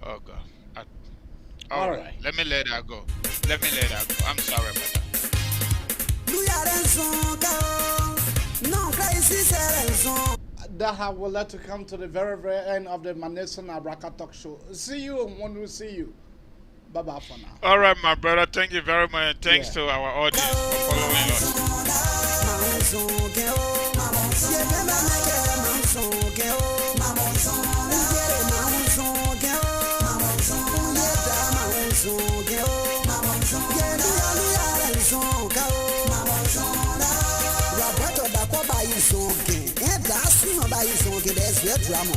oh God. All right, let me let that go. I'm sorry about that. That I would like to come to the very, very end of the Maneson Abraka talk show. See you when we see you. Bye bye for now. All right, my brother. Thank you very much. Thanks to our audience for following us. Drama.